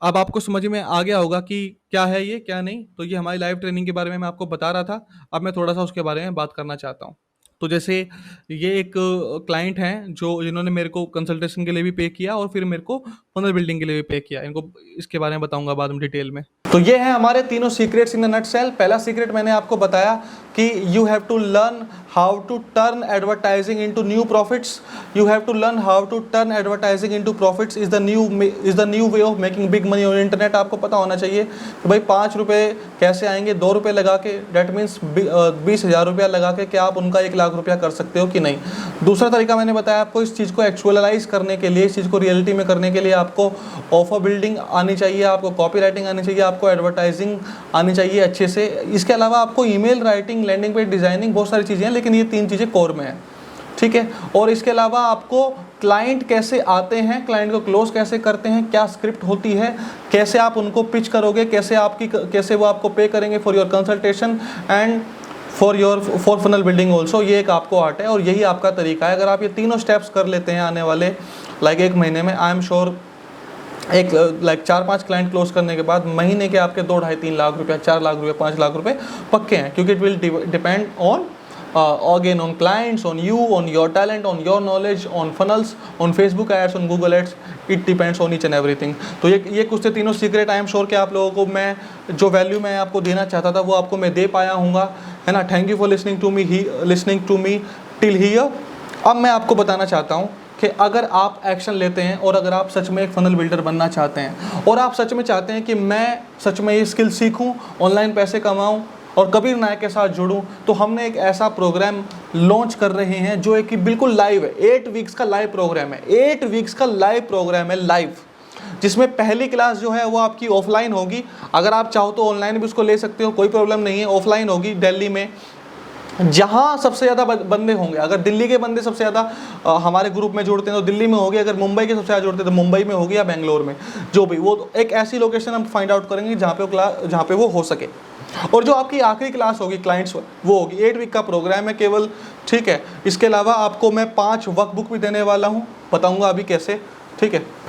अब आपको समझ में आ गया होगा कि क्या है ये, क्या नहीं। तो ये हमारी लाइव ट्रेनिंग के बारे में मैं आपको बता रहा था। अब मैं थोड़ा सा उसके बारे में बात करना चाहता हूँ। तो जैसे ये एक क्लाइंट हैं जो जिन्होंने मेरे को कंसल्टेशन के लिए भी पे किया, और फिर मेरे को फनल बिल्डिंग के लिए भी पे किया। इनको इसके बारे में बताऊंगा बाद में डिटेल में। तो ये है हमारे तीनों सीक्रेट्स इन द नटसेल। पहला सीक्रेट मैंने आपको बताया कि you have to learn how to turn advertising into new profits. You have to learn how to turn advertising into profits is the new way of making big money on internet. आपको पता होना चाहिए कि भाई 5 रुपये कैसे आएंगे, 2 रुपये लगा के, डेट मीन्स 20,000 रुपया लगा के क्या आप उनका 1 लाख रुपया कर सकते हो कि नहीं। दूसरा तरीका मैंने बताया आपको, इस चीज़ को एक्चुअलाइज करने के लिए, इस चीज़ को रियलिटी में करने के लिए आपको ऑफर बिल्डिंग आनी चाहिए, आपको कॉपी राइटिंग आनी चाहिए, आपको एडवर्टाइजिंग आनी चाहिए अच्छे से। इसके अलावा आपको email writing, landing page designing, बहुत सारी चीज़ें हैं, लेकिन ये 3 चीज़ें कोर में हैं, ठीक है। और इसके अलावा आपको क्लाइंट कैसे आते हैं, क्लाइंट को क्लोज कैसे करते हैं, क्या स्क्रिप्ट होती है, कैसे आप उनको पिच करोगे, कैसे वो आपको पे करेंगे for your consultation and for funnel building also, ये एक आपको आर्ट है और यही आपका तरीका है। अगर आप ये तीनों स्टेप्स कर लेते हैं आने वाले 1 महीने में, आई एम श्योर 4-5 क्लाइंट क्लोज करने के बाद महीने के आपके 2, 2.5, 3 लाख रुपया, 4 लाख रुपये, 5 लाख रुपये पक्के हैं, क्योंकि it will depend on again on clients, on you, on your talent, on your knowledge, on funnels, on Facebook ads, on Google ads. It depends on each and everything. तो ये कुछ से तीनों सीक्रेट आई एम श्योर कि आप लोगों को मैं जो वैल्यू मैं आपको देना चाहता था वो आपको मैं दे पाया हूँगा, है ना। Thank you for listening to me till here. अब मैं आपको बताना चाहता हूँ कि अगर आप एक्शन लेते हैं और अगर आप सच में एक फनल बिल्डर बनना चाहते हैं और आप सच में चाहते हैं कि मैं सच में ये स्किल सीखूं, ऑनलाइन पैसे कमाऊं और कबीर नायक के साथ जुड़ूं, तो हमने एक ऐसा प्रोग्राम लॉन्च कर रहे हैं जो एक बिल्कुल लाइव है। 8 वीक्स का लाइव प्रोग्राम है, 8 वीक्स का लाइव प्रोग्राम है, लाइव, जिसमें पहली क्लास जो है वो आपकी ऑफलाइन होगी। अगर आप चाहो तो ऑनलाइन भी उसको ले सकते हो, कोई प्रॉब्लम नहीं है। ऑफलाइन होगी दिल्ली में, जहाँ सबसे ज़्यादा बंदे होंगे। अगर दिल्ली के बंदे सबसे ज़्यादा हमारे ग्रुप में जुड़ते हैं तो दिल्ली में होगी, अगर मुंबई के सबसे ज़्यादा जुड़ते हैं तो मुंबई में होगी या बेंगलोर में, जो भी, वो एक ऐसी लोकेशन हम फाइंड आउट करेंगे जहाँ पे वो हो सके। और जो आपकी आखिरी क्लास होगी क्लाइंट्स, वो होगी 8 वीक का प्रोग्राम है केवल, ठीक है। इसके अलावा आपको मैं 5 वर्कबुक भी देने वाला हूँ, बताऊँगा अभी कैसे, ठीक है।